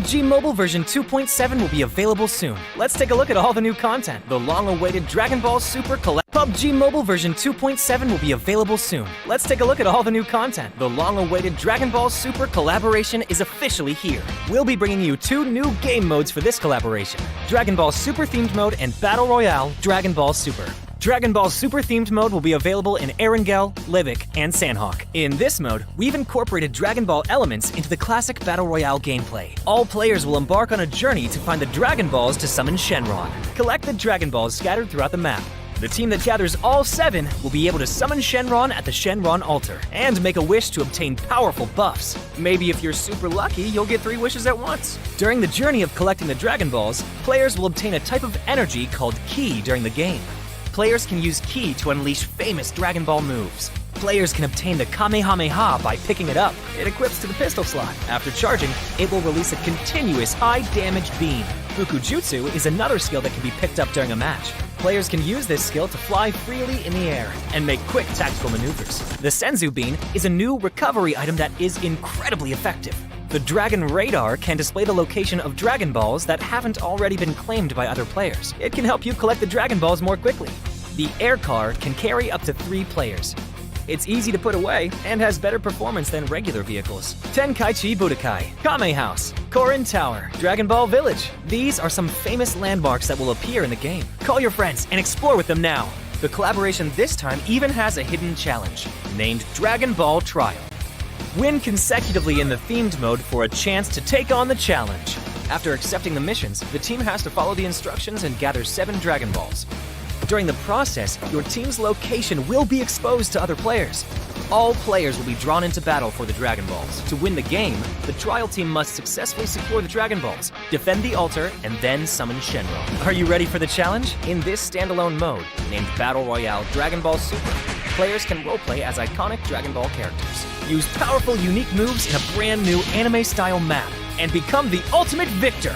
PUBG Mobile version 2.7 will be available soon. Let's take a look at all the new content. The long-awaited Dragon Ball Super collab. PUBG Mobile version 2.7 will be available soon. Let's take a look at all the new content. The long-awaited Dragon Ball Super collaboration is officially here. We'll be bringing you 2 new game modes for this collaboration: Dragon Ball Super themed mode and Battle Royale Dragon Ball Super. Dragon Ball Super themed mode will be available in Erangel, Livic, and Sanhok. In this mode, we've incorporated Dragon Ball elements into the classic Battle Royale gameplay. All players will embark on a journey to find the Dragon Balls to summon Shenron. Collect the Dragon Balls scattered throughout the map. The team that gathers all 7 will be able to summon Shenron at the Shenron altar and make a wish to obtain powerful buffs. Maybe if you're super lucky, you'll get 3 wishes at once. During the journey of collecting the Dragon Balls, players will obtain a type of energy called Ki during the game. Players can use Ki to unleash famous Dragon Ball moves. Players can obtain the Kamehameha by picking it up. It equips to the pistol slot. After charging, it will release a continuous high-damage beam. Fukujutsu is another skill that can be picked up during a match. Players can use this skill to fly freely in the air and make quick tactical maneuvers. The Senzu Bean is a new recovery item that is incredibly effective. The Dragon Radar can display the location of Dragon Balls that haven't already been claimed by other players. It can help you collect the Dragon Balls more quickly. The Air Car can carry up to 3 players. It's easy to put away and has better performance than regular vehicles. Tenkaichi Budokai, Kame House, Korin Tower, Dragon Ball Village. These are some famous landmarks that will appear in the game. Call your friends and explore with them now. The collaboration this time even has a hidden challenge, named Dragon Ball Trial. Win consecutively in the themed mode for a chance to take on the challenge. After accepting the missions, the team has to follow the instructions and gather 7 Dragon Balls. During the process, your team's location will be exposed to other players. All players will be drawn into battle for the Dragon Balls. To win the game, the trial team must successfully secure the Dragon Balls, defend the altar, and then summon Shenron. Are you ready for the challenge? In this standalone mode, named Battle Royale Dragon Ball Super, players can roleplay as iconic Dragon Ball characters, use powerful, unique moves in a brand new anime-style map, and become the ultimate victor.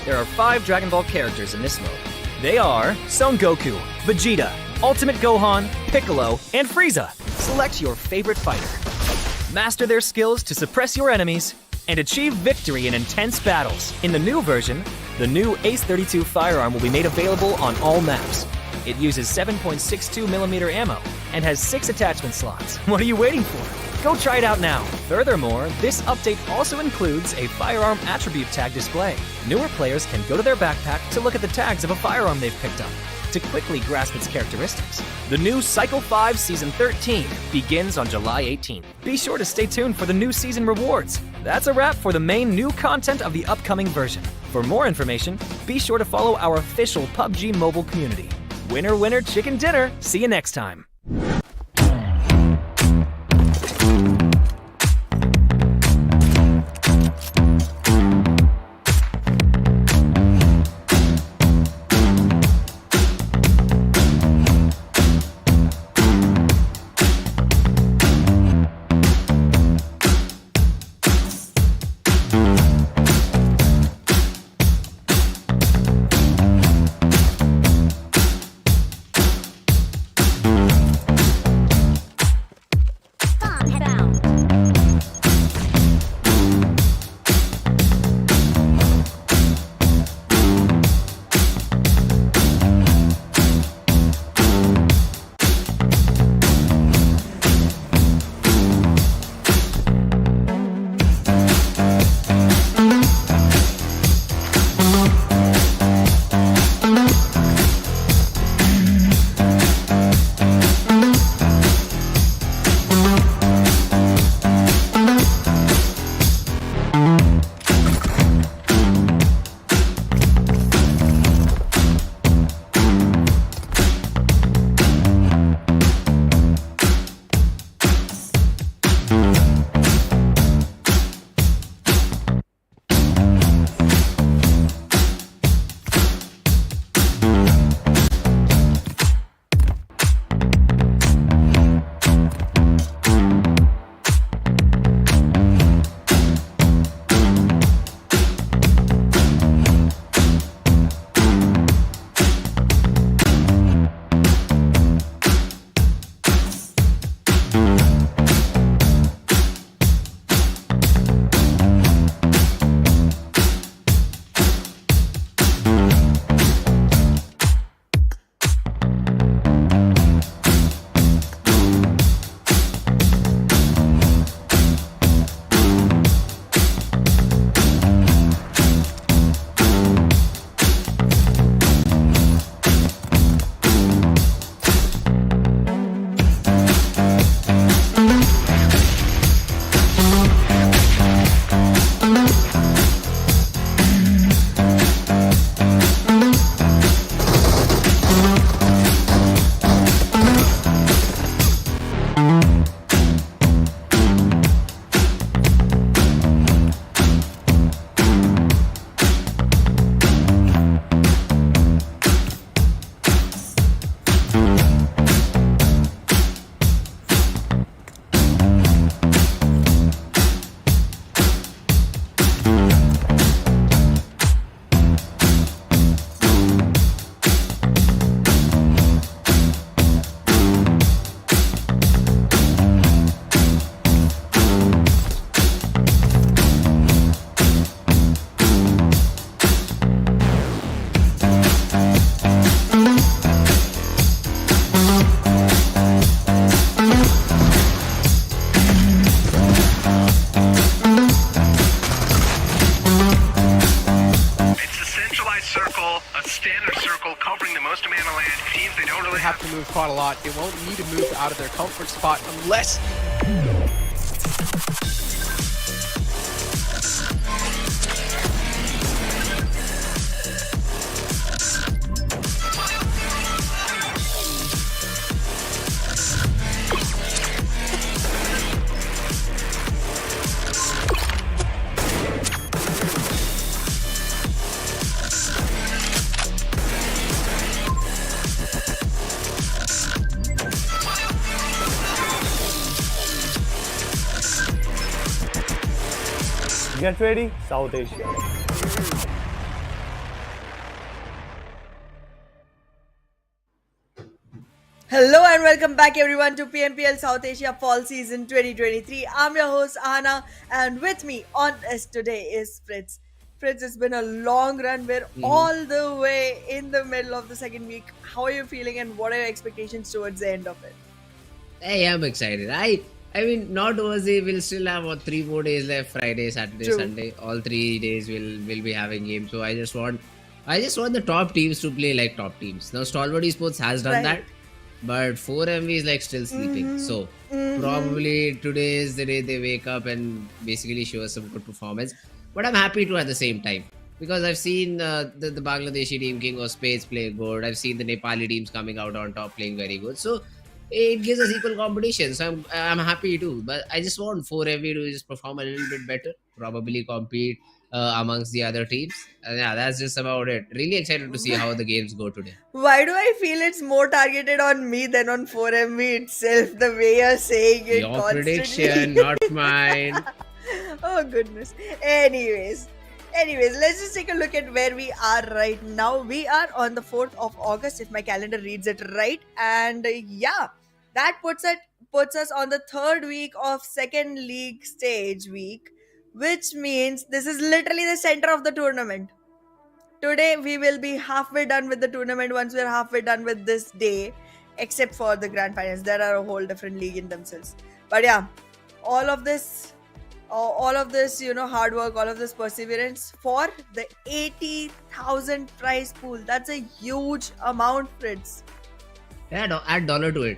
There are 5 Dragon Ball characters in this mode. They are Son Goku, Vegeta, Ultimate Gohan, Piccolo, and Frieza. Select your favorite fighter. Master their skills to suppress your enemies and achieve victory in intense battles. In the new version, the new Ace 32 firearm will be made available on all maps. It uses 7.62mm ammo and has 6 attachment slots. What are you waiting for? Go try it out now. Furthermore, this update also includes a firearm attribute tag display. Newer players can go to their backpack to look at the tags of a firearm they've picked up to quickly grasp its characteristics. The new Cycle 5 Season 13 begins on July 18th. Be sure to stay tuned for the new season rewards. That's a wrap for the main new content of the upcoming version. For more information, be sure to follow our official PUBG Mobile community. Winner, winner, chicken dinner. See you next time. most mana land. Teams, they don't really have to move quite a lot. They won't need to move out of their comfort spot unless... Get ready, South Asia. Hello and welcome back everyone to PMPL South Asia Fall Season 2023. I'm your host Anna, and with me on us today is Fritz. Fritz, it's been a long run. We're all the way in the middle of the second week. How are you feeling and what are your expectations towards the end of it? Hey, I'm excited. I mean, not Thursday. We'll still have 3 more days left. Friday, Saturday, True. Sunday. All 3 days we'll be having games. So I just want the top teams to play like top teams. Now Stalwart Esports has done that, but 4MV is like still sleeping. So probably today is the day they wake up and basically show us some good performance. But I'm happy to at the same time, because I've seen the Bangladeshi team King of Spades play good. I've seen the Nepali teams coming out on top playing very good. So it gives us equal competition. So I'm happy too. But I just want 4MV to just perform a little bit better, probably compete amongst the other teams. And yeah, that's just about it. Really excited to see how the games go today. Why do I feel it's more targeted on me than on 4MV itself, the way you're saying it Your constantly? prediction, not mine. Oh goodness. Anyways, let's just take a look at where we are right now. We are on the 4th of August, if my calendar reads it right. And yeah, that puts us on the 3rd week of second league stage week, which means this is literally the center of the tournament. Today we will be halfway done with the tournament once we're halfway done with this day, except for the grand finals. There are a whole different league in themselves. But yeah, all of this, hard work, all of this perseverance for the 80,000 prize pool. That's a huge amount, Fritz. Yeah, add dollar to it.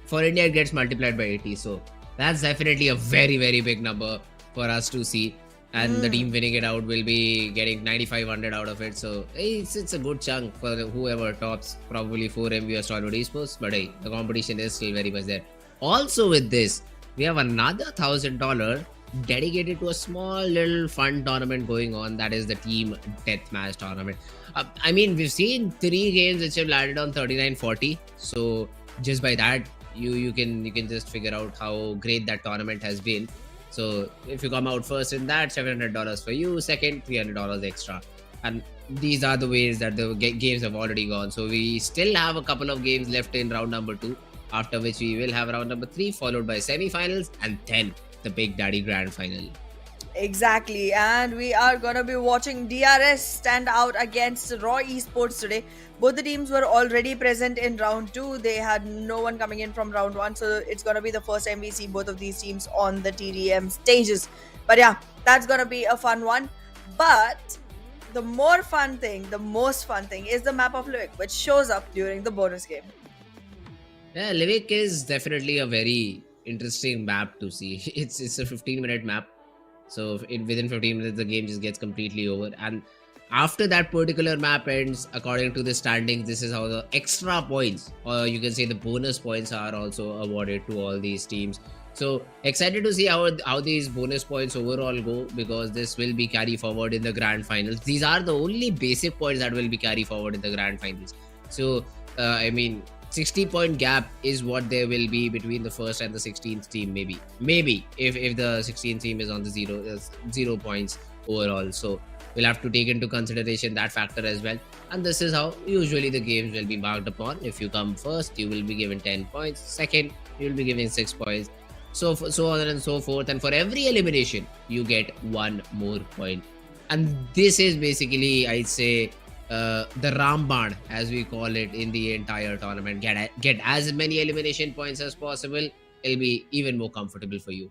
For India, it gets multiplied by 80. So that's definitely a very, very big number for us to see. And the team winning it out will be getting 9,500 out of it. So it's a good chunk for whoever tops, probably 4MV or Stalwart Esports. But hey, the competition is still very much there. Also with this, we have another $1,000 dedicated to a small little fun tournament going on. That is the team deathmatch tournament. I mean, we've seen 3 games which have landed on 39-40. So just by that, you can just figure out how great that tournament has been. So if you come out first in that, $700 for you. Second, $300 extra. And these are the ways that the games have already gone. So we still have a couple of games left in round number 2. After which we will have round number 3, followed by semi-finals, and then the Big Daddy Grand Final. Exactly, and we are gonna be watching DRS stand out against Raw Esports today. Both the teams were already present in round 2. They had no one coming in from round 1, so it's gonna be the first time we see both of these teams on the TDM stages. But yeah, that's gonna be a fun one. But the most fun thing is the map of Livik, which shows up during the bonus game. Yeah, Livik is definitely a very interesting map to see. It's a 15-minute map. So within 15 minutes, the game just gets completely over. And after that particular map ends, according to the standings, this is how the extra points, or you can say the bonus points, are also awarded to all these teams. So excited to see how these bonus points overall go, because this will be carried forward in the grand finals. These are the only basic points that will be carried forward in the grand finals. So, I mean, 60-point gap is what there will be between the first and the 16th team, maybe if the 16th team is on the 0 points overall. So we'll have to take into consideration that factor as well. And this is how usually the games will be marked upon. If you come first, you will be given 10 points. Second, you will be given 6 points. So on and so forth. And for every elimination, you get 1 more point. And this is basically, I'd say, the Ramban, as we call it, in the entire tournament. Get as many elimination points as possible. It'll be even more comfortable for you.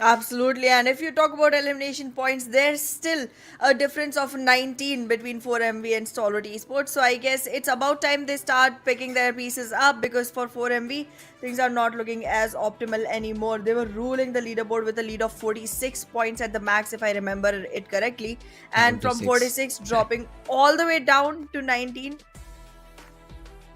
Absolutely, and if you talk about elimination points, there's still a difference of 19 between 4MV and Stalwart Esports. So I guess it's about time they start picking their pieces up, because for 4MV, things are not looking as optimal anymore. They were ruling the leaderboard with a lead of 46 points at the max, if I remember it correctly, Down and to from 6. 46 dropping all the way down to 19.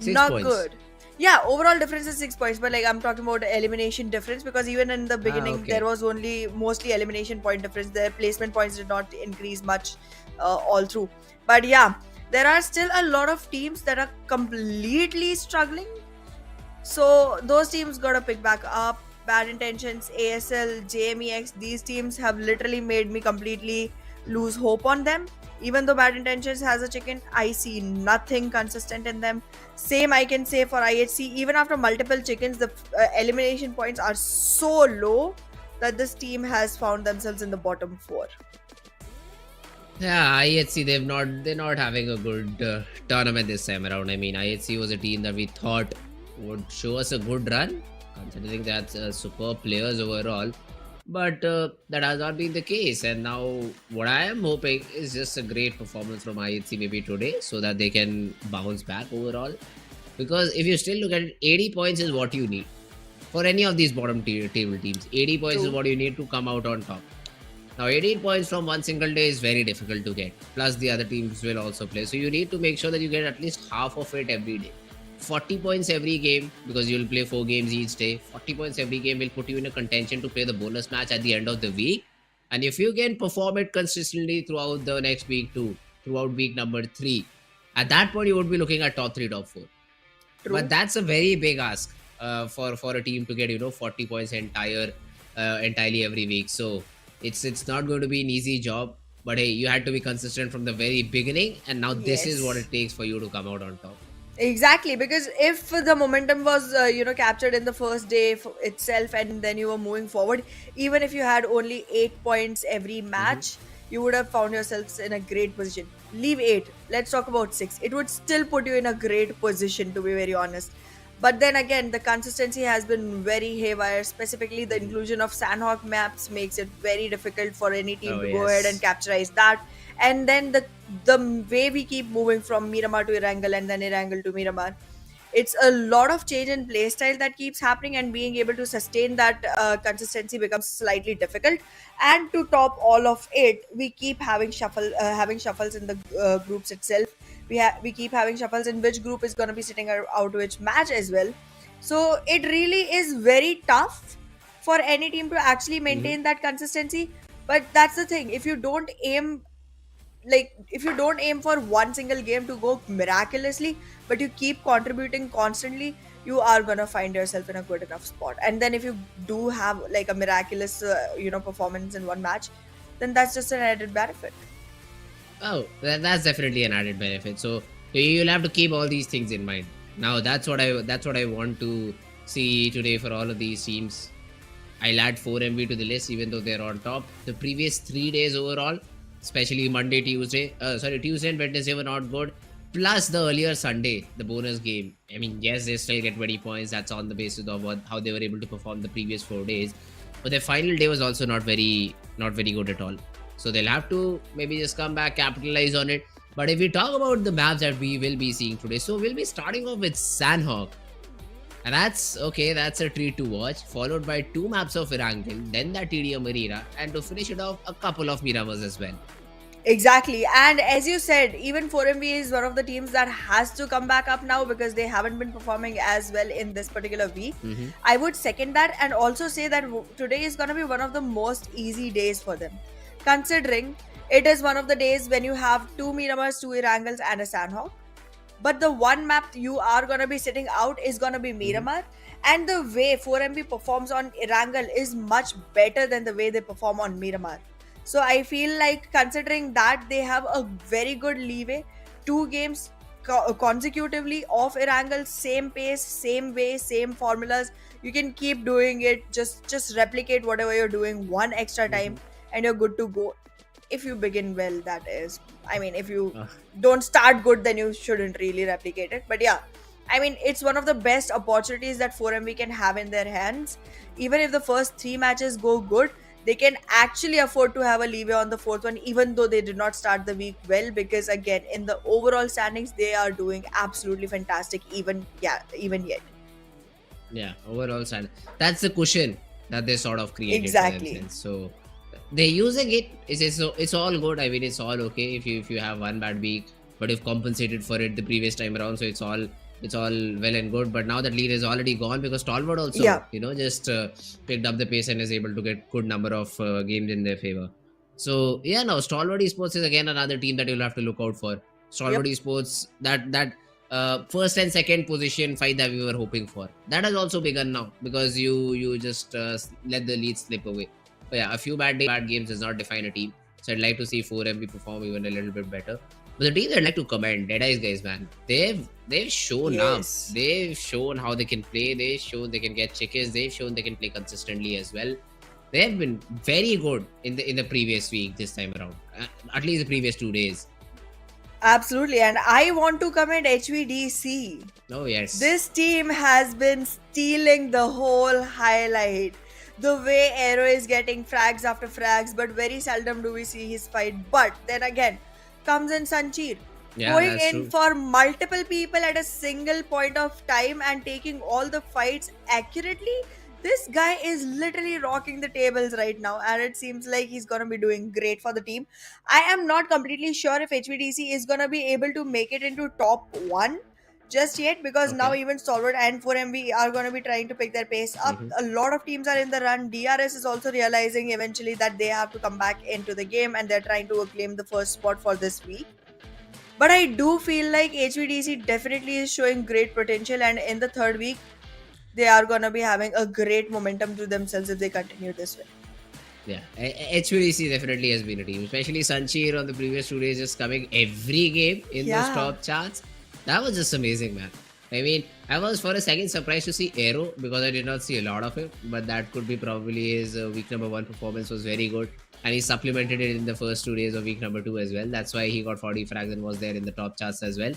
6 Not points. good. Yeah, overall difference is 6 points, but like I'm talking about elimination difference, because even in the beginning Okay. there was only mostly elimination point difference. Their placement points did not increase much all through. But yeah, there are still a lot of teams that are completely struggling. So those teams gotta pick back up. Bad Intentions, ASL, JMEX, these teams have literally made me completely lose hope on them. Even though Bad Intentions has a chicken, I see nothing consistent in them. Same I can say for IHC. Even after multiple chickens, the elimination points are so low that this team has found themselves in the bottom four. Yeah, IHC they're not having a good tournament this time around. I mean, IHC was a team that we thought would show us a good run, considering that's superb players overall. But that has not been the case. And now what I am hoping is just a great performance from IHC maybe today, so that they can bounce back overall. Because if you still look at it, 80 points is what you need for any of these bottom table teams. 80 points is True. what you need to come out on top. Now, 18 points from one single day is very difficult to get. Plus, the other teams will also play. So, you need to make sure that you get at least half of it every day. 40 points every game, because you'll play 4 games each day. 40 points every game will put you in a contention to play the bonus match at the end of the week. And if you can perform it consistently throughout the next week too, throughout week number 3, at that point you would be looking at top 3, top 4. True. But that's a very big ask for a team to get 40 points entirely every week. So it's not going to be an easy job. But hey, you had to be consistent from the very beginning, and now this is Yes. what it takes for you to come out on top. Exactly, because if the momentum was captured in the first day itself, and then you were moving forward, even if you had only 8 points every match, you would have found yourselves in a great position. Leave 8, let's talk about 6. It would still put you in a great position, to be very honest. But then again, the consistency has been very haywire. Specifically, the inclusion of Sanhok maps makes it very difficult for any team Oh, to go ahead and yes. capitalize that. And then the way we keep moving from Miramar to Erangel, and then Erangel to Miramar, it's a lot of change in playstyle that keeps happening, and being able to sustain that consistency becomes slightly difficult. And to top all of it, we keep having shuffles in the groups itself. We keep having shuffles in which group is going to be sitting out which match as well. So it really is very tough for any team to actually Hmm. maintain that consistency. But that's the thing, if you don't aim for one single game to go miraculously, but you keep contributing constantly, you are gonna find yourself in a good enough spot. And then if you do have like a miraculous performance in one match, then that's just an added benefit. Oh, that's definitely an added benefit. So you'll have to keep all these things in mind. Now that's what I want to see today for all of these teams. I'll add 4MV to the list, even though they're on top. The previous 3 days overall, especially Monday, Tuesday and Wednesday were not good. Plus the earlier Sunday, the bonus game. I mean, yes, they still get 20 points. That's on the basis of how they were able to perform the previous 4 days. But their final day was also not very good at all. So they'll have to maybe just come back, capitalize on it. But if we talk about the maps that we will be seeing today, so we'll be starting off with Sanhok. And that's okay, that's a treat to watch, followed by 2 maps of Erangel, then that TDM Marina, and to finish it off, a couple of Miramars as well. Exactly. And as you said, even 4MV is one of the teams that has to come back up now, because they haven't been performing as well in this particular week. Hmm. I would second that, and also say that today is going to be one of the most easy days for them, considering it is one of the days when you have 2 Miramars, 2 Erangels, and a Sanhok. But the one map you are going to be sitting out is going to be Hmm. Miramar. And the way 4MB performs on Erangel is much better than the way they perform on Miramar. So I feel like, considering that they have a very good leeway, 2 games consecutively of Erangel, same pace, same way, same formulas. You can keep doing it. Just replicate whatever you're doing one extra time, Hmm. and you're good to go. If you begin well, that is. I mean, if you Uh, don't start good, then you shouldn't really replicate it. But yeah, I mean, it's one of the best opportunities that 4MV can have in their hands. Even if the first 3 matches go good, they can actually afford to have a leeway on the fourth one, even though they did not start the week well. Because again, in the overall standings, they are doing absolutely fantastic, even yet. Yeah, overall side. That's the cushion that they sort of created for Exactly. themselves. So they're using it. It's all good. I mean, it's all okay if you have one bad week, but you've compensated for it the previous time around. So it's all well and good. But now that lead is already gone because Stalwart also Yeah. just picked up the pace and is able to get good number of games in their favor. So yeah, now Stalwart Esports is again another team that you'll have to look out for. Stalwart Yep. Esports, that first and second position fight that we were hoping for, that has also begun now because you just let the lead slip away. But yeah, a few bad games does not define a team. So I'd like to see 4MB perform even a little bit better. But the teams I'd like to commend, DEADEYES guys, man, they've shown up. Yes. They've shown how they can play. They've shown they can get chickens. They've shown they can play consistently as well. They've been very good in the previous week this time around. At least the previous 2 days. Absolutely. And I want to commend HVDC. Oh yes. This team has been stealing the whole highlight. The way Aero is getting frags after frags, but very seldom do we see his fight. But then again, comes in Sanchir, Yeah, going that's in true. for multiple people at a single point of time and taking all the fights accurately. This guy is literally rocking the tables right now, and it seems like he's gonna be doing great for the team. I am not completely sure if HVDC is gonna be able to make it into top one just yet, because now Okay. even Stalwart and 4MV are going to be trying to pick their pace up. Mhm. A lot of teams are in the run. DRS is also realizing eventually that they have to come back into the game, and they're trying to claim the first spot for this week. But I do feel like HVDC definitely is showing great potential, and in the third week, they are going to be having a great momentum to themselves if they continue this way. Yeah, HVDC definitely has been a team, especially Sanchir on the previous 2 days, just coming every game in those Yeah. top charts. That was just amazing, man. I mean, I was for a second surprised to see Aero because I did not see a lot of it, but that could be probably his week number 1 performance was very good, and he supplemented it in the first 2 days of week number 2 as well. That's why he got 40 frags and was there in the top charts as well.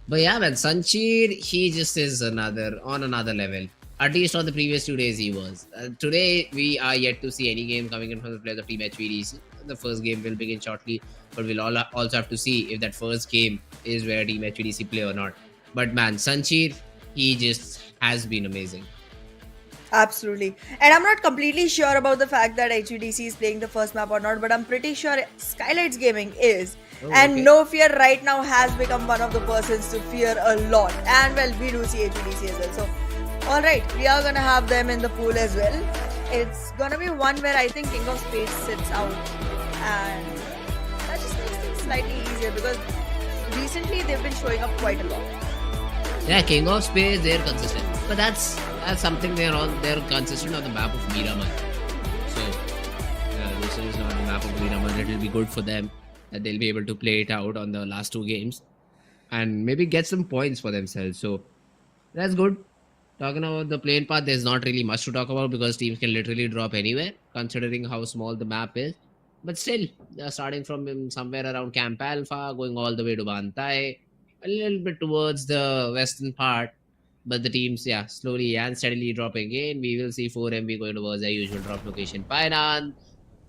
But yeah, man, Sanchir, he just is on another level. At least on the previous 2 days, he was. Today, we are yet to see any game coming in from the players of Team HVDC. The first game will begin shortly, but we'll all also have to see if that first game is where Team HVDC play or not. But man, Sanchir, he just has been amazing. Absolutely. And I'm not completely sure about the fact that HVDC is playing the first map or not, but I'm pretty sure SKYLIGHTZ Gaming is. Oh, And okay. No Fear right now has become one of the persons to fear a lot. And well, we do see HVDC as well. So, alright, we are gonna have them in the pool as well. It's gonna be one where I think King of Spades sits out. And that just makes things slightly easier because recently they've been showing up quite a lot. Yeah, King of Spades, they're consistent. But that's something they're consistent on the map of Miramar. So this is not the map of Miramar. It will be good for them that they'll be able to play it out on the last 2 games and maybe get some points for themselves. So that's good. Talking about the playing path, there's not really much to talk about because teams can literally drop anywhere considering how small the map is. But still, starting from somewhere around Camp Alpha, going all the way to Bantai, a little bit towards the western part. But the teams, yeah, slowly and steadily dropping in. We will see 4MB going towards their usual drop location, Painan.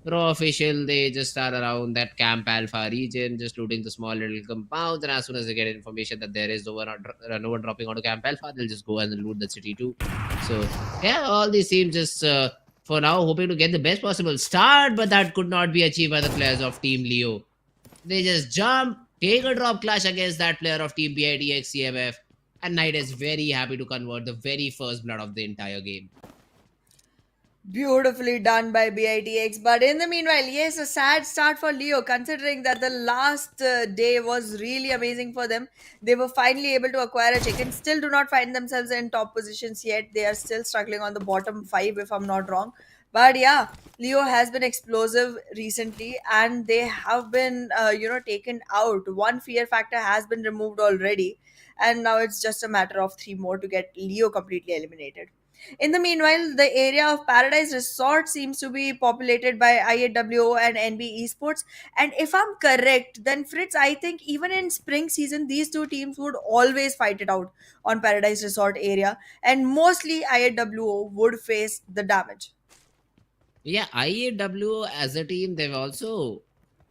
Raw official, they just are around that Camp Alpha region, just looting the small little compounds. And as soon as they get information that there is no one dropping onto Camp Alpha, they'll just go and loot the city too. So, yeah, all these teams just for now hoping to get the best possible start, but that could not be achieved by the players of Team Leo. They just jump, take a drop clash against that player of Team BIDX CMF, and Knight is very happy to convert the very first blood of the entire game. Beautifully done by BITX. But in the meanwhile, yes, a sad start for Leo, considering that the last day was really amazing for them. They were finally able to acquire a chicken. Still do not find themselves in top positions yet. They are still struggling on the bottom 5, if I'm not wrong. But yeah, Leo has been explosive recently, and they have been, taken out. One fear factor has been removed already, and now it's just a matter of 3 more to get Leo completely eliminated. In the meanwhile, the area of Paradise Resort seems to be populated by IAWO and NBeSports. And if I'm correct, then Fritz, I think even in spring season, these two teams would always fight it out on Paradise Resort area, and mostly IAWO would face the damage. Yeah, IAW as a team, they've also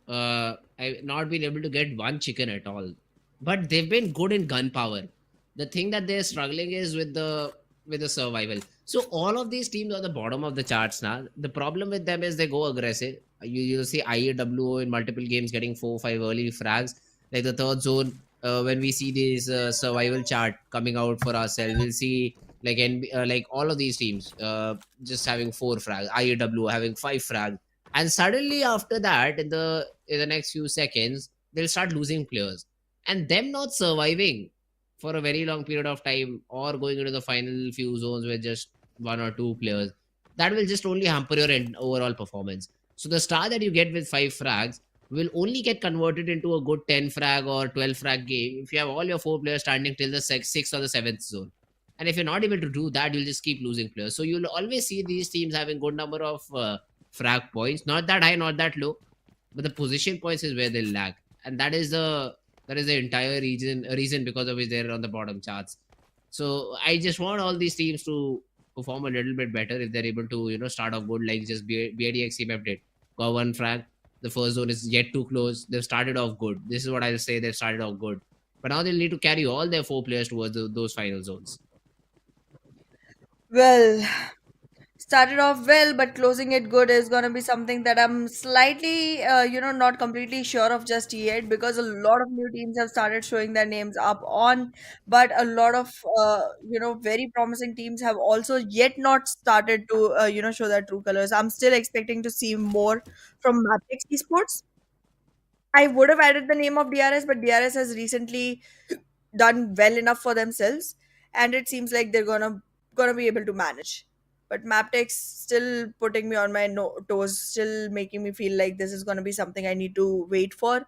not been able to get one chicken at all. But they've been good in gunpowder. The thing that they're struggling is with the survival. So all of these teams are the bottom of the charts now. The problem with them is they go aggressive. You'll see IAWO in multiple games getting 4 or 5 early frags. Like the third zone, when we see this survival chart coming out for ourselves, we'll see like like all of these teams just having 4 frags, IAW having 5 frags, and suddenly after that in the next few seconds they'll start losing players, and them not surviving for a very long period of time or going into the final few zones with just 1 or 2 players, that will just only hamper your overall performance. So the star that you get with 5 frags will only get converted into a good 10 frag or 12 frag game if you have all your 4 players standing till the sixth or the seventh zone. And if you're not able to do that, you'll just keep losing players. So you'll always see these teams having good number of frag points, not that high, not that low, but the position points is where they lack, and that is the entire reason because of which they're on the bottom charts. So I just want all these teams to perform a little bit better if they're able to start off good, like just DEADEYES CMF did. Got 1 frag. The first zone is yet too close. They've started off good. This is what I'll say. They've started off good, but now they'll need to carry all their 4 players towards those final zones. Well, started off well, but closing it good is gonna be something that I'm slightly, not completely sure of just yet, because a lot of new teams have started showing their names up on, but a lot of, very promising teams have also yet not started to, show their true colors. I'm still expecting to see more from Mabetex Esports. I would have added the name of DRS, but DRS has recently done well enough for themselves, and it seems like they're gonna be able to manage. But Maptex still putting me on my toes, still making me feel like this is gonna be something I need to wait for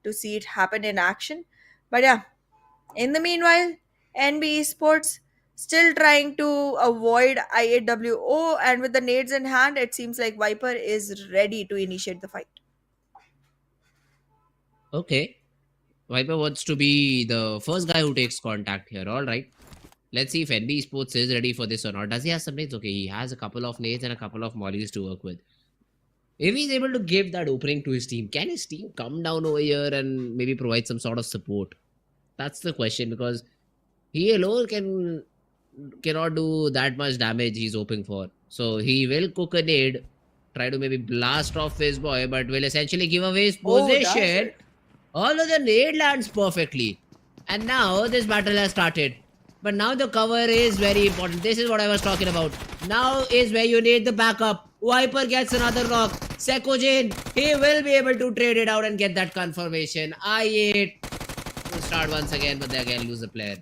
to see it happen in action. But yeah, in the meanwhile, NBeSports still trying to avoid IAWO, and with the nades in hand, it seems like Viper is ready to initiate the fight. Okay, Viper wants to be the first guy who takes contact here. All right. Let's see if NB Sports is ready for this or not. Does he have some nades? Okay, he has a couple of nades and a couple of mollies to work with. If he's able to give that opening to his team, can his team come down over here and maybe provide some sort of support? That's the question, because he alone cannot do that much damage he's hoping for. So he will cook a nade, try to maybe blast off his boy, but will essentially give away his Oh, does position. it? All of the nade lands perfectly. And now this battle has started. But now the cover is very important. This is what I was talking about. Now is where you need the backup. Viper gets another rock. Sekojin, he will be able to trade it out and get that confirmation. I8 to start once again, but they again lose a player.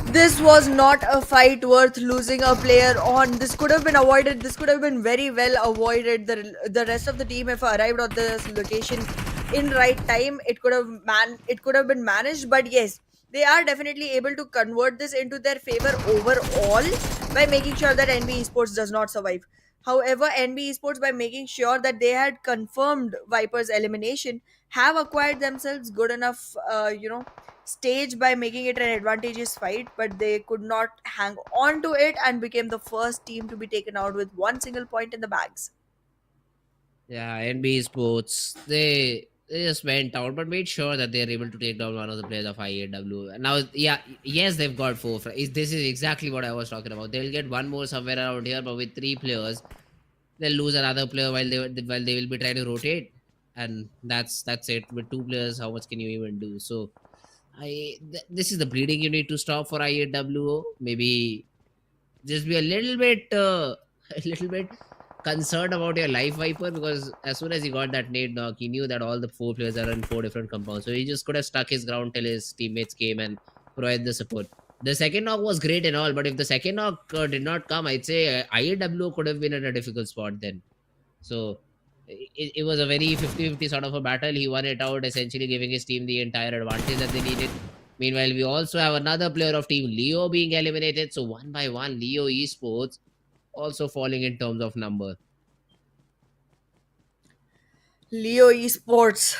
This was not a fight worth losing a player on. This could have been avoided. This could have been very well avoided. The rest of the team, if arrived at this location in right time, it could have been managed. But yes, they are definitely able to convert this into their favor overall by making sure that NB Esports does not survive. However, NB Esports, by making sure that they had confirmed Viper's elimination, have acquired themselves good enough, stage by making it an advantageous fight, but they could not hang on to it and became the first team to be taken out with one single point in the bags. Yeah, NBeSports, they just went out, but made sure that they're able to take down one of the players of IAW. Now, yeah, yes, they've got 4. This is exactly what I was talking about. They'll get one more somewhere around here, but with 3 players, they'll lose another player while they will be trying to rotate, and that's it. With 2 players, how much can you even do? So, this is the bleeding you need to stop for IAW. Maybe just be a little bit a little bit concerned about your life, Viper, because as soon as he got that nade knock, he knew that all the 4 players are in 4 different compounds, so he just could have stuck his ground till his teammates came and provided the support. The second knock was great and all, but if the second knock did not come, I'd say IAW could have been in a difficult spot then. So it was a very 50-50 sort of a battle. He won it out, essentially giving his team the entire advantage that they needed. Meanwhile, we also have another player of team Leo being eliminated. So one by one, Leo Esports also falling in terms of number. Leo Esports.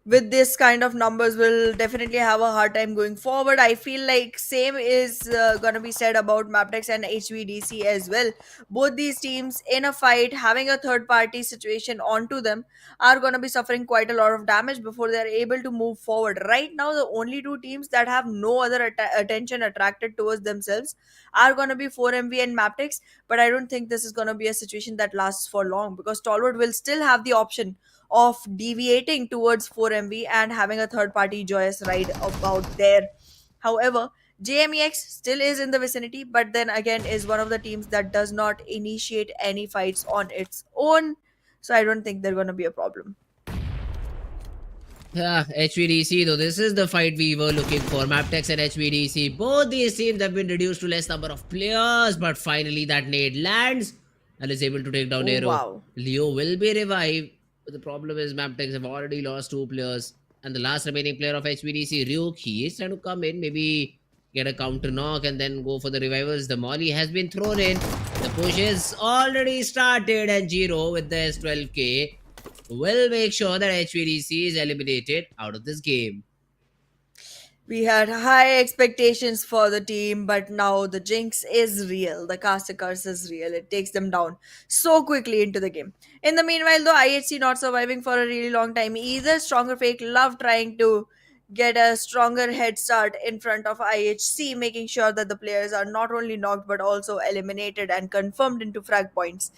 with this kind of numbers will definitely have a hard time going forward. I feel like same is gonna be said about Mabetex and HVDC as well. Both these teams in a fight having a third party situation onto them are gonna be suffering quite a lot of damage before they're able to move forward. Right now, the only two teams that have no other attention attracted towards themselves are gonna be 4MV and Mabetex, but I don't think this is gonna be a situation that lasts for long because Stalwart will still have the option of deviating towards 4MV and having a third party joyous ride about there. However, JMEX still is in the vicinity, but then again is one of the teams that does not initiate any fights on its own. So I don't think they're going to be a problem. Yeah, HVDC though, this is the fight we were looking for. Mabetex and HVDC, both these teams have been reduced to less number of players, but finally that nade lands and is able to take down Oh, Aero. wow. Leo will be revived, but the problem is Mabetex have already lost 2 players, and the last remaining player of HVDC, Ryuk, he is trying to come in, maybe get a counter knock and then go for the revivals. The molly has been thrown in, the push is already started, and Jiro with the S12K will make sure that HVDC is eliminated out of this game. We had high expectations for the team, but now the jinx is real. The caster curse is real. It takes them down so quickly into the game. In the meanwhile, though, IHC not surviving for a really long time either. Stronger Fake love trying to get a stronger head start in front of IHC, making sure that the players are not only knocked but also eliminated and confirmed into frag points.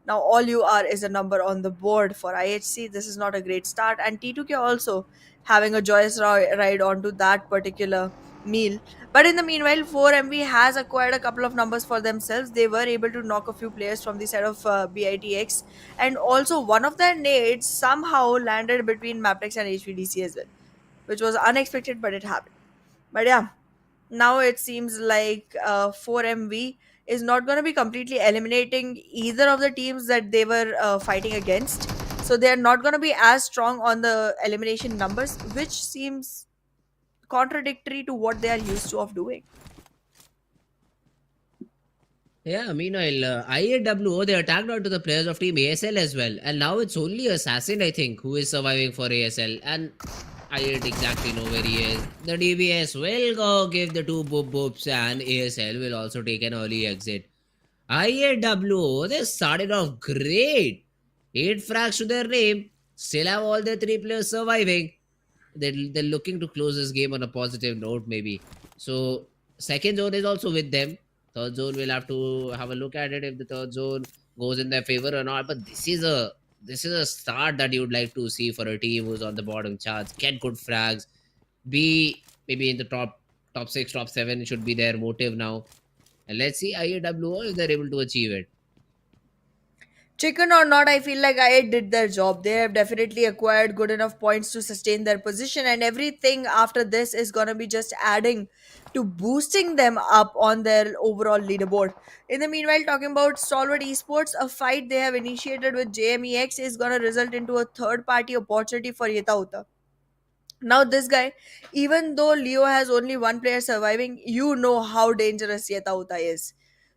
Now, all you are is a number on the board for IHC. This is not a great start, and T2K also having a joyous ride onto that particular meal. But in the meanwhile, 4MV has acquired a couple of numbers for themselves. They were able to knock a few players from the side of BITX, and also one of their nades somehow landed between Mabetex and HVDC as well, which was unexpected, but it happened. But yeah, now it seems like 4MV is not going to be completely eliminating either of the teams that they were fighting against. So they are not going to be as strong on the elimination numbers, which seems contradictory to what they are used to of doing. Yeah, meanwhile, IAWO, they attacked onto the players of Team ASL as well. And now it's only Assassin, I think, who is surviving for ASL. And I don't exactly know where he is. The DBS will go give the 2 boops, and ASL will also take an early exit. IAWO, they started off great. 8 frags to their name. Still have all their 3 players surviving. They're looking to close this game on a positive note, maybe. So, second zone is also with them. Third zone, we'll have to have a look at it if the third zone goes in their favor or not. But this is a start that you would like to see for a team who's on the bottom charts. Get good frags, be maybe in the top 6, top 7 should be their motive now. And let's see IAWO if they're able to achieve it. Chicken or not, I feel like I did their job. They have definitely acquired good enough points to sustain their position, and everything after this is gonna be just adding to boosting them up on their overall leaderboard. In the meanwhile, talking about Stalwart Esports, a fight they have initiated with JMEX is gonna result into a third party opportunity for Yetauta. Now, this guy, even though Leo has only one player surviving, you know how dangerous Yetauta is.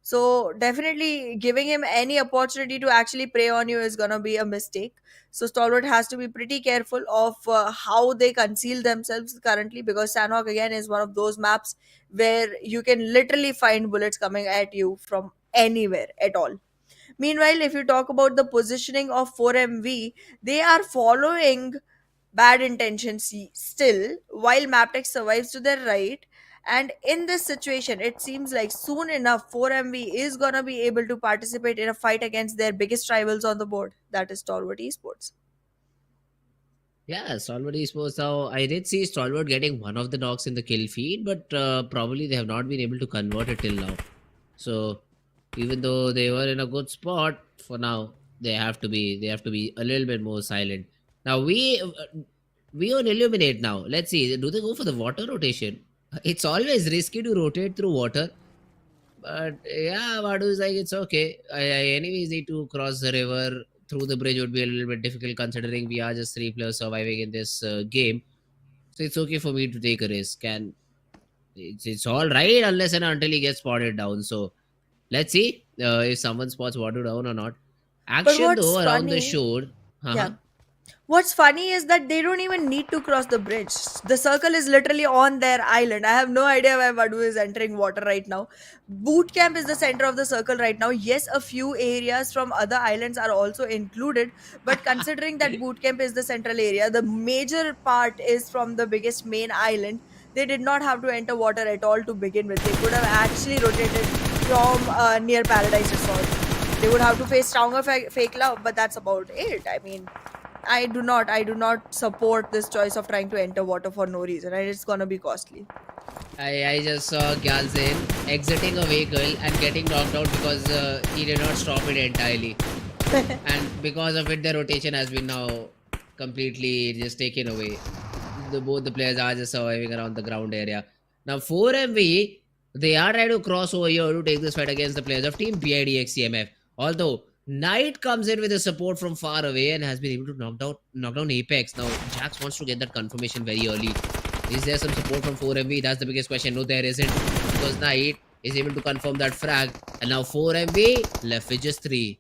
So, definitely giving him any opportunity to actually prey on you is gonna be a mistake. So, Stalwart has to be pretty careful of how they conceal themselves currently because Sanhok again is one of those maps where you can literally find bullets coming at you from anywhere at all. Meanwhile, if you talk about the positioning of 4MV, they are following bad intentions still, while Mabetex survives to their right. And in this situation, it seems like soon enough, 4MV is gonna be able to participate in a fight against their biggest rivals on the board, that is Stalwart Esports. Yeah, Stalwart Esports. Now, I did see Stalwart getting one of the knocks in the kill feed, but probably they have not been able to convert it till now. So, even though they were in a good spot for now, they have to be a little bit more silent. Now we on illuminate now. Let's see. Do they go for the water rotation? It's always risky to rotate through water, but yeah, Vadu is like it's okay. I anyways need to cross the river. Through the bridge would be a little bit difficult considering we are just 3 players surviving in this game. So it's okay for me to take a risk, and it's all right unless and until he gets spotted down. So let's see if someone spots Vadu down or not. But Action what's though around the funny, shore. yeah, Uh-huh. What's funny is that they don't even need to cross the bridge. The circle is literally on their island. I have no idea why Vadu is entering water right now. Boot camp is the center of the circle right now. Yes, a few areas from other islands are also included, but considering that boot camp is the central area, the major part is from the biggest main island. They did not have to enter water at all to begin with. They could have actually rotated from near Paradise Resort. They would have to face stronger fake love, but that's about it. I mean, I do not support this choice of trying to enter water for no reason, and it's gonna be costly. I just saw Galzin exiting a vehicle and getting knocked out because he did not stop it entirely. And because of it, the rotation has been now completely just taken away. Both the players are just surviving around the ground area. Now 4MV, they are trying to cross over here to take this fight against the players of Team DEADEYES CMF. Although Knight comes in with the support from far away and has been able to knock down Apex. Now Jax wants to get that confirmation very early. Is there some support from 4MV? That's the biggest question. No, there isn't, because Knight is able to confirm that frag, and now 4MV left with just 3.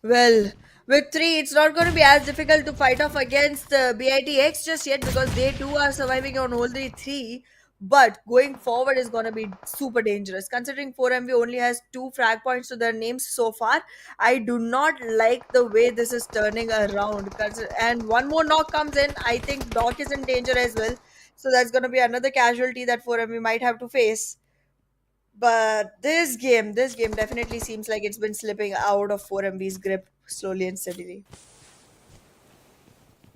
Well, with 3, it's not going to be as difficult to fight off against BITX just yet, because they too are surviving on only 3. But going forward is going to be super dangerous. Considering 4MV only has 2 frag points to their names so far, I do not like the way this is turning around. And one more knock comes in. I think Doc is in danger as well. So that's going to be another casualty that 4MV might have to face. But this game definitely seems like it's been slipping out of 4MV's grip slowly and steadily.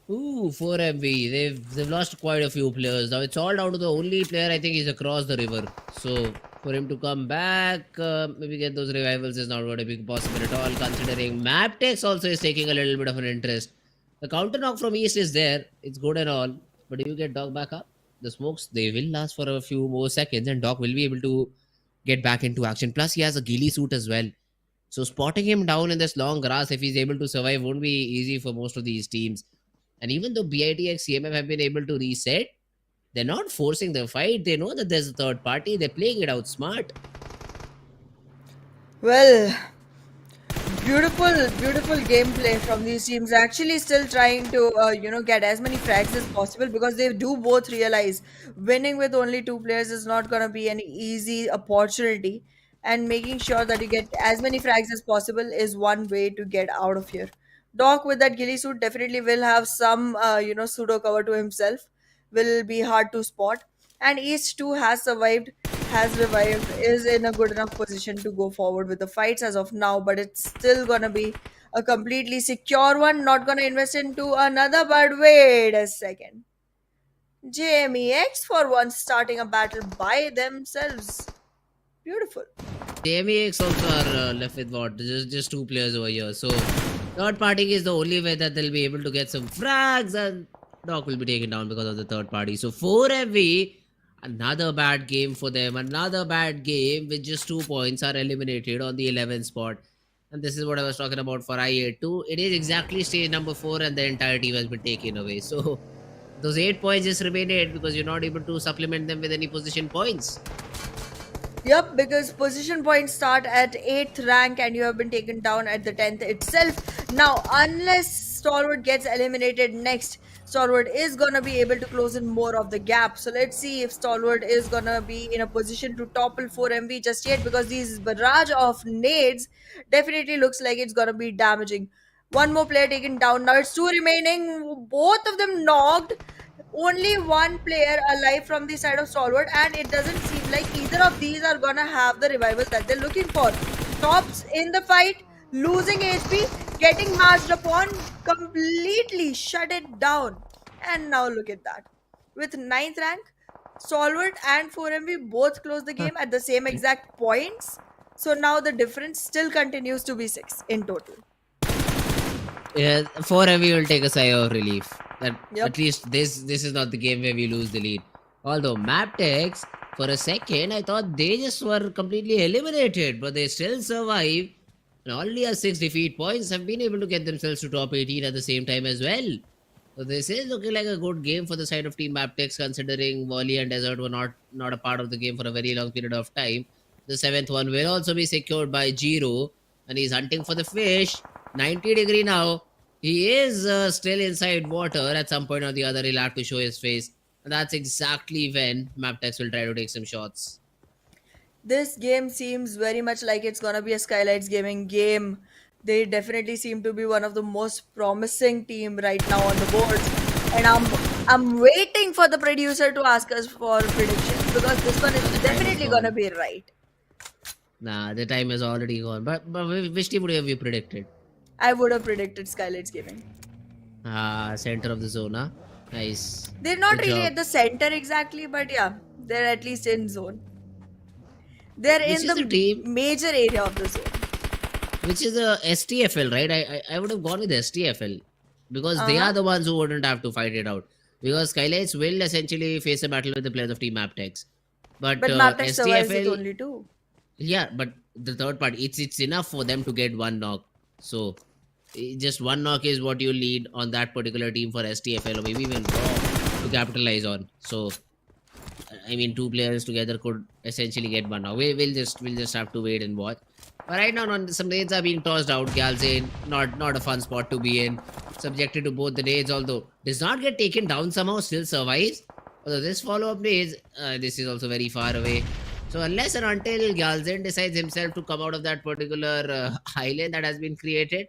Ooh, 4MV. They've lost quite a few players. Now it's all down to the only player I think is across the river. So for him to come back, maybe get those revivals is not going to be possible at all, considering Mabetex also is taking a little bit of an interest. The counter knock from East is there. It's good and all. But if you get Doc back up, the smokes, they will last for a few more seconds, and Doc will be able to get back into action. Plus, he has a ghillie suit as well. So spotting him down in this long grass, if he's able to survive, won't be easy for most of these teams. And even though BITX CMF have been able to reset, they're not forcing the fight. They know that there's a third party. They're playing it out smart. Well, beautiful gameplay from these teams. Actually, still trying to get as many frags as possible, because they do both realize winning with only 2 players is not gonna be an easy opportunity, and making sure that you get as many frags as possible is one way to get out of here. Doc with that ghillie suit definitely will have some pseudo cover to himself. Will be hard to spot, and East 2 has revived, is in a good enough position to go forward with the fights as of now, but it's still gonna be a completely secure one. Not gonna invest into another, but wait a second. JMEX for once starting a battle by themselves. Beautiful. JMEX also are left with what? Just 2 players over here. So third party is the only way that they'll be able to get some frags, and Doc will be taken down because of the third party. So 4MV, another bad game for them. Another bad game with just 2 points, are eliminated on the 11th spot. And this is what I was talking about for IA2. It is exactly stage number 4, and the entire team has been taken away. So those 8 points just remain 8 because you're not able to supplement them with any position points. Yep, because position points start at 8th rank and you have been taken down at the 10th itself. Now, unless Stalwart gets eliminated next, Stalwart is gonna be able to close in more of the gap. So let's see if Stalwart is gonna be in a position to topple 4MV just yet, because these barrage of nades definitely looks like it's gonna be damaging. One more player taken down. Now it's 2 remaining. Both of them knocked. Only 1 player alive from the side of Stalwart, and it doesn't seem like either of these are gonna have the revival that they're looking for. Tops in the fight, losing HP, getting marched upon, completely shut it down. And now look at that. With 9th rank, Stalwart and 4MV both close the game at the same exact points. So now the difference still continues to be 6 in total. Yeah, 4MV will take a sigh of relief. That Yep. at least this is not the game where we lose the lead. Although Mabetex, for a second, I thought they just were completely eliminated, but they still survive. And already have 6 defeat points, have been able to get themselves to top 18 at the same time as well. So this is looking like a good game for the side of Team Mabetex, considering Volley and Desert were not a part of the game for a very long period of time. The 7th one will also be secured by Jiro, and he's hunting for the fish. 90 degree now. He is still inside water. At some point or the other, he'll have to show his face. And that's exactly when Mabetex will try to take some shots. This game seems very much like it's gonna be a SKYLIGHTZ Gaming game. They definitely seem to be one of the most promising team right now on the boards. And I'm waiting for the producer to ask us for predictions because this one is The time is definitely gonna gone. be right. Nah, the time is already gone. But which team would have you predicted? I would have predicted SKYLIGHTZ Gaming. Center of the zone, huh? Nice. They're not Good really job. at the center exactly, but yeah, they're at least in zone. They're Which in is the the team? major area of the zone. Which is the STFL, right? I would have gone with STFL because they Uh-huh. are the ones who wouldn't have to fight it out. Because SKYLIGHTZ will essentially face a battle with the players of Team Mabetex. But But Mabetex survives it STFL, only too. yeah, but the third part, it's enough for them to get one knock. So just one knock is what you need on that particular team for STFL or maybe even Raw to capitalize on. So I mean, two players together could essentially get one knock. We'll just have to wait and watch. But right now, some nades are being tossed out. Galzane, not a fun spot to be in. Subjected to both the nades, although does not get taken down somehow, still survives. Although this follow-up nades, this is also very far away. So unless and until Galzane decides himself to come out of that particular island that has been created,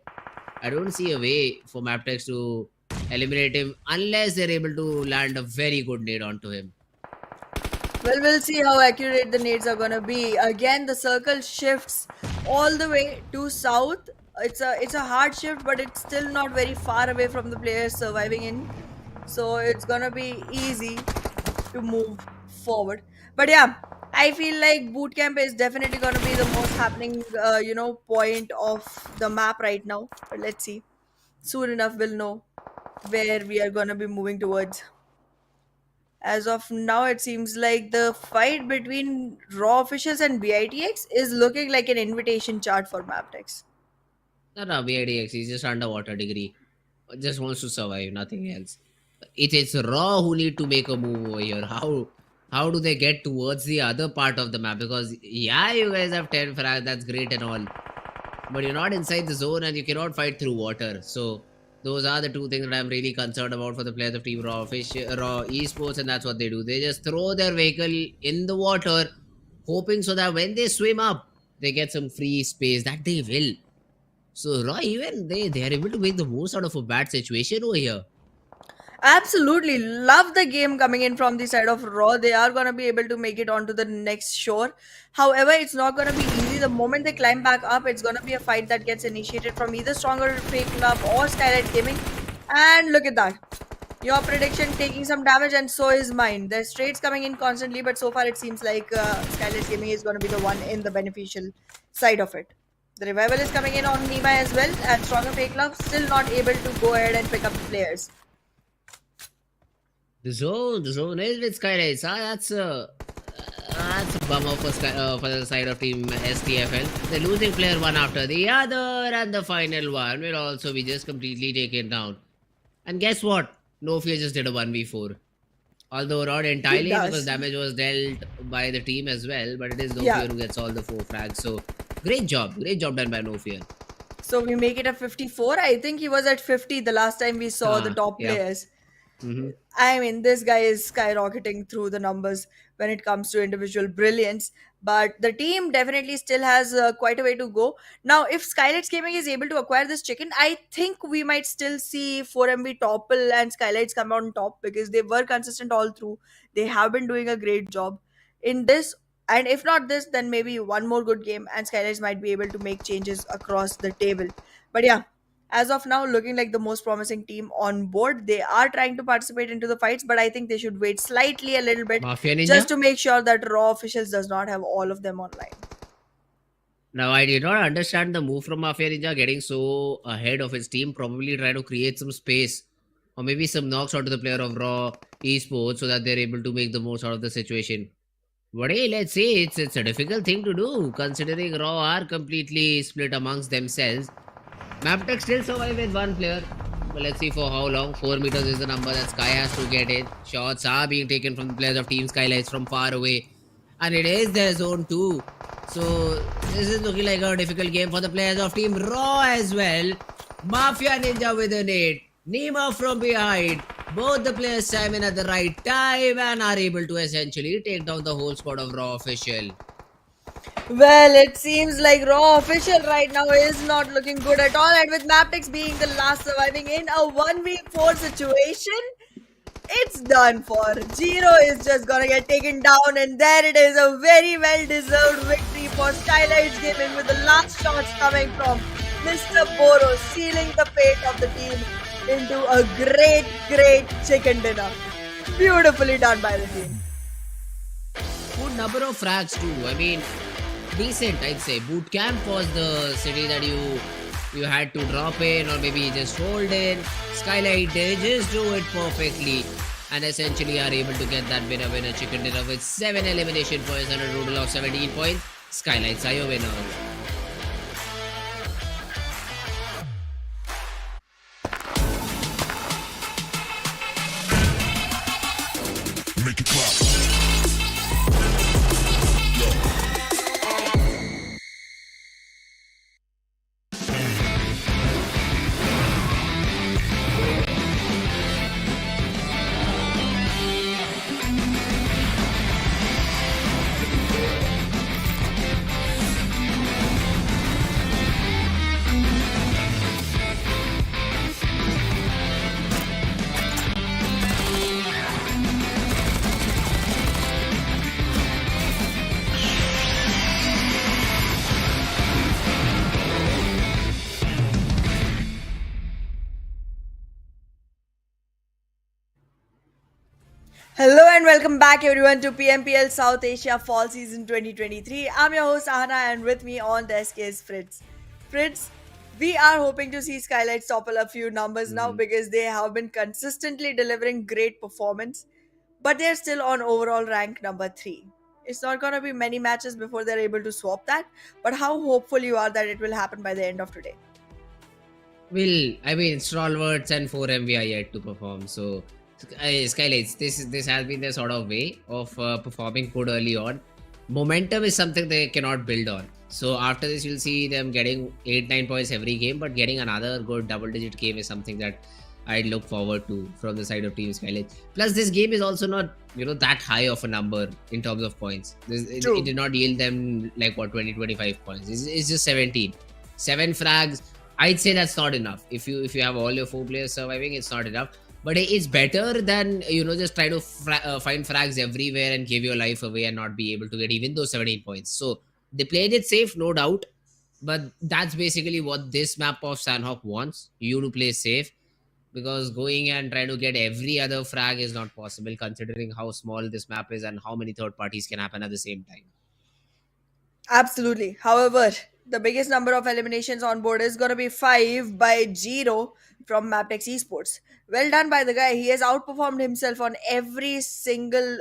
I don't see a way for Mabetex to eliminate him unless they're able to land a very good nade onto him. Well, we'll see how accurate the nades are gonna be. Again, the circle shifts all the way to south. It's a hard shift, but it's still not very far away from the players surviving in. So it's gonna be easy to move forward. But yeah, I feel like boot camp is definitely gonna be the most happening, point of the map right now. But let's see. Soon enough, we'll know where we are gonna be moving towards. As of now, it seems like the fight between Raw officials and BITX is looking like an invitation chart for Mabetex. No, VIDX, he's just underwater degree. Just wants to survive, nothing else. It's Raw who need to make a move over here. How do they get towards the other part of the map? Because yeah, you guys have 10 frags, that's great and all. But you're not inside the zone and you cannot fight through water. So those are the two things that I'm really concerned about for the players of Team Raw Esports, and that's what they do. They just throw their vehicle in the water, hoping so that when they swim up, they get some free space. That they will. So Raw, even they are able to make the most out of a bad situation over here. Absolutely love the game coming in from the side of Raw. They are going to be able to make it onto the next shore. However, it's not going to be easy. The moment they climb back up, it's going to be a fight that gets initiated from either Stronger FAKELOVE or SKYLIGHTZ Gaming. And look at that. Your prediction taking some damage, and so is mine. There's trades coming in constantly, but so far it seems like SKYLIGHTZ Gaming is going to be the one in the beneficial side of it. The revival is coming in on Nima as well, and Stronger FAKELOVE still not able to go ahead and pick up the players. The zone is with SKYLIGHTZ. That's a bummer for the side of Team STFL. They're losing player one after the other, and the final one will also be just completely taken down. And guess what? No Fear just did a 1v4. Although not entirely because damage was dealt by the team as well, but it is No Fear who gets all the 4 frags. So great job done by No Fear. So we make it a 54. I think he was at 50 the last time we saw the top players. I mean, this guy is skyrocketing through the numbers when it comes to individual brilliance. But the team definitely still has quite a way to go. Now, if SKYLIGHTZ Gaming is able to acquire this chicken, I think we might still see 4MB topple and SKYLIGHTZ come on top because they were consistent all through. They have been doing a great job in this. And if not this, then maybe one more good game and SKYLIGHTZ might be able to make changes across the table. But yeah, as of now, looking like the most promising team on board. They are trying to participate into the fights, but I think they should wait slightly a little bit Mafia Ninja? just to make sure that Raw officials does not have all of them online. Now, I did not understand the move from Mafia Ninja getting so ahead of his team, probably trying to create some space or maybe some knocks onto the player of Raw Esports so that they're able to make the most out of the situation. But hey, let's say it's a difficult thing to do considering Raw are completely split amongst themselves. Mabetex still survive with one player. But let's see for how long. 4 meters is the number that Sky has to get in. Shots are being taken from the players of Team SKYLIGHTZ from far away. And it is their zone too. So this is looking like a difficult game for the players of Team Raw as well. Mafia Ninja with a nade. Nima from behind. Both the players chime in at the right time and are able to essentially take down the whole squad of Raw Official. Well, it seems like Raw Official right now is not looking good at all, and with Mabetex being the last surviving in a 1v4 situation, it's done for. Giro is just gonna get taken down, and there it is, a very well deserved victory for SKYLIGHTZ Gaming with the last shots coming from Mr. Boro, sealing the fate of the team into a great chicken dinner. Beautifully done by the team. Good number of frags too. I mean, decent, I'd say. Boot camp was the city that you had to drop in or maybe just hold in. SKYLIGHTZ, they just do it perfectly and essentially are able to get that winner chicken dinner with 7 elimination points and a total of 17 points. SKYLIGHTZ are your winners. Make it clap. Hello and welcome back everyone to PMPL South Asia Fall Season 2023. I'm your host Ahana and with me on desk is Fritz. Fritz, we are hoping to see SKYLIGHTZ topple a few numbers now because they have been consistently delivering great performance, but they're still on overall rank number 3. It's not going to be many matches before they're able to swap that, but how hopeful you are that it will happen by the end of today? Well, I mean, Stalwarts and 4MV are yet to perform, so SKYLIGHTZ, this has been their sort of way of performing good early on. Momentum is something they cannot build on. So after this, you'll see them getting 8-9 points every game, but getting another good double-digit game is something that I'd look forward to from the side of Team SKYLIGHTZ. Plus, this game is also not that high of a number in terms of points. It did not yield them like 20-25 points. It's just 17, 7 frags. I'd say that's not enough. If you have all your 4 players surviving, it's not enough. But it's better than just try to find frags everywhere and give your life away and not be able to get even those 17 points. So they played it safe, no doubt. But that's basically what this map of Sanhok wants you to play safe, because going and trying to get every other frag is not possible considering how small this map is and how many third parties can happen at the same time. Absolutely. However, the biggest number of eliminations on board is going to be 5 by Giro from Mabetex Esports. Well done by the guy. He has outperformed himself on every single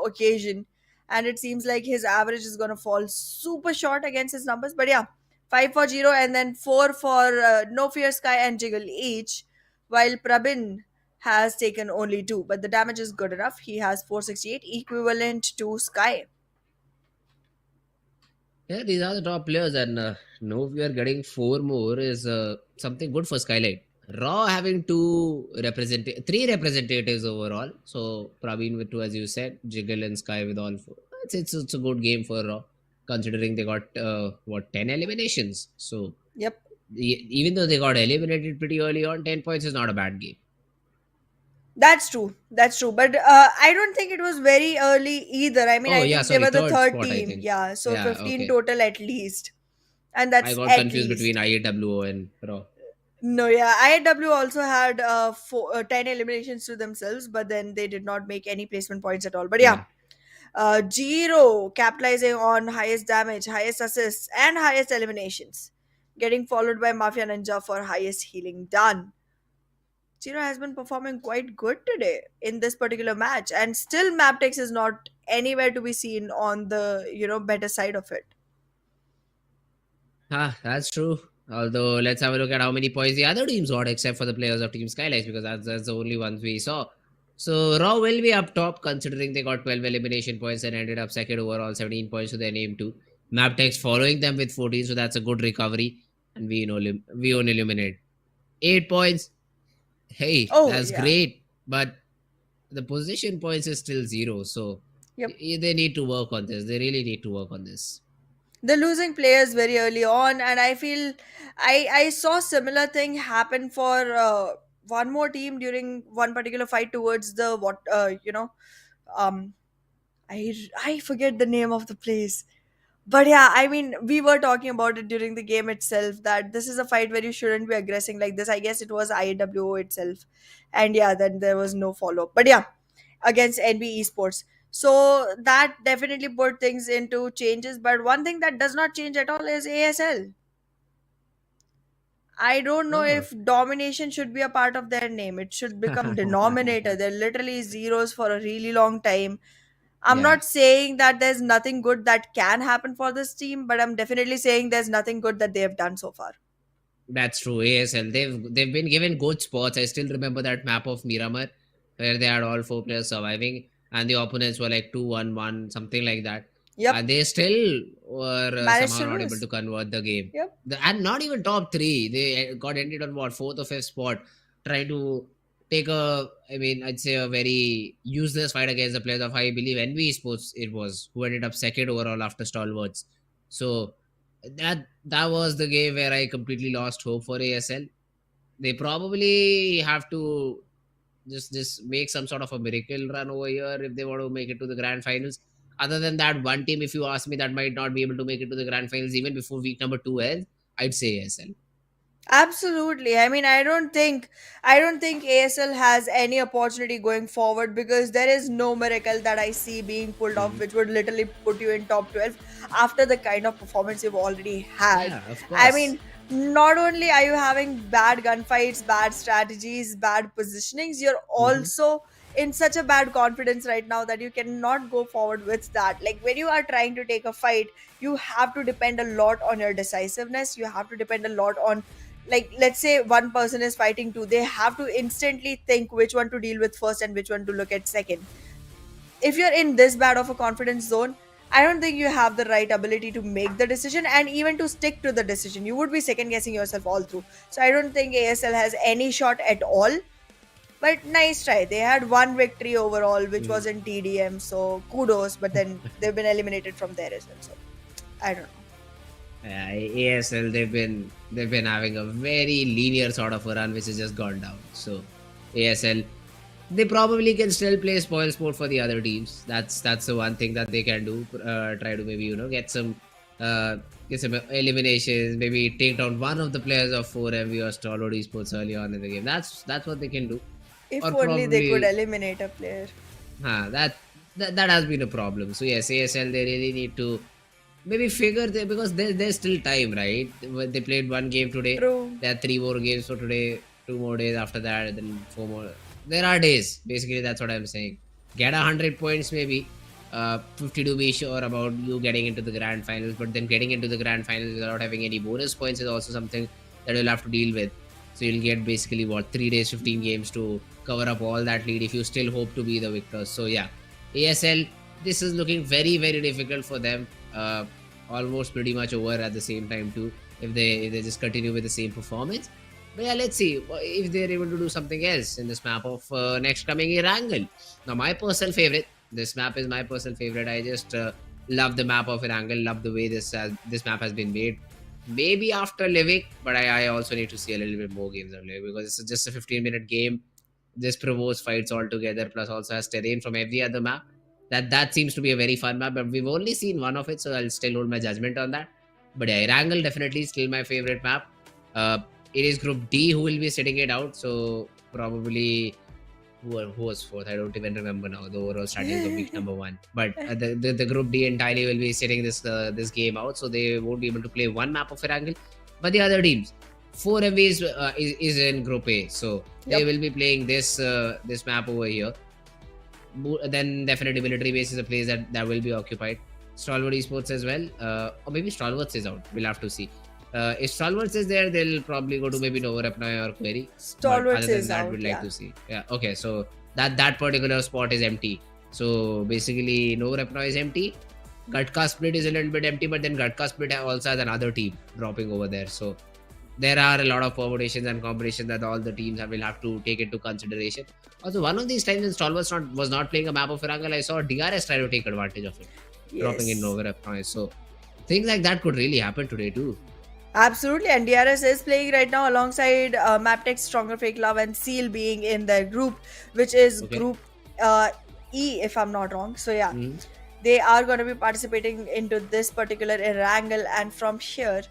occasion, and it seems like his average is going to fall super short against his numbers. But yeah, 5 for Giro and then 4 for No Fear Sky and Jiggle each, while Prabin has taken only 2, but the damage is good enough. He has 468 equivalent to Sky. Yeah, these are the top players, and no, we are getting 4 more is something good for SKYLIGHTZ. Raw having 3 representatives overall. So Praveen with 2, as you said, Jiggle and Sky with all 4. It's a good game for Raw, considering they got 10 eliminations. So Yep. Even though they got eliminated pretty early on, 10 points is not a bad game. That's true. That's true. But I don't think it was very early either. I mean, Oh, I yeah, think sorry, they were the third third spot, I team. think. Yeah, so Yeah, 15 okay. total at least. And that's I got at confused least. between IAWO and Raw. No, yeah. IW also had 10 eliminations to themselves, but then they did not make any placement points at all. But yeah, Giro capitalizing on highest damage, highest assists, and highest eliminations. Getting followed by Mafia Ninja for highest healing done. Chiro has been performing quite good today in this particular match, and still Mabetex is not anywhere to be seen on the better side of it. That's true. Although, let's have a look at how many points the other teams got, except for the players of Team SKYLIGHTZ, because that's the only ones we saw. So, Raw will be up top, considering they got 12 elimination points and ended up second overall, 17 points to their name too. Mabetex following them with 14, so that's a good recovery. And we won't eliminate. 8 points. Hey, Oh, that's yeah. great. But the position points is still 0. So Yep. they need to work on this. They really need to work on this. They're losing players very early on, and I feel I saw similar thing happen for one more team during one particular fight towards the um I forget the name of the place. But yeah, I mean, we were talking about it during the game itself that this is a fight where you shouldn't be aggressing like this. I guess it was IWO itself. And yeah, then there was no follow up. But yeah, against NBeSports. So that definitely put things into changes. But one thing that does not change at all is ASL. I don't know Oh. if domination should be a part of their name. It should become denominator. They're literally zeros for a really long time. I'm Yeah. not saying that there's nothing good that can happen for this team, but I'm definitely saying there's nothing good that they have done so far. That's true. ASL. They've been given good spots. I still remember that map of Miramar where they had all 4 players surviving and the opponents were like 2-1-1, something like that. Yep. And they still were Managed somehow to not able lose. to convert the game. Yep. And not even top 3. They got ended on what, 4th or 5th spot, trying to take I'd say a very useless fight against the players of, I believe, NBeSports it was, who ended up 2nd overall after Stalwarts. So that was the game where I completely lost hope for ASL. They probably have to just make some sort of a miracle run over here if they want to make it to the grand finals. Other than that, one team, if you ask me, that might not be able to make it to the grand finals even before week number 2 ends, I'd say ASL. Absolutely. I mean, I don't think ASL has any opportunity going forward because there is no miracle that I see being pulled off Mhm. which would literally put you in top 12 after the kind of performance you've already had. Yeah, of I course. mean, not only are you having bad gunfights, bad strategies, bad positionings, you're Hmm. also in such a bad confidence right now that you cannot go forward with that. Like when you are trying to take a fight, you have to depend a lot on your decisiveness. You have to depend a lot on, like, let's say one person is fighting two, they have to instantly think which one to deal with first and which one to look at second. If you're in this bad of a confidence zone, I don't think you have the right ability to make the decision and even to stick to the decision. You would be second guessing yourself all through. So I don't think ASL has any shot at all. But nice try. They had one victory overall, which was in TDM, so kudos. But then they've been eliminated from there as well. So I don't know. Yeah, ASL, they've been having a very linear sort of a run which has just gone down. So ASL, they probably can still play spoil sport for the other teams. That's the one thing that they can do. Try to maybe get some eliminations. Maybe take down one of the players of 4MV or Stalwart Esports early on in the game. That's what they can do. If Or only they could probably eliminate a player. that has been a problem. So yes, ASL, they really need to maybe figure because there's still time, right? They played one game today. True. There are 3 more games for today, 2 more days after that, and then 4 more. There are days. Basically, that's what I'm saying. Get 100 points, maybe 50 to be sure about you getting into the grand finals. But then getting into the grand finals without having any bonus points is also something that you'll have to deal with. So you'll get basically what, 3 days, 15 games to cover up all that lead if you still hope to be the victors. So yeah, ASL, this is looking very, very difficult for them. Almost pretty much over at the same time too, if they just continue with the same performance. But yeah, let's see if they're able to do something else in this map of next coming Erangel. Now, my personal favorite. This map is my personal favorite. I just love the map of Erangel. Love the way this map has been made. Maybe after Livik, but I also need to see a little bit more games of Livik because it's just a 15-minute game. This provokes fights altogether, plus also has terrain from every other map. That seems to be a very fun map, but we've only seen one of it, so I'll still hold my judgment on that. But yeah, Erangel definitely still my favorite map. Uh, it is Group D who will be sitting it out, so probably who was fourth? I don't even remember now. The overall standings of week number 1, but the Group D entirely will be sitting this game out, so they won't be able to play one map of Erangel. But the other teams, 4MV is in Group A, so they Yep. will be playing this map over here. Then definitely military base is a place that will be occupied. Stalwart Esports as well, or maybe Stalwarts is out. We'll have to see. If Stalwarts is there, they'll probably go to maybe Nova Repnoy or Query. But Stalwarts other than is that, out, we'd like yeah. to see. Yeah, okay. So that particular spot is empty. So basically, Nova Repnoy is empty. Gatka Split is a little bit empty, but then Gatka Split also has another team dropping over there. So there are a lot of permutations and combinations that all the teams will have to take into consideration. Also, one of these times when Stalwart was not playing a map of Erangel, I saw DRS try to take advantage of it, dropping in Yes. over a price. So things like that could really happen today too. Absolutely, and DRS is playing right now alongside Mabetex, Stronger FAKELOVE, and Seal being in their group, which is Okay. Group E, if I'm not wrong. So yeah, Mhm. they are going to be participating into this particular Erangel, and from here,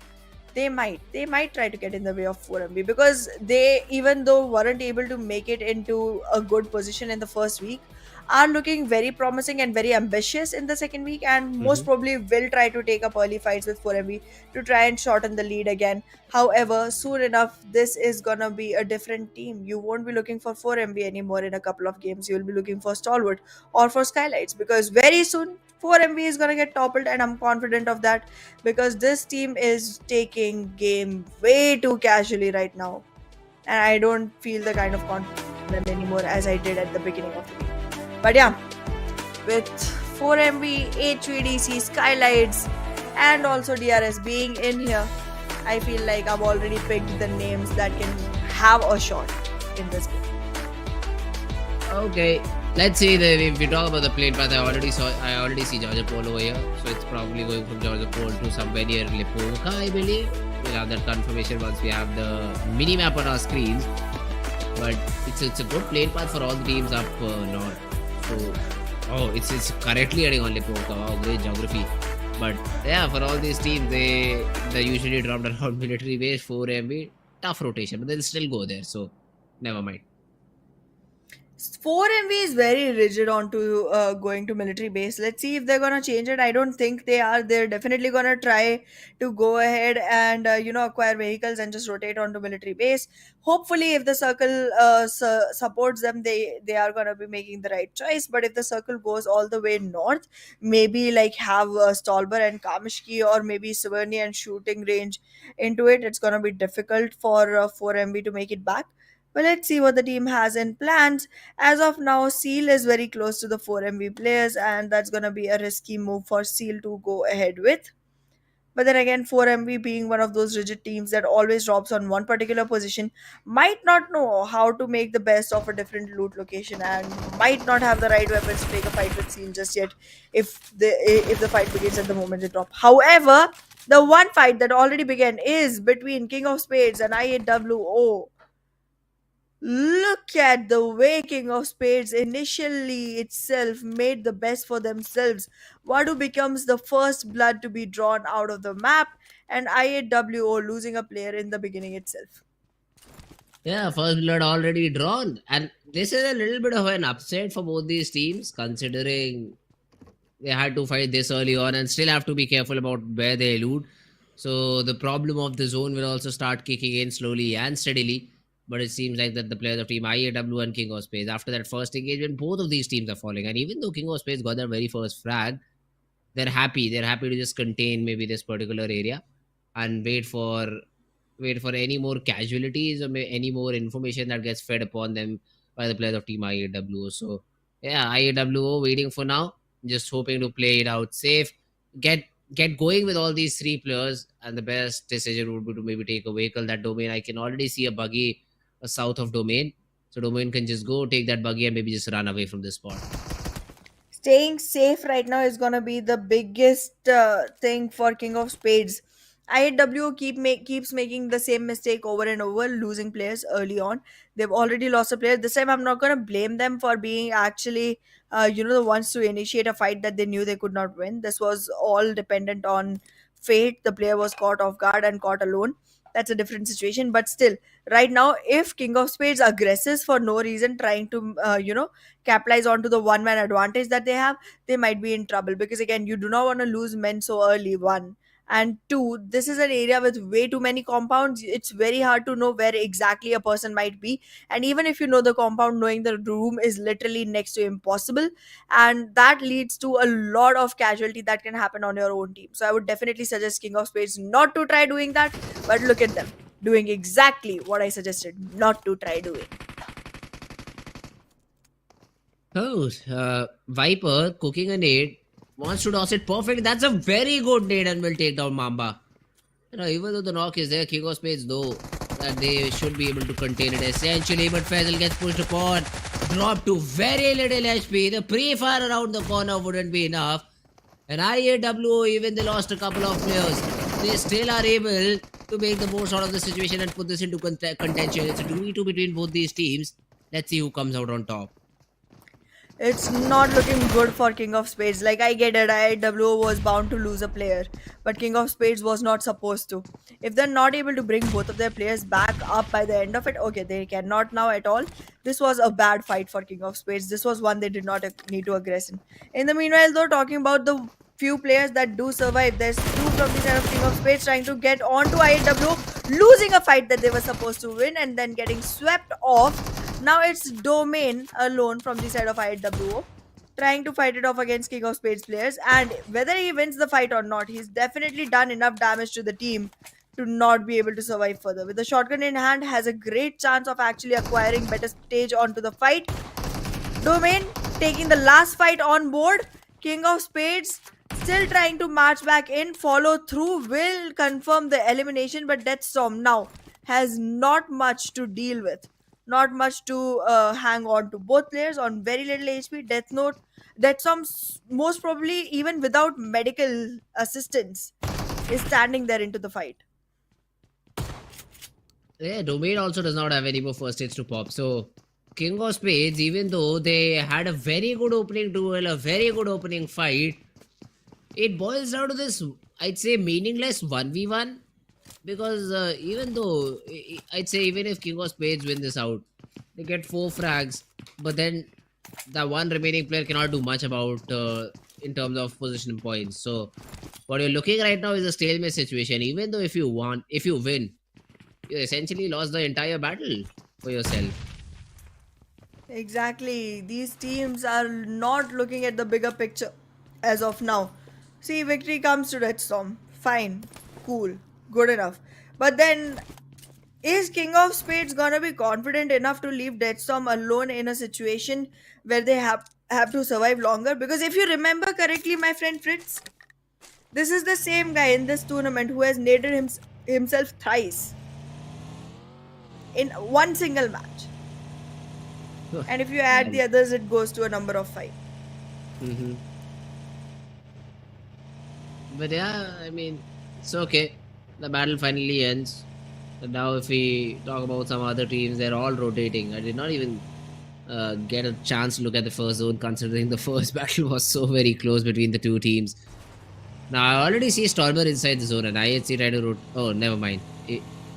they might try to get in the way of 4MB, because they, even though weren't able to make it into a good position in the first week, are looking very promising and very ambitious in the second week, and most Mhm. probably will try to take up early fights with 4MB to try and shorten the lead again. However, soon enough, this is gonna be a different team. You won't be looking for 4MB anymore in a couple of games. You'll be looking for Stalwart or for SKYLIGHTZ, because very soon 4MB is gonna get toppled, and I'm confident of that, because this team is taking game way too casually right now, and I don't feel the kind of confidence in them anymore as I did at the beginning of the week. But yeah, with 4MB, HVDC, SKYLIGHTZ, and also DRS being in here, I feel like I've already picked the names that can have a shot in this game. Okay, let's see. If we talk about the plane path, I already see Georgia Pole over here. So it's probably going from Georgia Pole to somewhere near Lipovka, I believe. We'll have that confirmation once we have the mini map on our screens. But it's a good plane path for all the teams up north. So it's correctly heading on Lipovka. Wow, great geography. But yeah, for all these teams, they usually dropped around military base 4MB. Tough rotation, but they'll still go there. So never mind. 4MV is very rigid onto going to military base. Let's see if they're gonna change it. I don't think they are. They're definitely gonna try to go ahead and acquire vehicles and just rotate onto military base. Hopefully, if the circle supports them, they are gonna be making the right choice. But if the circle goes all the way north, maybe like have Stolber and Kamishki, or maybe Suverni and shooting range into it, it's gonna be difficult for 4MV to make it back. But let's see what the team has in plans. As of now, Seal is very close to the 4MV players, and that's going to be a risky move for Seal to go ahead with. But then again, 4MV being one of those rigid teams that always drops on one particular position, might not know how to make the best of a different loot location, and might not have the right weapons to take a fight with Seal just yet if the fight begins at the moment they drop. However, the one fight that already began is between King of Spades and IAWO. Look at the way King of Spades initially itself made the best for themselves. Wadu becomes the first blood to be drawn out of the map, and IAWO losing a player in the beginning itself. Yeah, first blood already drawn. And this is a little bit of an upset for both these teams, considering they had to fight this early on and still have to be careful about where they loot. So the problem of the zone will also start kicking in slowly and steadily. But it seems like that the players of Team IAW and King of Spades, after that first engagement, both of these teams are falling. And even though King of Spades got their very first frag, they're happy. They're happy to just contain maybe this particular area and wait for any more casualties or any more information that gets fed upon them by the players of Team IAWO. So yeah, IAWO waiting for now, just hoping to play it out safe, get get going with all these three players, and the best decision would be to maybe take a vehicle. That domain, I can already see a buggy south of domain, so domain can just go take that buggy and maybe just run away from this spot. Staying safe right now is gonna be the biggest thing for King of Spades. IAW keeps making the same mistake over and over, losing players early on. They've already lost a player. This time, I'm not gonna blame them for being actually, the ones to initiate a fight that they knew they could not win. This was all dependent on fate. The player was caught off guard and caught alone. That's a different situation, but still, right now, if King of Spades aggresses for no reason, trying to, capitalize onto the one man advantage that they have, they might be in trouble, because again, you do not want to lose men so early. One, and two, this is an area with way too many compounds. It's very hard to know where exactly a person might be, and even if you know the compound, knowing the room is literally next to impossible, and that leads to a lot of casualty that can happen on your own team. So I would definitely suggest King of Spades not to try doing that, but look at them doing exactly what I suggested not to try doing. Oh, Viper cooking a nade, wants to toss it perfect. That's a very good nade and will take down Mamba. Even though the knock is there, King of Spades though, that they should be able to contain it essentially, but Faisal gets pushed upon, dropped to very little HP. The pre-fire around the corner wouldn't be enough. And IAWO, even they lost a couple of players, they still are able to make the most out of the situation and put this into contention. It's a 2v2 between both these teams. Let's see who comes out on top. It's not looking good for King of Spades. Like, I get it, IWO was bound to lose a player, but King of Spades was not supposed to. If they're not able to bring both of their players back up by the end of it, okay, they cannot now at all. This was a bad fight for King of Spades. This was one they did not need to aggress in. In the meanwhile, though, talking about the few players that do survive, there's two from the side of King of Spades trying to get onto IW, losing a fight that they were supposed to win and then getting swept off. Now it's Domain alone from the side of IWO, trying to fight it off against King of Spades players. And whether he wins the fight or not, he's definitely done enough damage to the team to not be able to survive further. With the shotgun in hand, has a great chance of actually acquiring better stage onto the fight. Domain taking the last fight on board. King of Spades still trying to march back in. Follow through will confirm the elimination, but Deathstorm now has not much to deal with. Not much to hang on to. Both players on very little HP. Deathstorm, most probably even without medical assistance, is standing there into the fight. Yeah, Domain also does not have any more first hits to pop. So, King of Spades, even though they had a very good opening duel, a very good opening fight, it boils down to this, I'd say, meaningless 1v1. Because even though, I'd say, even if King of Spades win this out, they get 4 frags, but then the one remaining player cannot do much about in terms of position points. So, what you're looking right now is a stalemate situation. Even though if you win, you essentially lost the entire battle for yourself. Exactly. These teams are not looking at the bigger picture as of now. See, victory comes to Deathstorm. Fine. Cool. Good enough. But then, is King of Spades gonna be confident enough to leave Deathstorm alone in a situation where they have to survive longer? Because if you remember correctly, my friend Fritz, this is the same guy in this tournament who has naded himself thrice in one single match. And if you add the others, it goes to a number of 5. Mm-hmm. But yeah, I mean, it's okay. The battle finally ends. And now, if we talk about some other teams, they're all rotating. I did not even get a chance to look at the first zone, considering the first battle was so very close between the two teams. Now, I already see Stormer inside the zone, and IHC tried to rotate. Oh, never mind.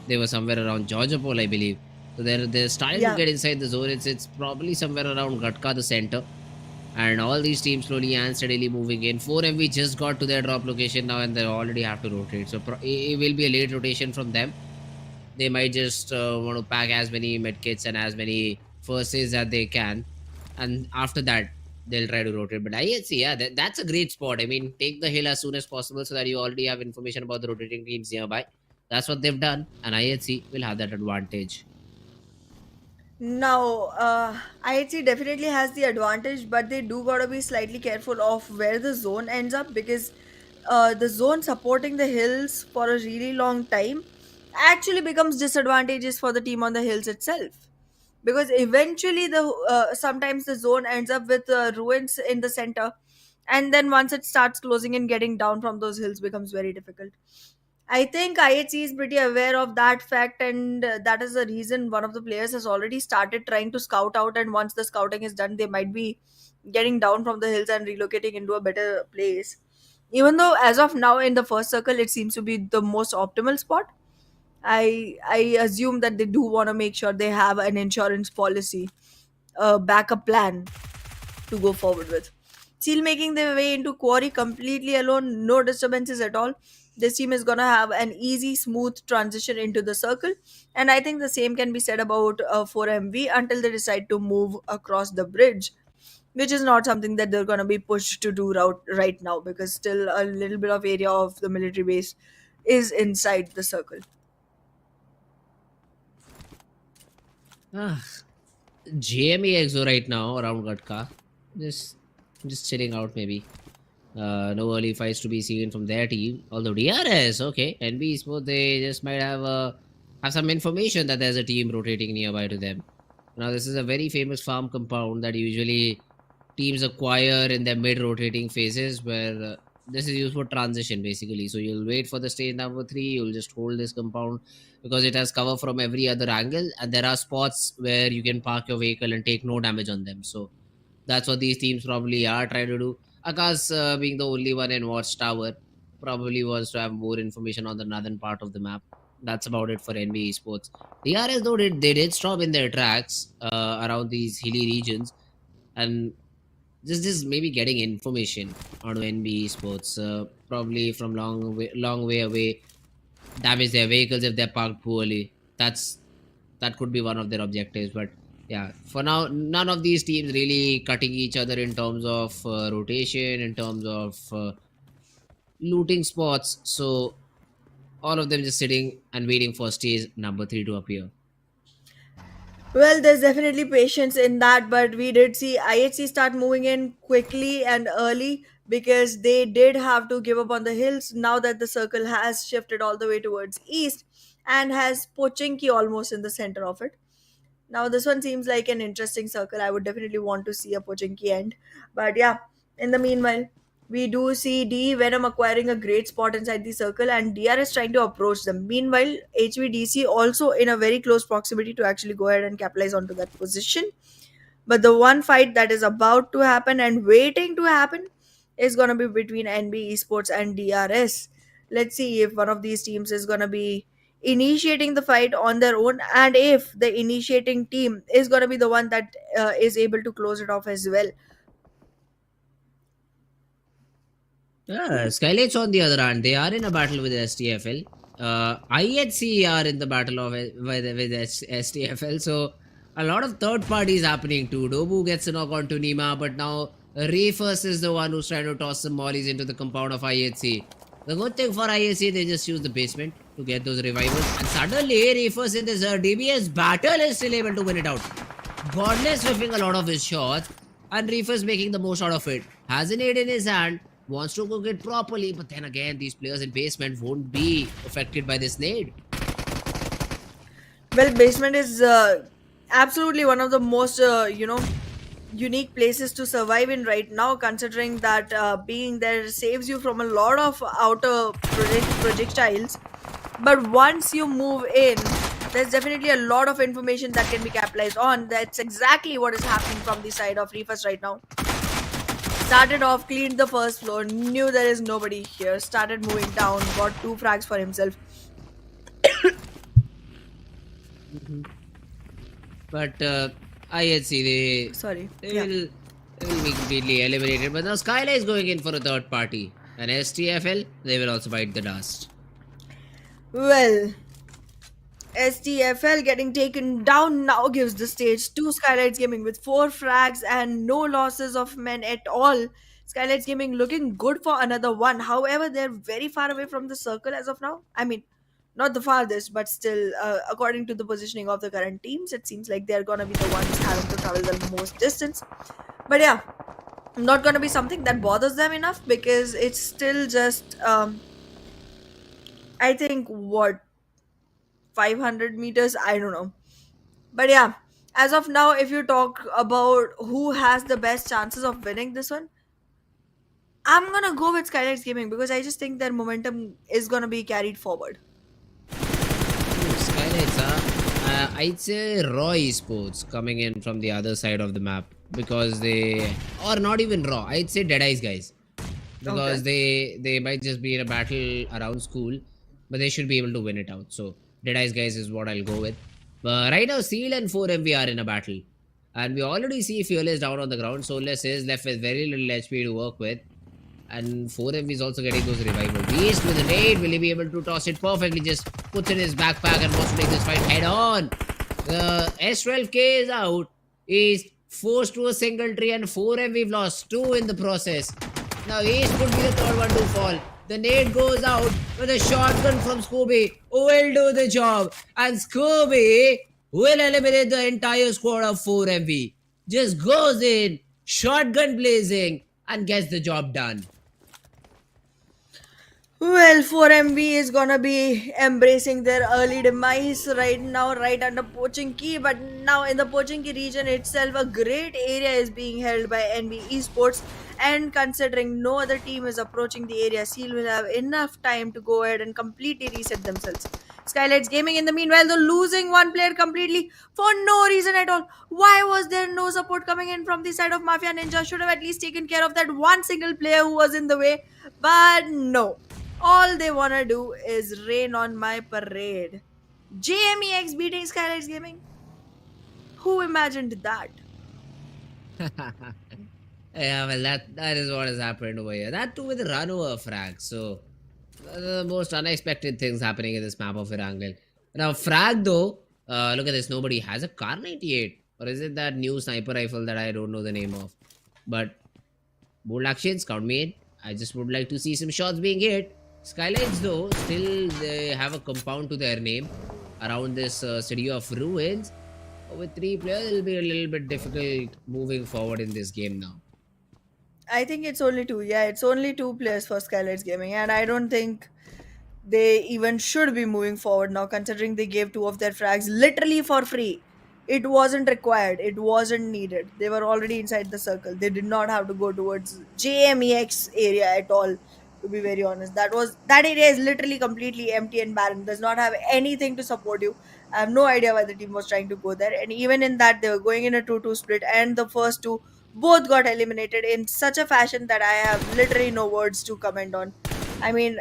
They were somewhere around Georgia Pole, I believe. So they're starting to get inside the zone. It's probably somewhere around Gatka, the center. And all these teams slowly and steadily moving in. 4MV just got to their drop location now, and they already have to rotate. So it will be a late rotation from them. They might just want to pack as many medkits and as many first aids that they can. And after that, they'll try to rotate. But IHC, yeah, that's a great spot. I mean, take the hill as soon as possible so that you already have information about the rotating teams nearby. That's what they've done. And IHC will have that advantage. Now, IHC definitely has the advantage, but they do gotta be slightly careful of where the zone ends up, because the zone supporting the hills for a really long time actually becomes disadvantageous for the team on the hills itself. Because eventually, sometimes the zone ends up with ruins in the center, and then once it starts closing and getting down from those hills becomes very difficult. I think IHC is pretty aware of that fact, and that is the reason one of the players has already started trying to scout out. And once the scouting is done, they might be getting down from the hills and relocating into a better place. Even though, as of now, in the first circle, it seems to be the most optimal spot. I assume that they do want to make sure they have an insurance policy, a backup plan to go forward with. Seal making their way into quarry completely alone, no disturbances at all. This team is gonna have an easy, smooth transition into the circle, and I think the same can be said about 4MV until they decide to move across the bridge, which is not something that they're gonna be pushed to do right now, because still a little bit of area of the military base is inside the circle. JMEX right now around Gatka. Just chilling out maybe. No early fights to be seen from their team. Although DRS, okay, NBeSports, they just might have some information that there's a team rotating nearby to them. Now, this is a very famous farm compound that usually teams acquire in their mid-rotating phases, where this is used for transition basically. So you'll wait for the stage number 3, you'll just hold this compound because it has cover from every other angle, and there are spots where you can park your vehicle and take no damage on them. So that's what these teams probably are trying to do. Akash, being the only one in Watchtower, probably wants to have more information on the northern part of the map. That's about it for NBeSports. DRS, though, they did stop in their tracks around these hilly regions, and just maybe getting information on NBeSports, probably from long way away, damage their vehicles if they're parked poorly. That could be one of their objectives. But yeah, for now, none of these teams really cutting each other in terms of rotation, in terms of looting spots. So all of them just sitting and waiting for stage number 3 to appear. Well, there's definitely patience in that, but we did see IHC start moving in quickly and early because they did have to give up on the hills now that the circle has shifted all the way towards east and has Pochinki almost in the center of it. Now, this one seems like an interesting circle. I would definitely want to see a Pochinki end. But yeah, in the meanwhile, we do see Venom acquiring a great spot inside the circle and DRS trying to approach them. Meanwhile, HVDC also in a very close proximity to actually go ahead and capitalize onto that position. But the one fight that is about to happen and waiting to happen is going to be between NB Esports and DRS. Let's see if one of these teams is going to be initiating the fight on their own, and if the initiating team is going to be the one that is able to close it off as well. SKYLIGHTZ, on the other hand, they are in a battle with STFL. IHC are in the battle with STFL. So a lot of third parties happening too. Dobu gets a knock on to Nima, but now Refus is the one who's trying to toss some mollies into the compound of IHC. The good thing for IHC, they just use the basement to get those revivals. And suddenly, Refus in this DBS battle is still able to win it out. Godless whiffing a lot of his shots, and Refus making the most out of it. Has an aid in his hand, wants to cook it properly, but then again, these players in basement won't be affected by this nade. Well, basement is absolutely one of the most, unique places to survive in right now, considering that being there saves you from a lot of outer projectiles. But once you move in, there's definitely a lot of information that can be capitalized on. That's exactly what is happening from the side of Refus right now. Started off, cleaned the first floor, knew there is nobody here, started moving down, got 2 frags for himself. But IHC, they will be completely eliminated. But now SKYLIGHTZ is going in for a third party. And STFL, they will also bite the dust. Well, STFL getting taken down now gives the stage to SKYLIGHTZ Gaming with 4 frags and no losses of men at all. SKYLIGHTZ Gaming looking good for another one. However, they're very far away from the circle as of now. I mean, not the farthest, but still, according to the positioning of the current teams, it seems like they're gonna be the ones having to travel the most distance. But yeah, not gonna be something that bothers them enough because it's still just, I think, 500 meters? I don't know. But yeah, as of now, if you talk about who has the best chances of winning this one, I'm gonna go with SKYLIGHTZ Gaming because I just think their momentum is gonna be carried forward. SKYLIGHTZ, I'd say Raw Esports coming in from the other side of the map because or not even Raw, I'd say DEADEYES guys, because they might just be in a battle around school, but they should be able to win it out. So DEADEYES guys is what I'll go with. But right now, Seal and 4MV are in a battle, and we already see Fearless down on the ground. Soulless is left with very little HP to work with. And 4MV is also getting those revival. Beast with a nade. Will he be able to toss it perfectly? Just puts in his backpack and wants to make this fight head on. The S12K is out. He's forced to a single tree, and 4MV lost 2 in the process. Now Ace could be the third one to fall. The nade goes out with a shotgun from Scooby, who will do the job. And Scooby will eliminate the entire squad of 4MV. Just goes in, shotgun blazing, and gets the job done. Well, 4MB is gonna be embracing their early demise right now, right under Pochinki. But now in the Pochinki region itself, a great area is being held by NBeSports. And considering no other team is approaching the area, Seal will have enough time to go ahead and completely reset themselves. SKYLIGHTZ Gaming, in the meanwhile, they're losing one player completely for no reason at all. Why was there no support coming in from the side of Mafia Ninja? Should have at least taken care of that one single player who was in the way. But no. All they wanna do is rain on my parade. JMEX beating SKYLIGHTZ Gaming? Who imagined that? Yeah, well, that is what has happened over here. That too with the run over frag. So, the most unexpected things happening in this map of Erangel. Now, frag though, look at this. Nobody has a Car 98. Or is it that new sniper rifle that I don't know the name of? But, bold actions, count me in. I just would like to see some shots being hit. SKYLIGHTZ though, still they have a compound to their name around this city of ruins. With 3 players, it'll be a little bit difficult moving forward in this game now. I think it's only two. Yeah, it's only two players for SKYLIGHTZ Gaming, and I don't think they even should be moving forward now, considering they gave two of their frags literally for free. It wasn't required, it wasn't needed. They were already inside the circle. They did not have to go towards JMEX area at all, to be very honest. That area is literally completely empty and barren, does not have anything to support you. I have no idea why the team was trying to go there. And even in that, they were going in a 2-2 split, and the first two both got eliminated in such a fashion that I have literally no words to comment on. I mean,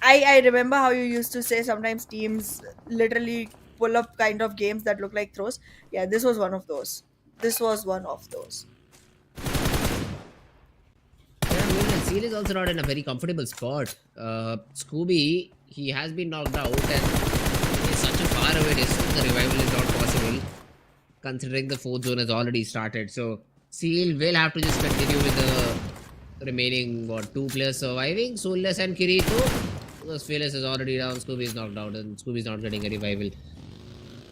I remember how you used to say sometimes teams literally pull up kind of games that look like throws. Yeah, this was one of those. This was one of those. Yeah, I mean, and Seal is also not in a very comfortable spot. Scooby, he has been knocked out and he's such a far away distance. The revival is not possible considering the fourth zone has already started. So Seal will have to just continue with the remaining, what, 2 players surviving. Soulless and Kirito. Because Fearless is already down, Scooby is knocked out and Scooby is not getting a revival.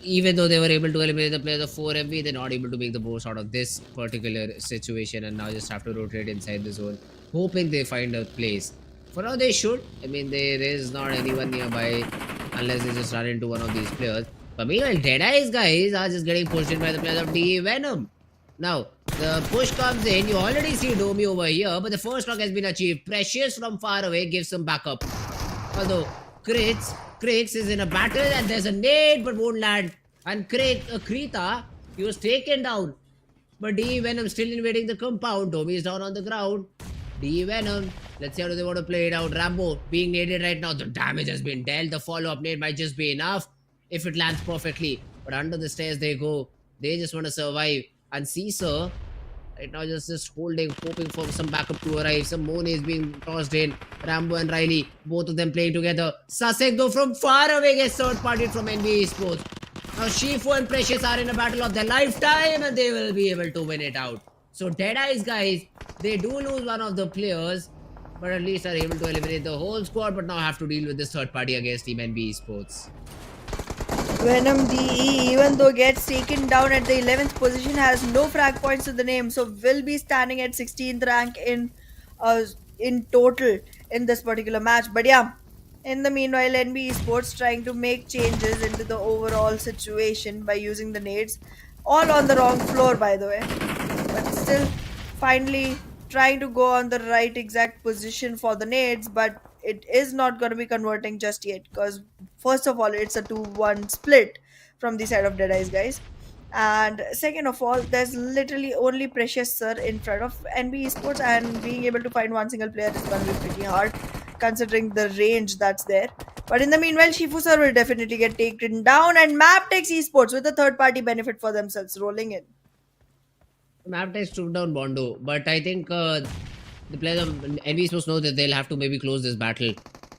Even though they were able to eliminate the players of 4MV, they're not able to make the most out of this particular situation and now just have to rotate inside the zone, hoping they find a place. For now, they should. I mean, there is not anyone nearby unless they just run into one of these players. But meanwhile, Deadeyes guys are just getting pushed in by the players of DE Venom. Now, the push comes in. You already see Domi over here, but the first knock has been achieved. Precious from far away gives some backup. Although Crix is in a battle and there's a nade but won't land. And Krita, he was taken down. But DE Venom still invading the compound. Domi is down on the ground. DE Venom, let's see how they want to play it out. Rambo being naded right now. The damage has been dealt. The follow-up nade might just be enough if it lands perfectly. But under the stairs they go. They just want to survive. And Caesar right now just holding, hoping for some backup to arrive. Some Moon is being tossed in. Rambo and Riley, both of them playing together. Sasek though from far away gets third party from NBeSports. Now Shifu and Precious are in a battle of their lifetime and they will be able to win it out. So Deadeyes guys, they do lose one of the players, but at least are able to eliminate the whole squad, but now have to deal with this third party against Team NBeSports. Venom DE, even though gets taken down at the 11th position, has no frag points to the name, so will be standing at 16th rank in total in this particular match. But yeah, in the meanwhile, NBeSports trying to make changes into the overall situation by using the nades, all on the wrong floor, by the way, but still finally trying to go on the right exact position for the nades, but it is not going to be converting just yet because first of all it's a 2-1 split from the side of Deadeyes guys, and second of all there's literally only Precious Sir in front of NBeSports, and being able to find one single player is going to be pretty hard considering the range that's there. But in the meanwhile, Shifu Sir will definitely get taken down, and Mabetex Esports with a third party benefit for themselves rolling in. Mabetex took down Bondo, but I think the players of NBeSports know that they'll have to maybe close this battle.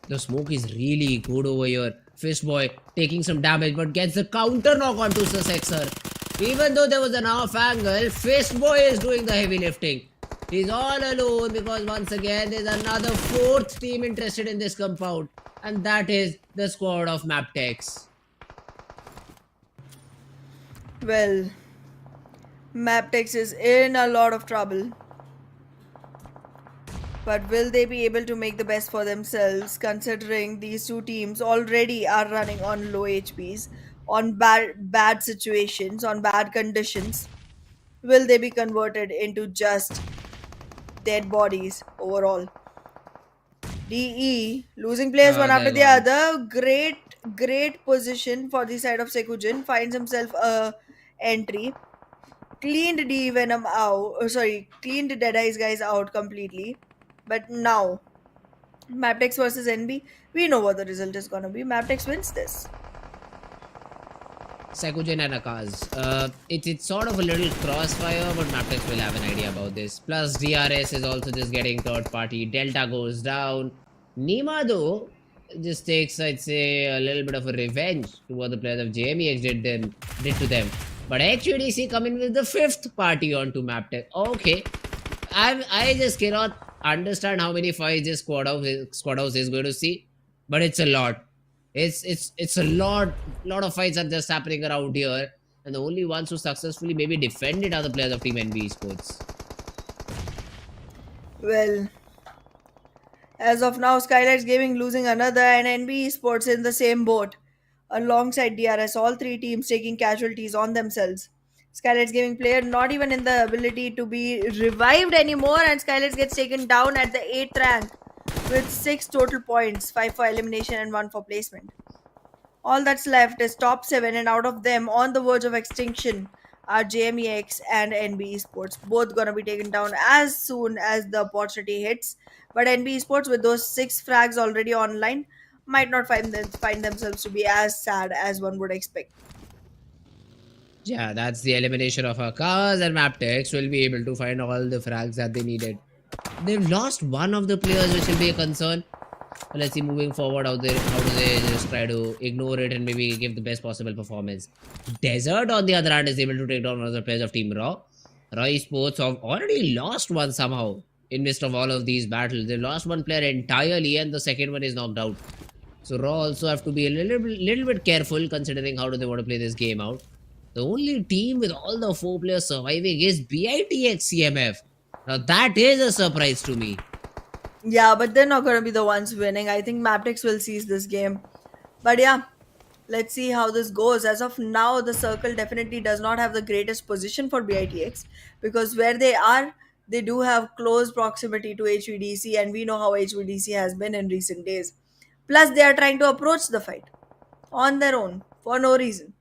The smoke is really good over here. Fistboy taking some damage but gets the counter knock onto Sussexer. Even though there was an off angle, Fistboy is doing the heavy lifting. He's all alone because once again there's another fourth team interested in this compound, and that is the squad of Mabetex. Well, Mabetex is in a lot of trouble. But will they be able to make the best for themselves considering these two teams already are running on low HPs, on bad situations, on bad conditions? Will they be converted into just dead bodies overall? DE losing players one after They're the gone. other. Great position for the side of Sekujin. Finds himself a entry. Cleaned D Venom out. Cleaned Deadeye's guys out completely. But now, Mabetex versus NB, we know what the result is gonna be. Mabetex wins this. Sekujin and Akaz. It's sort of a little crossfire, but Mabetex will have an idea about this. Plus, DRS is also just getting third party. Delta goes down. Nima, though, just takes, I'd say, a little bit of a revenge to what the players of JMEX did to them. But HUDC coming with the fifth party onto Mabetex. Okay. I just cannot understand how many fights this squad house is going to see, but it's a lot. It's a lot of fights are just happening around here, and the only ones who successfully maybe defended are the players of Team NBeSports. Well, as of now, SKYLIGHTZ Gaming losing another and NBeSports in the same boat. Alongside DRS, all three teams taking casualties on themselves. SKYLIGHTZ Gaming player not even in the ability to be revived anymore, and SKYLIGHTZ gets taken down at the 8th rank with 6 total points, 5 for elimination and 1 for placement. All that's left is top 7, and out of them, on the verge of extinction, are JMEX and NBeSports. Both gonna be taken down as soon as the opportunity hits. But NBeSports, with those 6 frags already online, might not find themselves to be as sad as one would expect. Yeah, that's the elimination of our cars, and Mabetex will be able to find all the frags that they needed. They've lost one of the players, which will be a concern. But let's see moving forward how do they just try to ignore it and maybe give the best possible performance. Desert on the other hand is able to take down one of the players of Team Raw. Raw Esports have already lost one somehow in midst of all of these battles. They've lost one player entirely and the second one is knocked out. So Raw also have to be a little bit careful considering how do they want to play this game out. The only team with all the 4 players surviving is BITX CMF. Now that is a surprise to me. Yeah, but they're not going to be the ones winning. I think Mabetex will seize this game. But yeah, let's see how this goes. As of now, the circle definitely does not have the greatest position for BITX because where they are, they do have close proximity to HVDC, and we know how HVDC has been in recent days. Plus, they are trying to approach the fight on their own for no reason.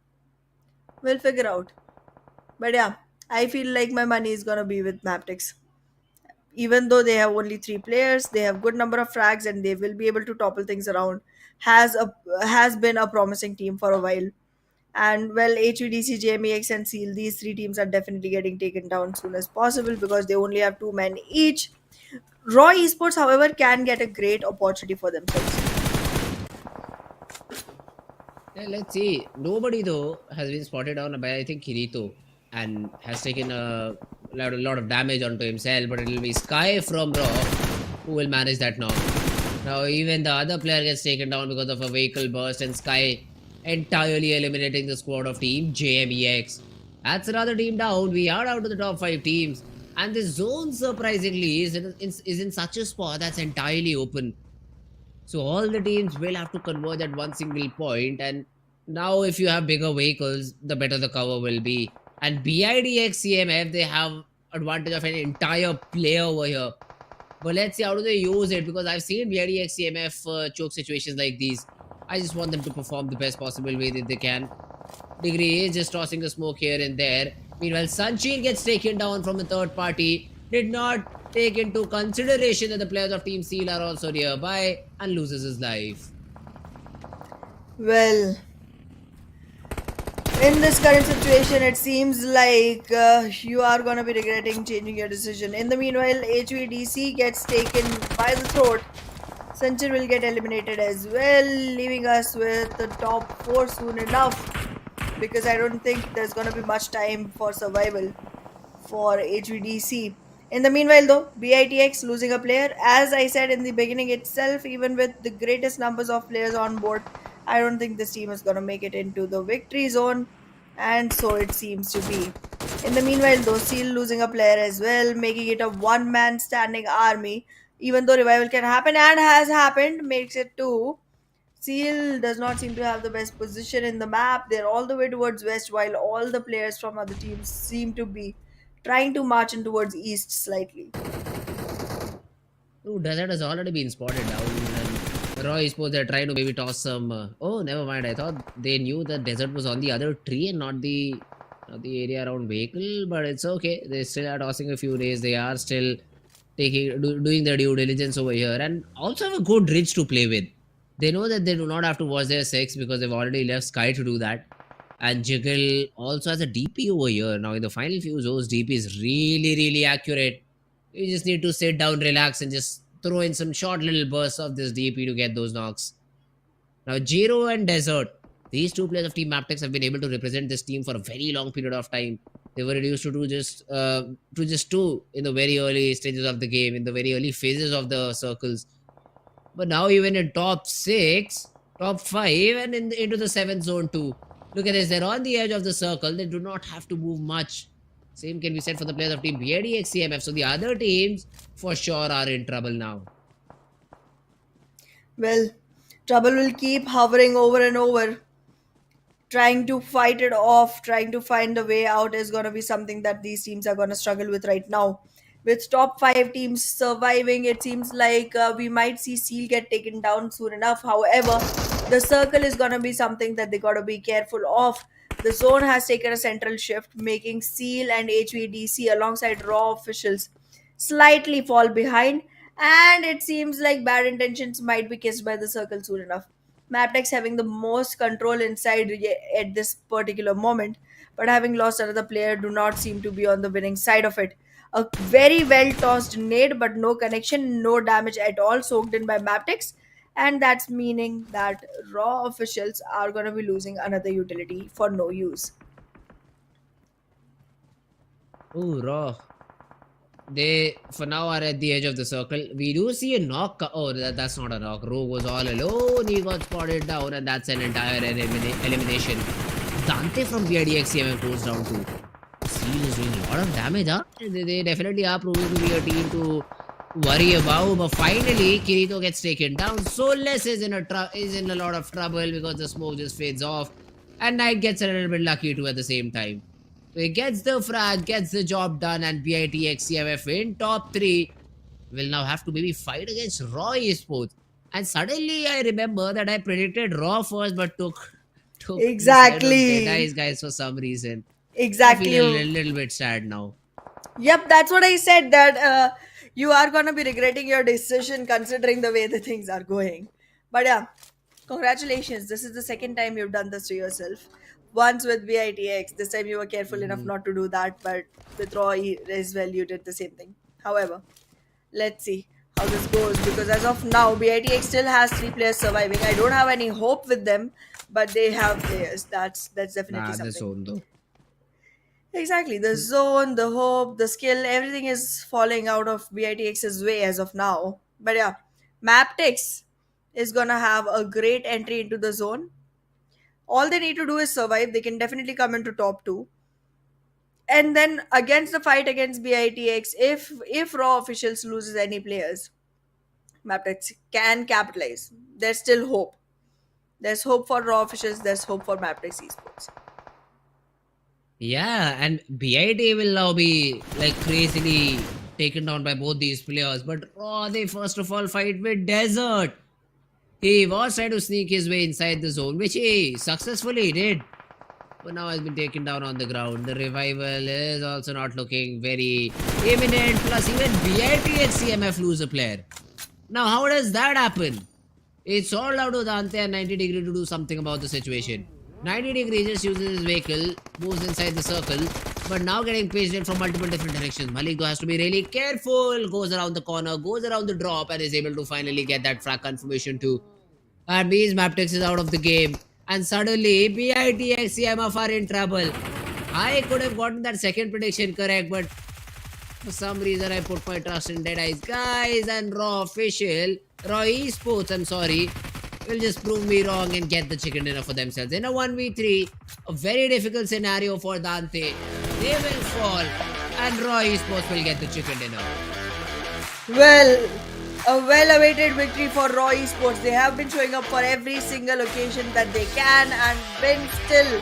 We'll figure out. But yeah, I feel like my money is gonna be with Mabetex. Even though they have only 3 players, they have good number of frags and they will be able to topple things around. Has been a promising team for a while. And well, HVDC, JMEX, and SEAL, these 3 teams are definitely getting taken down soon as possible because they only have 2 men each. Raw Esports, however, can get a great opportunity for themselves. Yeah, let's see. Nobody though has been spotted down by I think Kirito and has taken a lot of damage onto himself, but it will be Sky from Raw who will manage that knock. Now even the other player gets taken down because of a vehicle burst and Sky entirely eliminating the squad of team JMEX. That's another team down. We are out of the top 5 teams. And this zone surprisingly is in such a spot that's entirely open. So all the teams will have to converge at one single point, and now if you have bigger vehicles, the better the cover will be. And BIDX CMF, they have advantage of an entire player over here. But let's see how do they use it, because I've seen BIDX CMF choke situations like these. I just want them to perform the best possible way that they can. Degree is just tossing the smoke here and there. Meanwhile, Sunshine gets taken down from the third party. Did not take into consideration that the players of Team Seal are also nearby and loses his life. Well, in this current situation, it seems like you are going to be regretting changing your decision. In the meanwhile, HVDC gets taken by the throat. Sanchir will get eliminated as well, leaving us with the top 4 soon enough. Because I don't think there's going to be much time for survival for HVDC. In the meanwhile though, BITX losing a player. As I said in the beginning itself, even with the greatest numbers of players on board, I don't think this team is going to make it into the victory zone. And so it seems to be. In the meanwhile though, Seal losing a player as well, making it a one-man standing army. even though revival can happen and has happened, makes it 2. Seal does not seem to have the best position in the map. They're all the way towards west, while all the players from other teams seem to be trying to march in towards east slightly. Ooh, Desert has already been spotted down, and Raw Esports they're trying to maybe toss some. Oh, never mind. I thought they knew that Desert was on the other tree and not the area around vehicle, but it's okay. They still are tossing a few days. They are still doing their due diligence over here, and also have a good ridge to play with. They know that they do not have to watch their 6 because they've already left Sky to do that. And Jiggle also has a DP over here. Now in the final few zones, DP is really accurate. You just need to sit down, relax, and just throw in some short little bursts of this DP to get those knocks. Now Jiro and Desert, these two players of Team Mabetex have been able to represent this team for a very long period of time. They were reduced to just two in the very early stages of the game, in the very early phases of the circles. But now even in top 6, top 5, and into the 7th zone too. Look at this, they're on the edge of the circle. They do not have to move much. Same can be said for the players of Team DEADEYES CMF. So the other teams for sure are in trouble now. Well, trouble will keep hovering over and over. Trying to fight it off, trying to find a way out is going to be something that these teams are going to struggle with right now. With top 5 teams surviving, it seems like we might see Seal get taken down soon enough. However, the circle is going to be something that they got to be careful of. The zone has taken a central shift, making Seal and HVDC alongside Raw officials slightly fall behind, and it seems like bad intentions might be kissed by the circle soon enough. Mabetex having the most control inside at this particular moment, but having lost another player, do not seem to be on the winning side of it. A very well tossed nade, but no connection, no damage at all, soaked in by Mabetex, and that's meaning that Raw officials are going to be losing another utility for no use. Ooh, Raw. They for now are at the edge of the circle. We do see a knock. Oh, that's not a knock. Rogue was all alone. He got spotted down, and that's an entire elimination. Dante from DRS CMF goes down too. Seal is doing a lot of damage, huh? They definitely are proving to be a team to worry about. But finally, Kirito gets taken down. Soulless is in a lot of trouble because the smoke just fades off, and Knight gets a little bit lucky too at the same time. So he gets the frag, gets the job done, and BITX CMF in top 3 will now have to maybe fight against Raw Esports. And suddenly I remember that I predicted Raw first, but took Exactly. Nice guys for some reason. Exactly. I feel a little bit sad now. Yep, that's what I said, that you are going to be regretting your decision considering the way the things are going. But yeah, congratulations. This is the second time you've done this to yourself. Once with VITX, this time you were careful enough not to do that, but with Raw as well, you did the same thing. However, let's see how this goes, because as of now, BITX still has 3 players surviving. I don't have any hope with them, but they have players. That's definitely something. The zone though. Exactly. The zone, the hope, the skill, everything is falling out of BITX's way as of now. But yeah, Mabetex is gonna have a great entry into the zone. All they need to do is survive. They can definitely come into top 2. And then against the fight against BITX, if Raw officials loses any players, Mabetex can capitalize. There's still hope. There's hope for Raw officials. There's hope for Mabetex Esports. Yeah, and BIT will now be like crazily taken down by both these players. But Raw, they first of all fight with Desert. He was trying to sneak his way inside the zone, which he successfully did. But now has been taken down on the ground. The revival is also not looking very imminent. Plus, even BITX CMF lose a player. Now, how does that happen? It's all out to Dante and 90 degree to do something about the situation. 90 degree just uses his vehicle, moves inside the circle, but now getting paged in from multiple different directions. Malik though has to be really careful, goes around the corner, goes around the drop, and is able to finally get that frag confirmation too. And means Mabetex is out of the game, and suddenly BITX CMF are in trouble. I could have gotten that second prediction correct, but for some reason I put my trust in DEADEYES guys, and Raw Esports, I'm sorry, will just prove me wrong and get the chicken dinner for themselves. In a 1v3, a very difficult scenario for Dante. They will fall, and Raw Esports will get the chicken dinner. Well, A well-awaited victory for Raw Esports. They have been showing up for every single occasion that they can and been still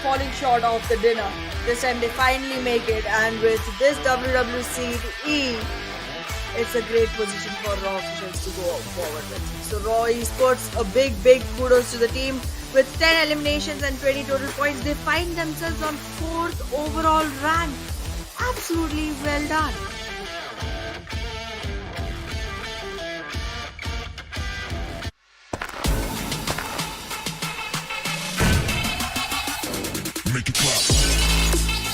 falling short of the dinner. This time they finally make it, and with this WWC E, it's a great position for Raw officials to go forward with. So Raw Esports, a big kudos to the team. With 10 eliminations and 20 total points, they find themselves on 4th overall rank. Absolutely well done. Make it clap.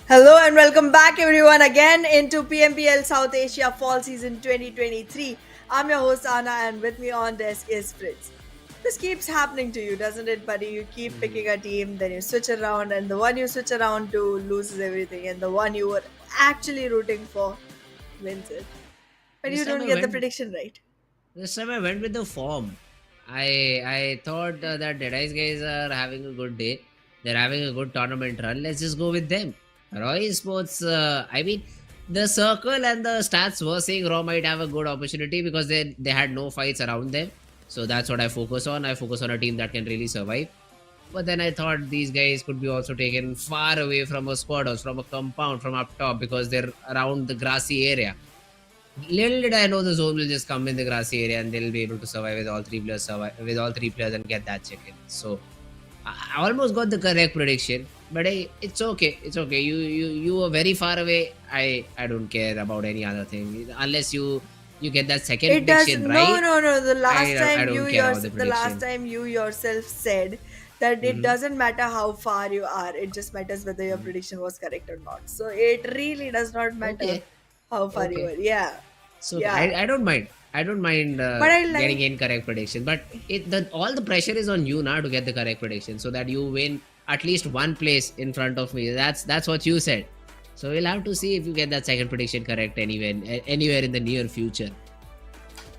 Hello and welcome back everyone again into PMPL South Asia Fall Season 2023. I'm your host Anna and with me on desk is Fritz. This keeps happening to you, doesn't it, buddy? You keep picking a team, then you switch around, and the one you switch around to loses everything, and the one you were actually rooting for wins it. But This you time don't I get the went- prediction right. This time I went with the form. I thought that DEADEYES guys are having a good day. They're having a good tournament run. Let's just go with them. Raw Esports, I mean, the circle and the stats were saying Raw might have a good opportunity because they had no fights around them. So that's what I focus on. I focus on a team that can really survive. But then I thought these guys could be also taken far away from a squad or from a compound from up top because they're around the grassy area. Little did I know the zone will just come in the grassy area and they'll be able to survive with all three players and get that chicken. So I almost got the correct prediction, but it's okay. It's okay. You were very far away. I don't care about any other thing unless you get that second It does prediction no, right. no. The last I time don't you care about the prediction. yourself said that it Mhm. doesn't matter how far you are. It just matters whether your prediction was correct or not. So it really does not matter Okay. how far you Okay. were. Yeah. So Yeah. I don't mind. I don't mind But I like- getting incorrect prediction. But all the pressure is on you now to get the correct prediction so that you win at least one place in front of me. That's what you said. So we'll have to see if you get that second prediction correct anywhere in the near future.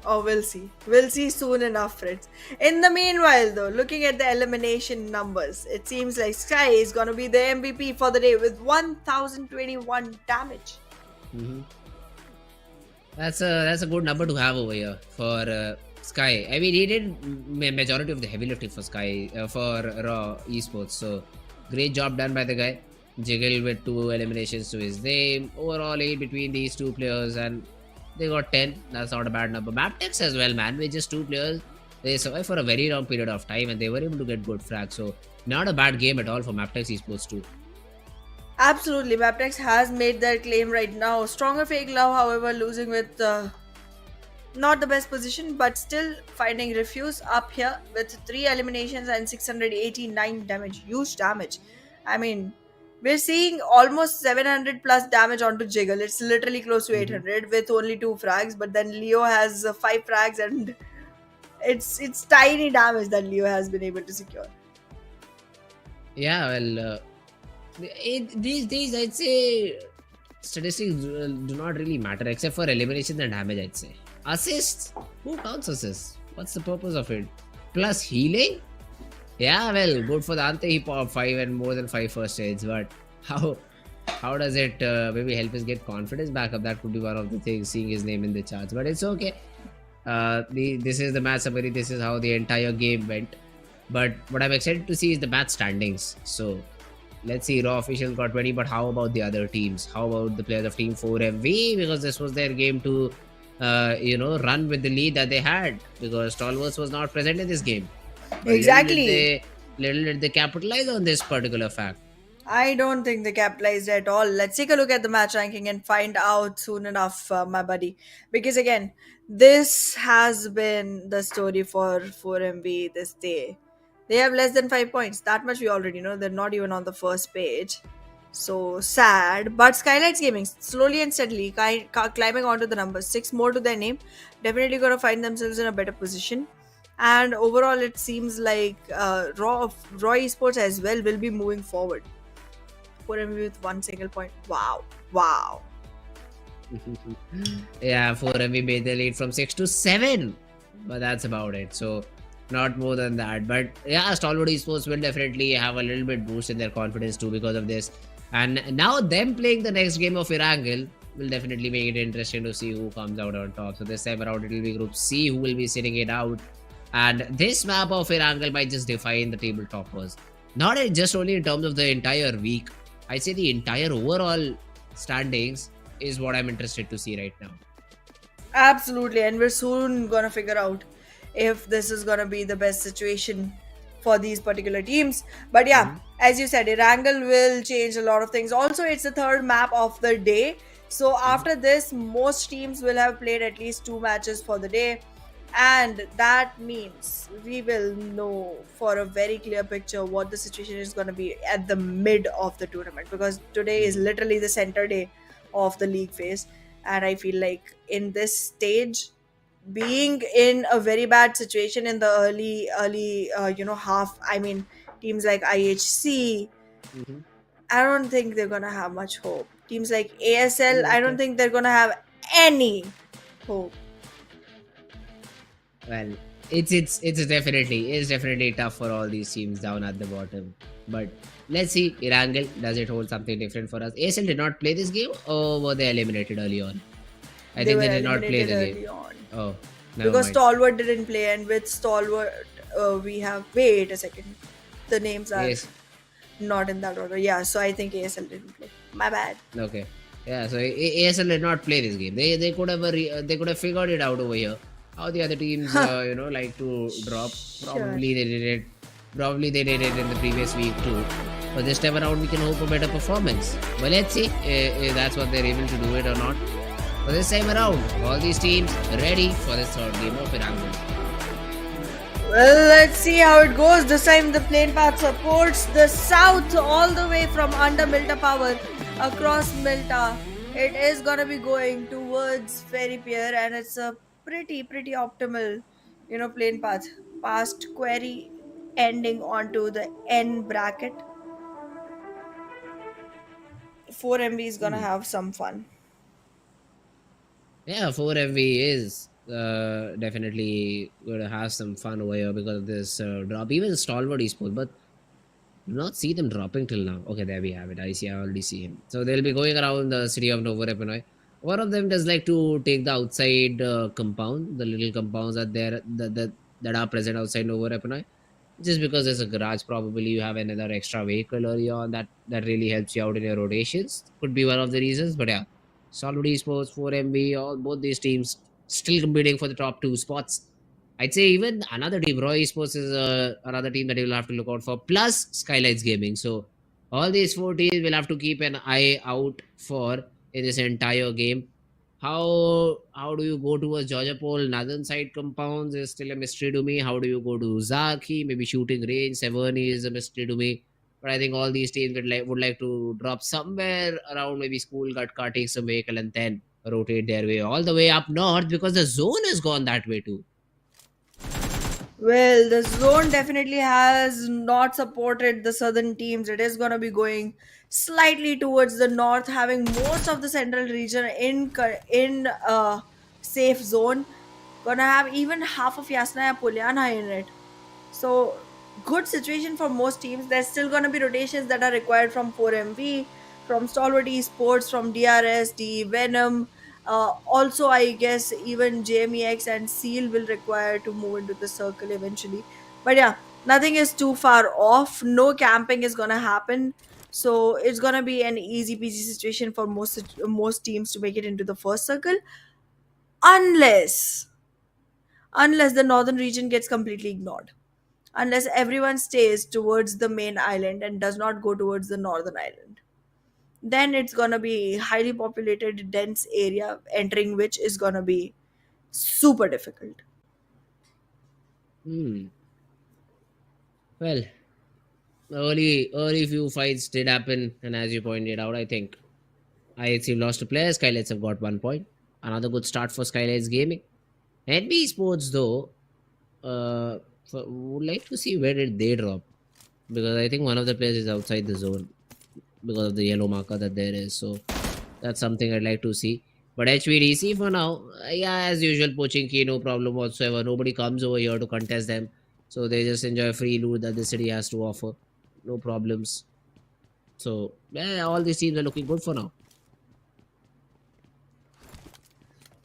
Oh, we'll see. We'll see soon enough, Fritz. In the meanwhile, though, looking at the elimination numbers, it seems like Sky is going to be the MVP for the day with 1021 damage. Mm-hmm. That's a good number to have over here for Sky. I mean, he did majority of the heavy lifting for Sky for Raw Esports. So great job done by the guy. Jiggle with 2 eliminations to his name. Overall 8 between these two players, and they got 10. That's not a bad number. Mabetex as well, man. With just 2 players, they survived for a very long period of time, and they were able to get good frags. So not a bad game at all for Mabetex Esports too. Absolutely, Mabetex has made their claim right now. Stronger FAKELOVE, however, losing with not the best position, but still finding refuse up here with 3 eliminations and 689 damage. Huge damage. I mean, we're seeing almost 700 plus damage onto Jiggle. It's literally close to 800 with only 2 frags, but then Leo has 5 frags and it's tiny damage that Leo has been able to secure. Yeah, well, these days I'd say statistics do not really matter except for eliminations and damage. I'd say assists. Who counts assists? What's the purpose of it? Plus healing. Yeah, well, good for the Ante. He popped 5 and more than 5 first aids, but how does it maybe help us get confidence back up? That could be one of the things, seeing his name in the charts, but it's okay. This is the match summary. This is how the entire game went. But what I'm excited to see is the match standings. So let's see. Raw officials got 20, but how about the other teams? How about the players of Team 4MV? Because this was their game to, run with the lead that they had. Because Stalwart was not present in this game. But Exactly. Little did they capitalize on this particular fact. I don't think they capitalized at all. Let's take a look at the match ranking and find out soon enough, my buddy. Because again, this has been the story for 4MB this day. They have less than 5 points. That much we already know. They're not even on the first page. So sad. But SKYLIGHTZ Gaming, slowly and steadily climbing onto the numbers. 6 more to their name. Definitely going to find themselves in a better position. And overall, it seems like Raw Esports as well will be moving forward. 4MV with 1 single point. Wow. Yeah, 4MV made the lead from 6 to 7. But that's about it. So not more than that. But yeah, Stalwart Esports will definitely have a little bit boost in their confidence too because of this. And now them playing the next game of Erangel will definitely make it interesting to see who comes out on top. So this time around it will be Group C who will be sitting it out. And this map of Erangel might just define the table toppers. Not just only in terms of the entire week. I say the entire overall standings is what I'm interested to see right now. Absolutely. And we're soon going to figure out if this is going to be the best situation for these particular teams. But yeah, as you said, Erangel will change a lot of things. Also, it's the third map of the day. So after this, most teams will have played at least 2 matches for the day. And that means we will know for a very clear picture what the situation is going to be at the mid of the tournament, because today is literally the center day of the league phase. And I feel like in this stage, being in a very bad situation in the early half, I mean, teams like IHC, I don't think they're going to have much hope. Teams like ASL, I don't think they're going to have any hope. Well, it's definitely tough for all these teams down at the bottom. But let's see, Erangel, does it hold something different for us? ASL did not play this game, or were they eliminated early on? I think they did not play the game. On. Oh, never Because mind. Stalwart didn't play, and with Stalwart, we have. Wait a second. The names are Yes. not in that order. Yeah, so I think ASL didn't play. My bad. Okay. Yeah. So ASL did not play this game. They could have they could have figured it out over here. How the other teams like to drop. Probably they did it. Probably they did it in the previous week too. But this time around we can hope for better performance. But let's see if that's what they're able to do it or not. But this time around, all these teams ready for this third game of Erangel. Well, let's see how it goes. This time the plane path supports the south all the way from under Milta Power across Milta. It is gonna be going towards Ferry Pier, and it's a pretty optimal, plane path past Query, ending onto the N bracket. 4MB is gonna have some fun. Yeah, 4MV is definitely going to have some fun over here because of this drop. Even Stalwart Esports, but do not see them dropping till now. Okay, there we have it. I already see him. So they'll be going around the city of Novorepinoi. One of them does like to take the outside compound, the little compounds that are present outside Novorepinoi. Just because there's a garage, probably you have another extra vehicle early on that really helps you out in your rotations. Could be one of the reasons, but yeah. Stalwart Esports, 4MB, all both these teams still competing for the top 2 spots. I'd say even another team, Raw Esports, is another team that you will have to look out for, plus SKYLIGHTZ Gaming. So all these 4 teams will have to keep an eye out for in this entire game. How do you go towards Georgia Pole? Northern side compounds is still a mystery to me. How do you go to Zaki? Maybe shooting range, Severny is a mystery to me. But I think all these teams would like to drop somewhere around maybe School Gatka, take some vehicle, and then rotate their way all the way up north because the zone has gone that way too. Well, the zone definitely has not supported the southern teams. It is going to be going slightly towards the north, having most of the central region in safe zone. Gonna have even half of Yasnaya Polyana in it. So good situation for most teams. There's still gonna be rotations that are required from 4MV, from Stalwart Esports, from DRS, Venom, Also, I guess even JMEX and Seal will require to move into the circle eventually. But yeah, nothing is too far off. No camping is gonna happen, so it's gonna be an easy peasy situation for most teams to make it into the first circle, unless unless the northern region gets completely ignored. Unless everyone stays towards the main island and does not go towards the northern island, then it's gonna be highly populated dense area, entering which is gonna be super difficult. Hmm. Well, early few fights did happen, and as you pointed out, I think IHC lost a player. SKYLIGHTZ have got 1 point. Another good start for SKYLIGHTZ Gaming. NBeSports though, would like to see where did they drop, because I think one of the players is outside the zone because of the yellow marker that there is. So that's something I'd like to see. But HVDC for now, yeah, as usual, poaching key, no problem whatsoever. Nobody comes over here to contest them, so they just enjoy free loot that the city has to offer. No problems. So yeah, all these teams are looking good for now.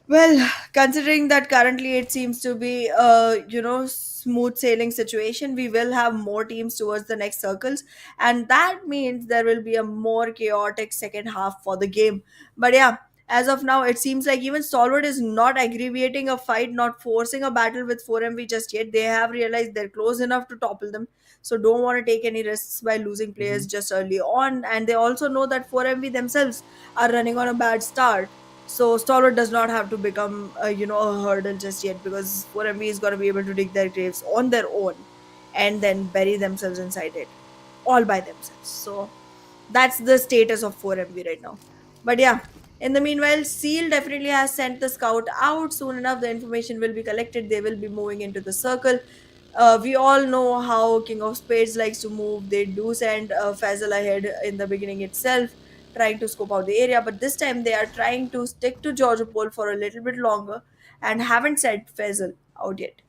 Well, considering that currently it seems to be a smooth sailing situation, we will have more teams towards the next circles, and that means there will be a more chaotic second half for the game. But yeah, as of now, it seems like even Stalwart is not aggravating a fight, not forcing a battle with 4MV just yet. They have realized they're close enough to topple them, so don't want to take any risks by losing players Mhm. just early on. And they also know that 4MV themselves are running on a bad start, so Stalwart does not have to become a hurdle just yet, because 4MV is going to be able to dig their graves on their own and then bury themselves inside it all by themselves. So that's the status of 4MV right now. But yeah, in the meanwhile, Seal definitely has sent the scout out. Soon enough, the information will be collected. They will be moving into the circle. We all know how King of Spades likes to move. They do send Faisal ahead in the beginning itself, trying to scope out the area. But this time, they are trying to stick to Georgia Pole for a little bit longer and haven't sent Faisal out yet.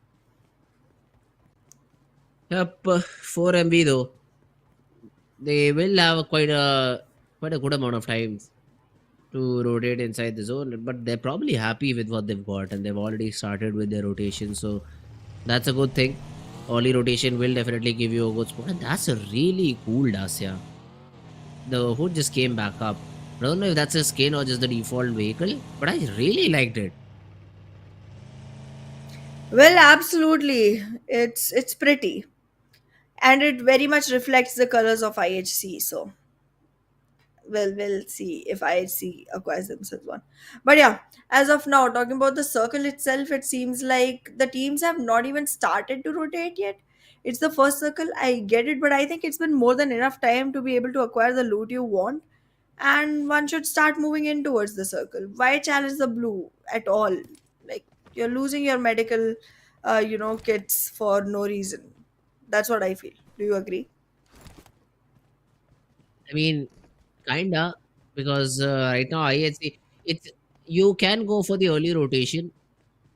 Yep, 4 MB though, they will have quite a good amount of time to rotate inside the zone, but they're probably happy with what they've got, and they've already started with their rotation. So that's a good thing. Early rotation will definitely give you a good spot, and that's a really cool Dacia. The hood just came back up. I don't know if that's a skin or just the default vehicle, but I really liked it. Well, absolutely. It's pretty, and it very much reflects the colors of IHC. So we'll see if IHC acquires themselves one. But yeah, as of now, talking about the circle itself, it seems like the teams have not even started to rotate yet. It's the first circle, I get it, but I think it's been more than enough time to be able to acquire the loot you want, and one should start moving in towards the circle. Why challenge the blue at all? Like, you're losing your medical kits for no reason. That's what I feel. Do you agree? I mean, kinda, because right now IHC, it's you can go for the early rotation,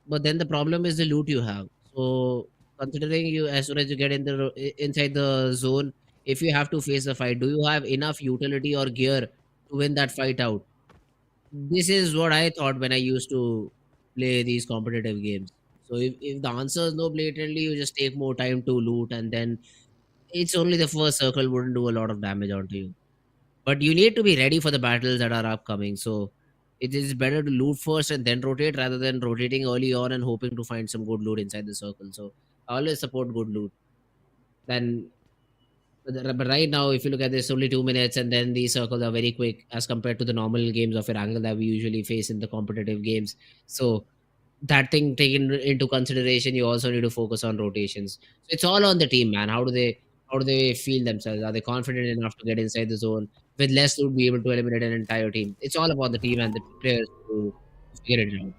but then the problem is the loot you have. So considering you, as soon as you get in inside the zone, if you have to face a fight, do you have enough utility or gear to win that fight out? This is what I thought when I used to play these competitive games. So if the answer is no blatantly, you just take more time to loot, and then it's only the first circle wouldn't do a lot of damage onto you. But you need to be ready for the battles that are upcoming. So it is better to loot first and then rotate, rather than rotating early on and hoping to find some good loot inside the circle. So I always support good loot. Then, but right now, if you look at this, only 2 minutes, and then these circles are very quick as compared to the normal games of Erangel that we usually face in the competitive games. So that thing taken into consideration, you also need to focus on rotations. So it's all on the team, man. How do they feel themselves? Are they confident enough to get inside the zone with less loot, be able to eliminate an entire team? It's all about the team and the players to figure it out.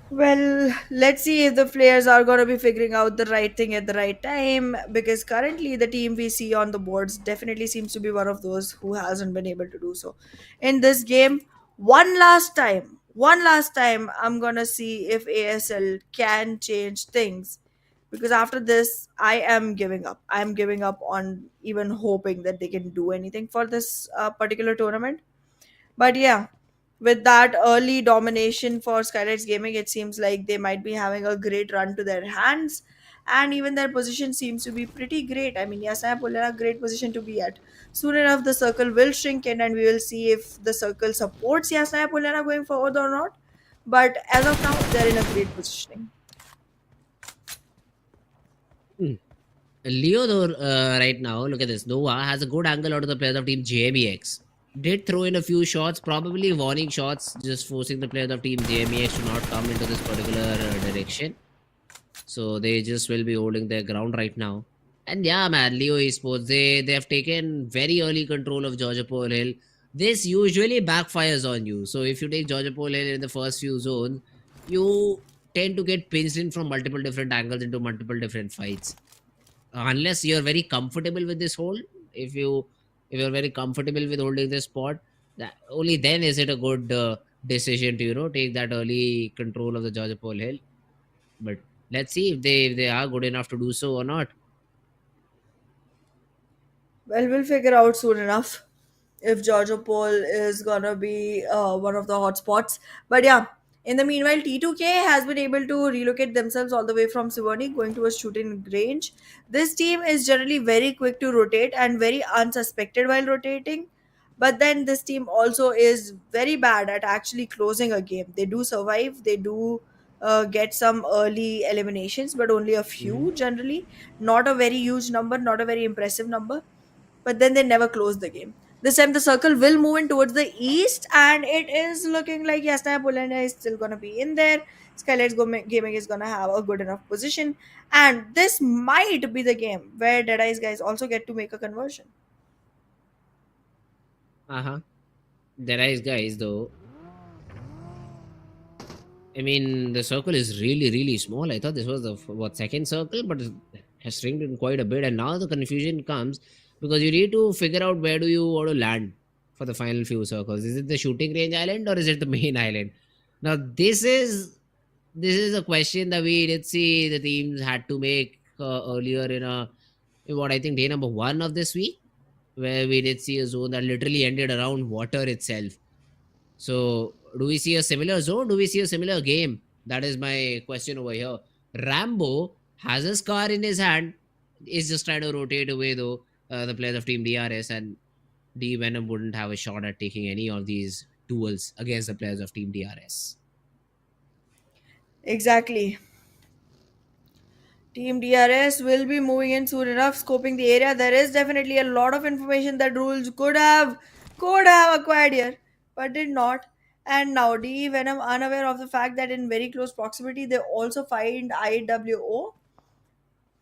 Well, let's see if the players are going to be figuring out the right thing at the right time, because currently the team we see on the boards definitely seems to be one of those who hasn't been able to do so. In this game, one last time, I'm going to see if ASL can change things, because after this, I am giving up. I'm giving up on even hoping that they can do anything for this particular tournament. But yeah, with that early domination for SKYLIGHTZ Gaming, it seems like they might be having a great run to their hands. And even their position seems to be pretty great. I mean, Yasnaya Polera, great position to be at. Soon enough, the circle will shrink in, and we will see if the circle supports Yasnaya Polera going forward or not. But as of now, they're in a great positioning. Leo, though, right now, look at this. Nova has a good angle out of the players of team JMEX. Did throw in a few shots, probably warning shots, just forcing the players of team JMEX to not come into this particular direction. So they just will be holding their ground right now. And yeah, man, Leo Esports, they have taken very early control of Georgia Pole Hill. This usually backfires on you. So if you take Georgia Pole Hill in the first few zones, you tend to get pinched in from multiple different angles into multiple different fights. Unless you're very comfortable with this hold, if you're very comfortable with holding this spot, that only then is it a good decision to take that early control of the Georgia Pole Hill. But let's see if they are good enough to do so or not. Well, we'll figure out soon enough if Georgia Pole is gonna be one of the hot spots. But yeah, in the meanwhile, T2K has been able to relocate themselves all the way from Siverny going to a shooting range. This team is generally very quick to rotate and very unsuspected while rotating. But then this team also is very bad at actually closing a game. They do survive, they do get some early eliminations, but only a few generally. Not a very huge number, not a very impressive number, but then they never close the game. This time the circle will move in towards the east, and it is looking like Yasnaya Polena is still gonna be in there. Gaming is gonna have a good enough position, and this might be the game where DEADEYES guys also get to make a conversion. Uh-huh. There is guys though. I mean, the circle is really, really small. I thought this was the second circle, but it has shrinked in quite a bit. And now the confusion comes because you need to figure out where do you want to land for the final few circles. Is it the shooting range island or is it the main island? Now this is a question that we did see the teams had to make earlier in what I think day number 1 of this week, where we did see a zone that literally ended around water itself. So, do we see a similar zone? Do we see a similar game? That is my question over here. Rambo has a scar in his hand, is just trying to rotate away though the players of Team DRS, and D Venom wouldn't have a shot at taking any of these duels against the players of Team DRS. Exactly. Team DRS will be moving in soon enough, scoping the area. There is definitely a lot of information that rules could have acquired here, but did not. And now D Venom, unaware of the fact that in very close proximity they also find IWO,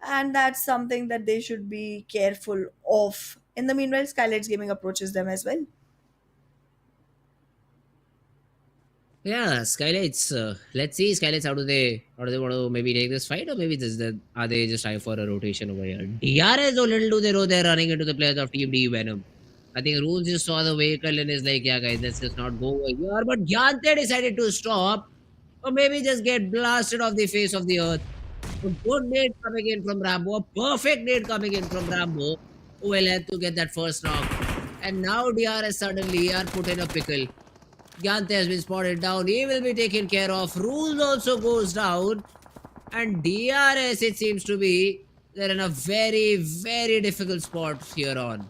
and that's something that they should be careful of. In the meanwhile, SKYLIGHTZ Gaming approaches them as well. Yeah, SKYLIGHTZ. Let's see, SKYLIGHTZ. How do they want to maybe take this fight, or maybe are they just trying for a rotation over here? DRS, or little do they know they're running into the players of Team D Venom. I think Rules just saw the vehicle and is like, yeah, guys, let's just not go over here. But Gyante decided to stop, or maybe just get blasted off the face of the earth. A good nade coming in from Rambo, a perfect nade coming in from Rambo, who will have to get that first knock. And now DRS suddenly are put in a pickle. Gyante has been spotted down. He will be taken care of. Rules also goes down. And DRS, it seems to be, they're in a very, very difficult spot here on.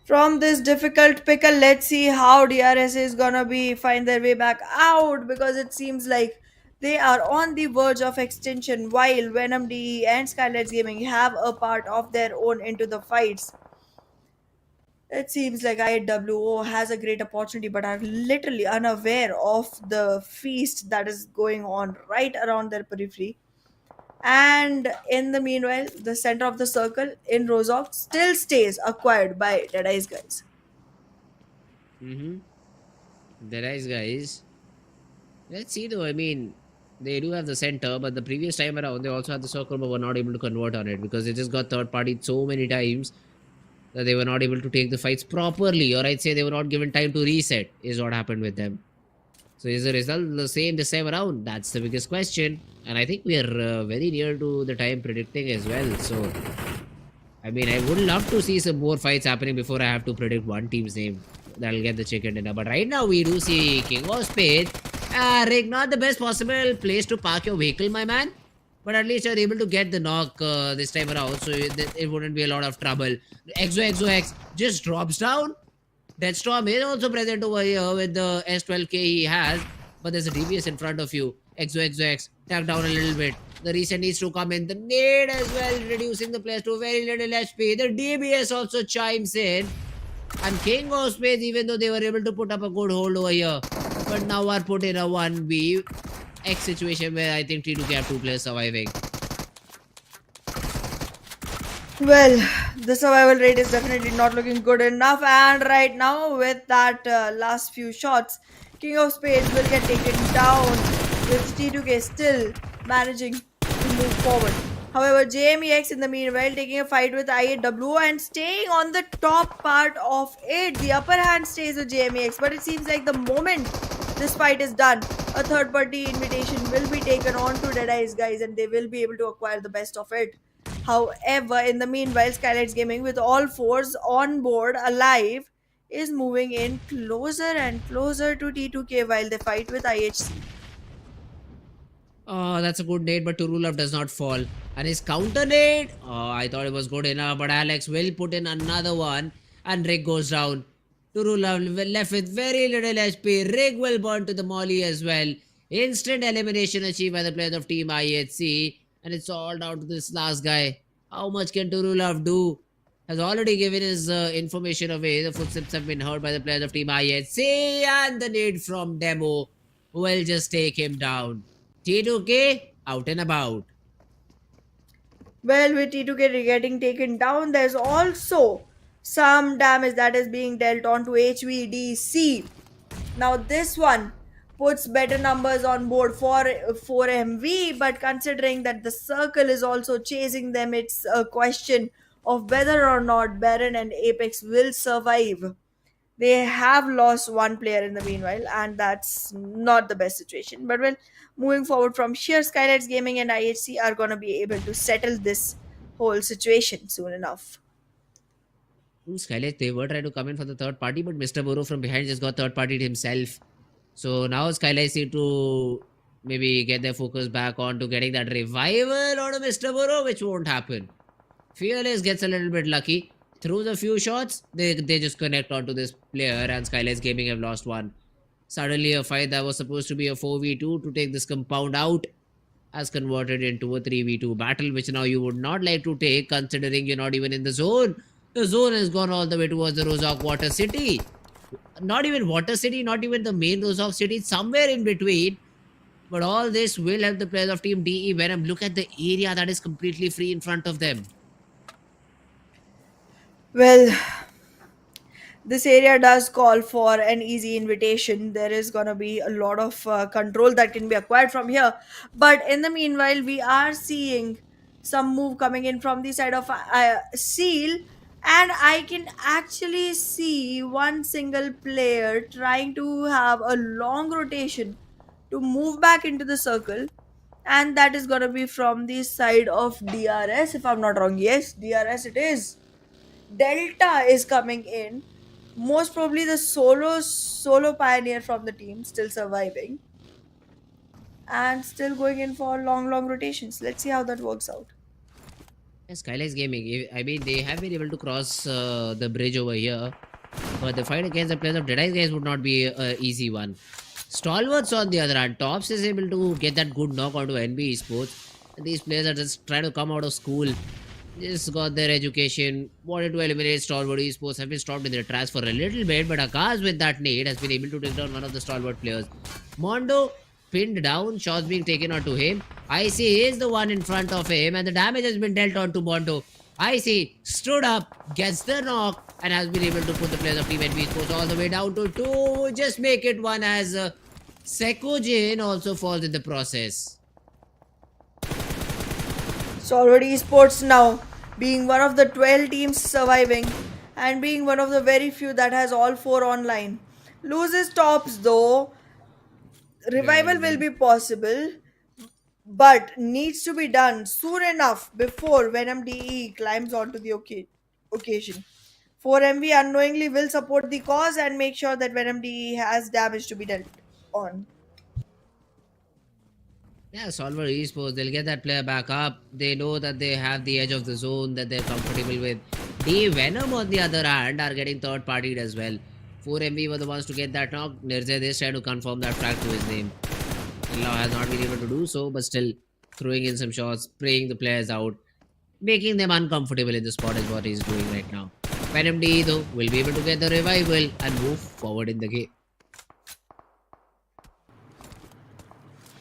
From this difficult pickle, let's see how DRS is gonna be find their way back out, because it seems like they are on the verge of extinction while Venom DE and SKYLIGHTZ Gaming have a part of their own into the fights. It seems like IWO has a great opportunity, but are literally unaware of the feast that is going on right around their periphery. And in the meanwhile, the center of the circle in Rozok still stays acquired by DEADEYES guys. Mm-hmm. The nice guys. Let's see though. I mean, they do have the center, but the previous time around, they also had the circle, but were not able to convert on it because they just got third party so many times that they were not able to take the fights properly, or I'd say they were not given time to reset, is what happened with them. So is the result the same this time around? That's the biggest question. And I think we are very near to the time predicting as well. So, I mean, I would love to see some more fights happening before I have to predict one team's name. that'll get the chicken dinner. But right now we do see King of Spades. Rick, not the best possible place to park your vehicle, my man. But at least you're able to get the knock this time around, so it wouldn't be a lot of trouble. XOXOX just drops down. Deathstorm is also present over here with the S12K he has, but there's a DBS in front of you. XOXOX, tag down a little bit. The reset needs to come in. The nade as well, reducing the players to very little HP. The DBS also chimes in. And King of Spades, even though they were able to put up a good hold over here, but now are put in a 1v X situation where I think T2K have 2 players surviving. Well, the survival rate is definitely not looking good enough, and right now, with that last few shots, King of Spades will get taken down, with T2K still managing to move forward. However, JMEX in the meanwhile taking a fight with IAW and staying on the top part of it. The upper hand stays with JMEX, but it seems like the moment this fight is done, a third party invitation will be taken on to DEADEYES, guys, and they will be able to acquire the best of it. However, in the meanwhile, SKYLIGHTZ Gaming with all fours on board alive is moving in closer and closer to T2K while they fight with IHC. Oh, that's a good nade, but Turulov does not fall. And his counter nade, oh, I thought it was good enough, but Alex will put in another one, and Rick goes down. Turulov left with very little HP. Rick will burn to the molly as well. Instant elimination achieved by the players of Team IHC, and it's all down to this last guy. How much can Turulov do? Has already given his information away. The footsteps have been heard by the players of Team IHC, and the nade from Demo will just take him down. T2K out and about. Well, with T2K getting taken down, there's also some damage that is being dealt onto HVDC. Now, this one puts better numbers on board for MV, but considering that the circle is also chasing them, it's a question of whether or not Baron and Apex will survive. They have lost one player in the meanwhile, and that's not the best situation. But well, moving forward from here, SKYLIGHTZ Gaming and IHC are gonna be able to settle this whole situation soon enough. Skylight, they were trying to come in for the third party, but Mr. Burrow from behind just got third partied himself. So now Skylight need to maybe get their focus back on to getting that revival on Mr. Burrow, which won't happen. Fearless gets a little bit lucky. Through a few shots, they just connect onto this player, and SKYLIGHTZ Gaming have lost one. Suddenly, a fight that was supposed to be a 4v2 to take this compound out has converted into a 3v2 battle, which now you would not like to take, considering you're not even in the zone. The zone has gone all the way towards the Rozhok Water City. Not even Water City, not even the main Rozhok City, somewhere in between. But all this will help the players of Team DE Venom. Look at the area that is completely free in front of them. Well, this area does call for an easy invitation. There is gonna be a lot of control that can be acquired from here. But in the meanwhile, we are seeing some move coming in from the side of Seal, and I can actually see one single player trying to have a long rotation to move back into the circle, and that is gonna be from the side of DRS, if I'm not wrong. Yes, DRS it is. Delta is coming in. Most probably the solo pioneer from the team still surviving and still going in for long rotations. Let's see how that works out. SKYLIGHTZ Gaming, I mean, they have been able to cross the bridge over here, but the fight against the players of DEADEYES guys would not be an easy one. Stalwarts on the other hand, Tops is able to get that good knock onto NBeSports, and these players are just trying to come out of school. Just got their education, wanted to eliminate Stalwart Esports, have been stopped in their tracks for a little bit, but Akash with that nade has been able to take down one of the Stalwart players. Mondo pinned down, shots being taken onto him. IC is the one in front of him, and the damage has been dealt onto Mondo. IC stood up, gets the knock, and has been able to put the players of Team NBeSports all the way down to 2. Just make it 1 as Sekojin also falls in the process. Stalwart Esports now being one of the 12 teams surviving and being one of the very few that has all 4 online. Loses Tops though. Revival will be possible, but needs to be done soon enough before Venom DE climbs onto the occasion. 4MV unknowingly will support the cause and make sure that Venom DE has damage to be dealt on. Yeah, Stalwart Esports, they'll get that player back up. They know that they have the edge of the zone that they're comfortable with. Venom, on the other hand, are getting third partied as well. 4MV were the ones to get that knock. Nirze is trying to confirm that frag to his name. Allah has not been able to do so, but still throwing in some shots, spraying the players out, making them uncomfortable in the spot is what he's doing right now. Venom DE though will be able to get the revival and move forward in the game.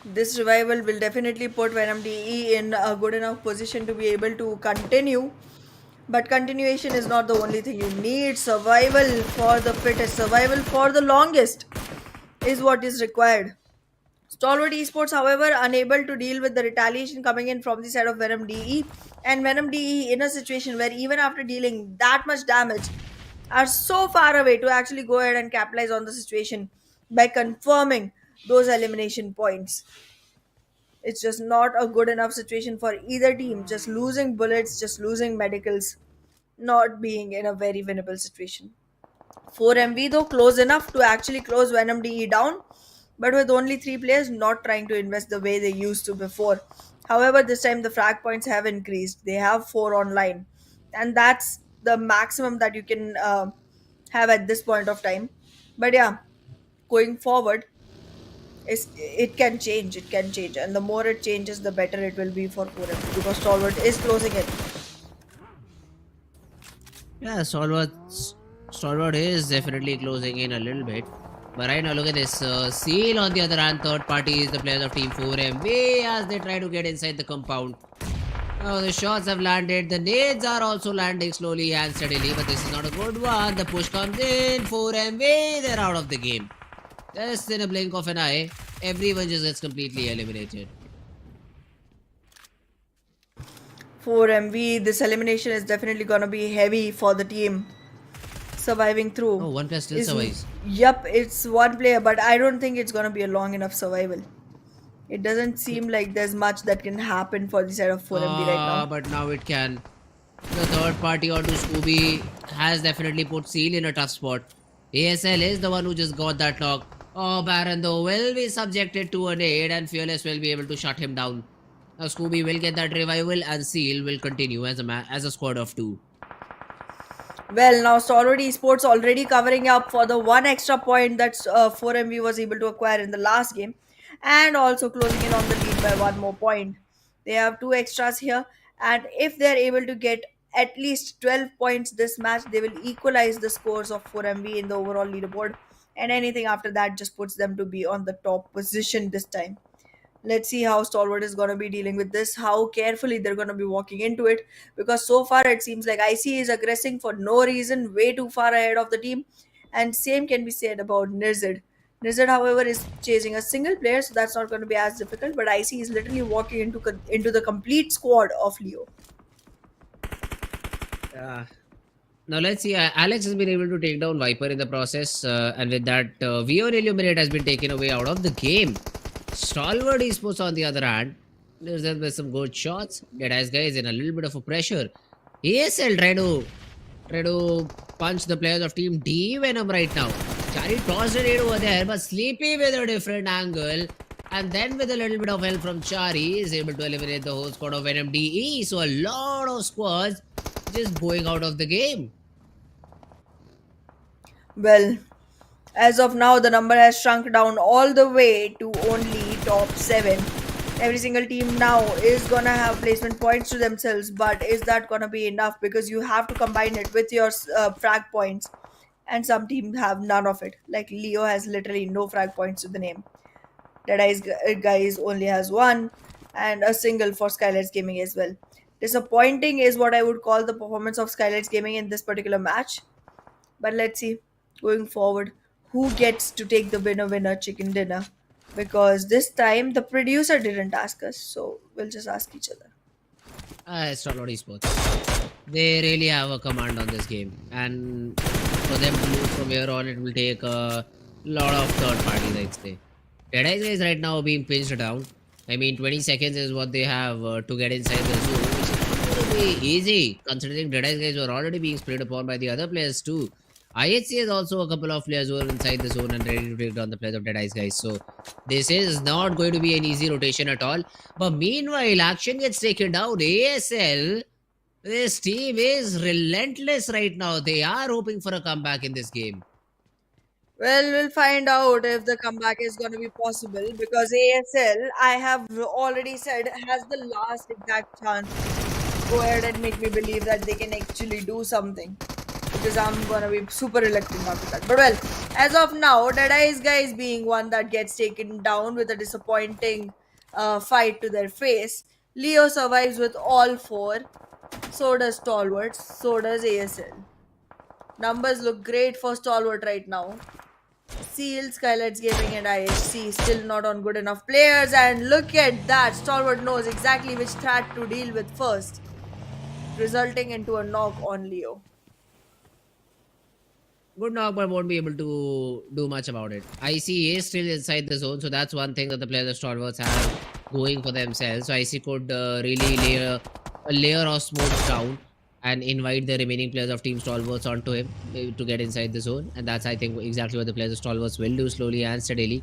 This revival will definitely put Venom DE in a good enough position to be able to continue. But continuation is not the only thing you need. Survival for the fittest, survival for the longest is what is required. Stalwart Esports, however, unable to deal with the retaliation coming in from the side of Venom DE, and Venom DE in a situation where even after dealing that much damage are so far away to actually go ahead and capitalize on the situation by confirming those elimination points. It's just not a good enough situation for either team. Just losing bullets, just losing medicals, not being in a very winnable situation. 4MV though close enough to actually close Venom DE down, but with only 3 players not trying to invest the way they used to before. However, this time the frag points have increased. They have 4 online, and that's the maximum that you can have at this point of time. But yeah, going forward, it can change, and the more it changes, the better it will be for 4MV because Stalwart is closing it. Yeah, Stalwart is definitely closing in a little bit. But right now, look at this. Seal, on the other hand, third party is the players of Team 4MV as they try to get inside the compound. Now, the shots have landed. The nades are also landing slowly and steadily, but this is not a good one. The push comes in. 4MV, they're out of the game. Just in a blink of an eye, everyone just gets completely eliminated. 4MV, this elimination is definitely gonna be heavy for the team. Surviving through. Oh, one player still survives. Yup, it's one player, but I don't think it's gonna be a long enough survival. It doesn't seem like there's much that can happen for the side of 4MV right now. But now it can. The third party onto Scooby has definitely put Seal in a tough spot. ASL is the one who just got that knock. Oh, Baron though will be subjected to a nade and Fearless will be able to shut him down. Now Scooby will get that revival and Seal will continue as a squad of 2. Well, now Stalwart Esports already covering up for the one extra point that 4MV was able to acquire in the last game, and also closing in on the lead by one more point. They have 2 extras here, and if they're able to get at least 12 points this match, they will equalize the scores of 4MV in the overall leaderboard, and anything after that just puts them to be on the top position this time. Let's see how Stalwart is going to be dealing with this, how carefully they're going to be walking into it, because so far it seems like IC is aggressing for no reason, way too far ahead of the team, and same can be said about Nirzid. Nirzid, however, is chasing a single player, so that's not going to be as difficult, but IC is literally walking into the complete squad of Leo. Now let's see. Alex has been able to take down Viper in the process, and with that, Vion Illuminate has been taken away out of the game. Stalwart Esports, on the other hand, there's been some good shots. DEADEYES guys in a little bit of a pressure. ASL try to punch the players of Team D Venom right now. Chari tossed it over there, but Sleepy with a different angle. And then with a little bit of help from Chari is able to eliminate the whole squad of Venom DE. So a lot of squads just going out of the game. Well, as of now, the number has shrunk down all the way to only top 7. Every single team now is gonna have placement points to themselves, but is that gonna be enough? Because you have to combine it with your frag points, and some teams have none of it. Like Leo has literally no frag points to the name. DEADEYES guys only has 1, and a single for SKYLIGHTZ Gaming as well. Disappointing is what I would call the performance of SKYLIGHTZ Gaming in this particular match. But let's see, going forward, who gets to take the winner chicken dinner, because this time the producer didn't ask us, so we'll just ask each other. It's Stalwart Esports. They really have a command on this game, and for them to move from here on, it will take a lot of third parties, I'd say. DEADEYES is right now being pinched down. I mean, 20 seconds is what they have to get inside the zone, which is going to be easy considering DEADEYES guys were already being split upon by the other players too. IHC has also a couple of players who are inside the zone and ready to take down the players of DEADEYES guys. So this is not going to be an easy rotation at all. But meanwhile, action gets taken down. ASL, this team is relentless right now. They are hoping for a comeback in this game. Well, we'll find out if the comeback is going to be possible because ASL, I have already said, has the last exact chance to go ahead and make me believe that they can actually do something. Because I'm going to be super reluctant not to that. But well, as of now, DEADEYES guys being one that gets taken down with a disappointing fight to their face. Leo survives with all four. So does Stalwart. So does ASL. Numbers look great for Stalwart right now. Seal, SKYLIGHTZ Gaming and IHC still not on good enough players, and look at that, Stalwart knows exactly which threat to deal with first, resulting into a knock on Leo. Good knock, but won't be able to do much about it. IC is still inside the zone, so that's one thing that the players of Stalwarts have going for themselves. So IC could really lay a layer of smoke down and invite the remaining players of Team Stalwarts onto him to get inside the zone. And that's, I think, exactly what the players of Stalwarts will do slowly and steadily.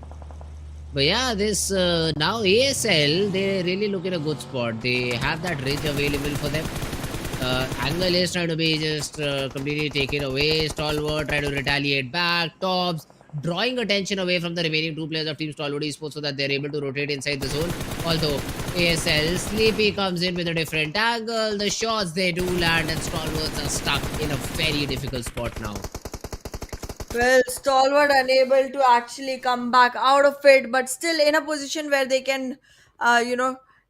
But yeah, this now ASL, they really look in a good spot. They have that ridge available for them. Erangel is trying to be just completely taken away. Stalwart trying to retaliate back. Tops drawing attention away from the remaining two players of Team Stalwart Esports so that they're able to rotate inside the zone. Although ASL Sleepy comes in with a different angle. The shots they do land and Stalwarts are stuck in a very difficult spot now. Well, Stalwart unable to actually come back out of it, but still in a position where they can,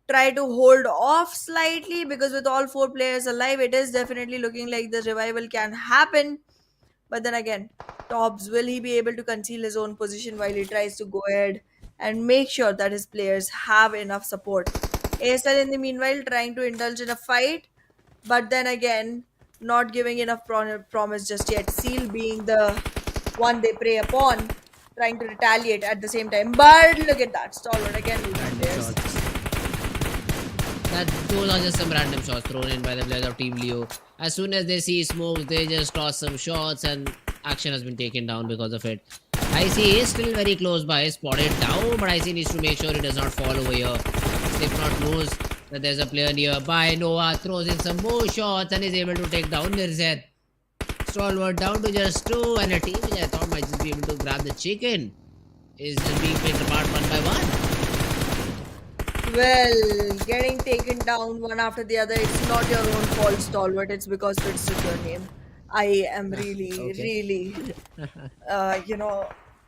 try to hold off slightly because with all four players alive, it is definitely looking like the revival can happen. But then again, Tops, will he be able to conceal his own position while he tries to go ahead and make sure that his players have enough support? ASL in the meanwhile trying to indulge in a fight, but then again, not giving enough promise just yet. Seal being the one they prey upon, trying to retaliate at the same time. But look at that, Stalwart again with that players. Those are just some random shots thrown in by the players of Team Leo. As soon as they see smokes, they just toss some shots and action has been taken down because of it. IC is still very close by, spotted down, but IC needs to make sure it does not fall over here. Slipknot knows that there's a player nearby. Noah throws in some more shots and is able to take down Nirzet. Stalwart down to just two, and a team which I thought might just be able to grab the chicken is just being picked apart one by one. Well, getting taken down one after the other, it's not your own fault, Stalwart. It's because it's took your name. I am really,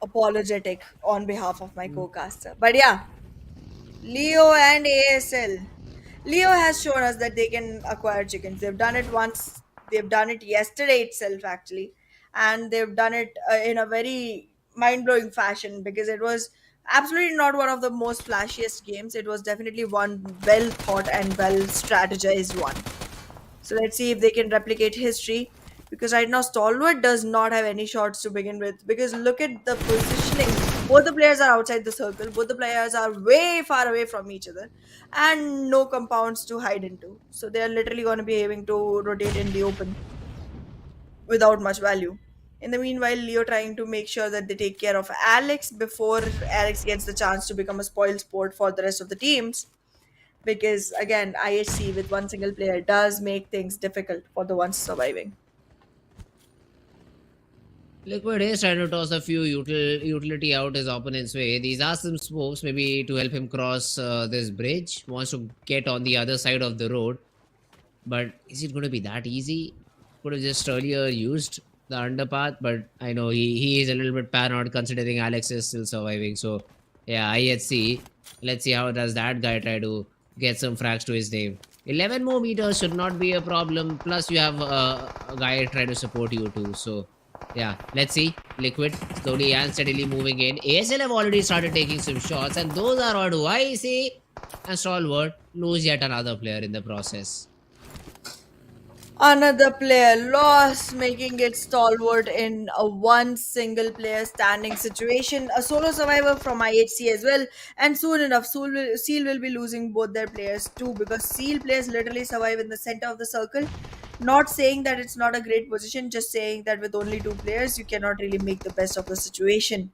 apologetic on behalf of my co-caster. But yeah, Leo and ASL. Leo has shown us that they can acquire chickens. They've done it once. They've done it yesterday itself, actually. And they've done it in a very mind-blowing fashion because it was absolutely not one of the most flashiest games. It was definitely one well thought and well strategized one. So let's see if they can replicate history. Because right now Stalwart does not have any shots to begin with. Because look at the positioning. Both the players are outside the circle. Both the players are way far away from each other. And no compounds to hide into. So they are literally going to be having to rotate in the open. Without much value. In the meanwhile, Leo trying to make sure that they take care of Alex before Alex gets the chance to become a spoil sport for the rest of the teams. Because again, IHC with one single player does make things difficult for the ones surviving. Liquid is trying to toss a few utility out his opponent's way. These are some smokes maybe to help him cross this bridge. Wants to get on the other side of the road. But is it going to be that easy? Could have just earlier used the underpath, but I know he is a little bit paranoid considering Alex is still surviving. So yeah, IHC. Let's see how does that guy try to get some frags to his name. 11 more meters should not be a problem. Plus you have a guy try to support you too. So yeah, let's see. Liquid slowly and steadily moving in. ASL have already started taking some shots, and those are what IC and Stalwart lose yet another player in the process. Another player lost, making it Stalwart in a one single player standing situation. A solo survivor from IHC as well. And soon enough, Seal will be losing both their players too, because Seal players literally survive in the center of the circle. Not saying that it's not a great position, just saying that with only two players, you cannot really make the best of the situation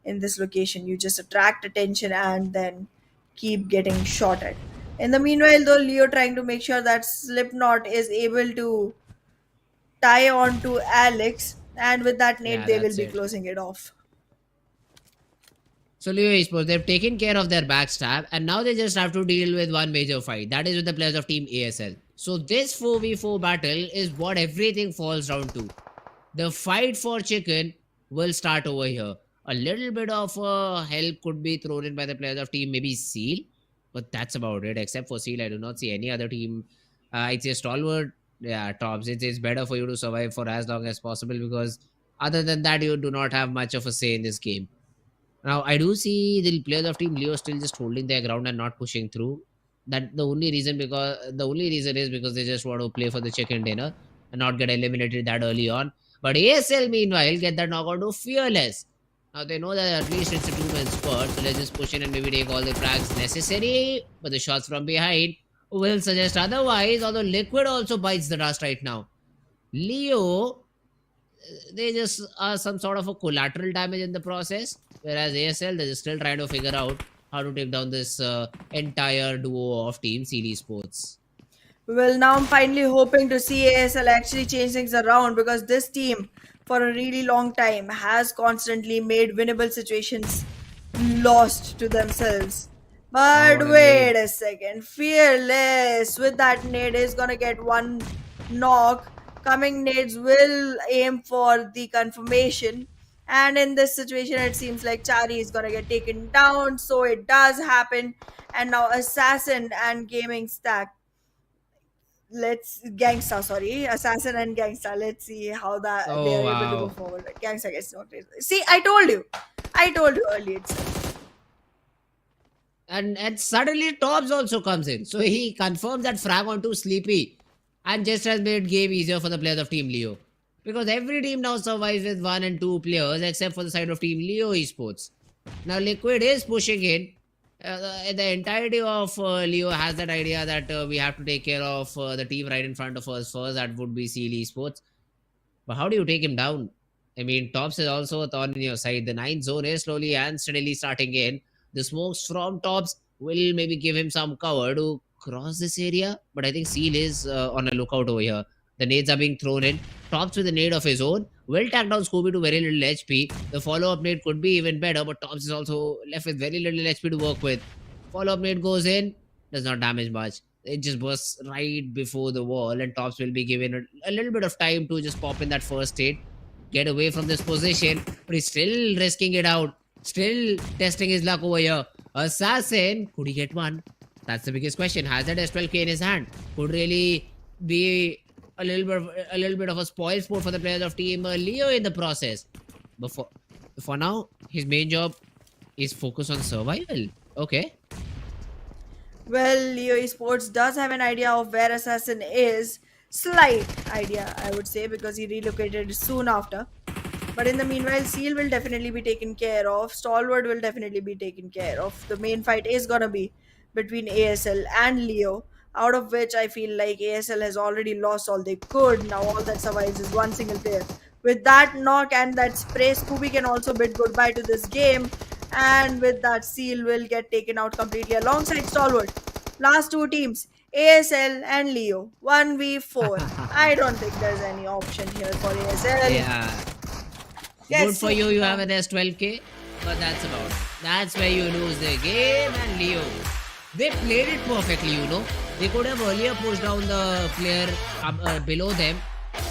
in this location. You just attract attention and then keep getting shot at. In the meanwhile, though, Leo trying to make sure that Slipknot is able to tie on to Alex, and with that nade, Yeah, they will that's be it. closing it off. So Leo Esports, they've taken care of their backstab and now they just have to deal with one major fight. That is with the players of Team ASL. So this 4v4 battle is what everything falls down to. The fight for chicken will start over here. A little bit of help could be thrown in by the players of team, maybe Seal, but that's about it. Except for Seal, I do not see any other team. It's a Stalwart, yeah, tops. It's better for you to survive for as long as possible because other than that, you do not have much of a say in this game. Now, I do see the players of Team Leo still just holding their ground and not pushing through. That the only reason is because they just want to play for the chicken dinner and not get eliminated that early on. But ASL meanwhile get that knockout to Fearless. Now they know that at least it's a two-man squad, so let's just push in and maybe take all the frags necessary. But the shots from behind will suggest otherwise. Although Liquid also bites the dust right now. Leo, they just are some sort of a collateral damage in the process, whereas ASL they're just still trying to figure out how to take down this entire duo of Team CL Sports. Well, now I'm finally hoping to see ASL actually change things around, because this team, for a really long time, has constantly made winnable situations lost to themselves. Wow, But what a wait nade. a second. Fearless with that nade is gonna get one knock. Coming nades will aim for the confirmation. And in this situation, it seems like Chari is gonna get taken down. So it does happen. And now Assassin and Gaming stack, assassin and gangsta, let's see how that they Oh are able to go wow. forward. Gangsta gets knocked in. See, I told you earlier itself. And suddenly Tops also comes in. So he confirms that frag onto Sleepy and just has made game easier for the players of Team Leo. Because every team now survives with one and two players except for the side of Team Leo Esports. Now Liquid is pushing in. The entirety of Leo has that idea that we have to take care of the team right in front of us first. That would be CL Esports. But how do you take him down? I mean, Tops is also a thorn in your side. The 9 zone is slowly and steadily starting in. The smokes from Tops will maybe give him some cover to cross this area. But I think Seal is on a lookout over here. The nades are being thrown in. Tops with a nade of his own will tag down Scooby to very little HP. The follow-up nade could be even better, but Tops is also left with very little HP to work with. Follow-up nade goes in, does not damage much. It just bursts right before the wall, and Tops will be given a little bit of time to just pop in that first hit, get away from this position, but he's still risking it out, still testing his luck over here. Assassin, could he get one? That's the biggest question. Has that S12K in his hand? Could really be a little bit of a spoil sport for the players of Team Leo in the process. But for now, his main job is focus on survival. Okay. Well, Leo Esports does have an idea of where Assassin is. Slight idea, I would say, because he relocated soon after. But in the meanwhile, Seal will definitely be taken care of. Stalwart will definitely be taken care of. The main fight is gonna be between ASL and Leo, out of which I feel like ASL has already lost all they could. Now all that survives is one single player. With that knock and that spray, Scooby can also bid goodbye to this game. And with that, Seal will get taken out completely alongside Stalwart. Last two teams, ASL and Leo, 1v4. I don't think there's any option here for ASL. Yeah. Good Yes, for you, you have an S12K, but that's about it. That's where you lose the game. And Leo, they played it perfectly, you know. They could have earlier pushed down the player below them,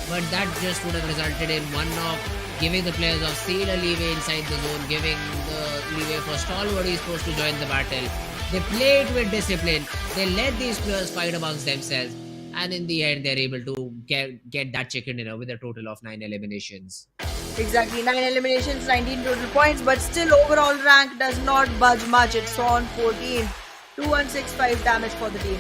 but that just would have resulted in one knock, giving the players of Seal a leeway inside the zone, giving the leeway for Stalwart Esports to join the battle. They played with discipline. They let these players fight amongst themselves. And in the end, they're able to get that chicken dinner with a total of 9 eliminations. exactly. 9 eliminations, 19 total points, but still overall rank does not budge much. It's on 14. 2165 damage for the team.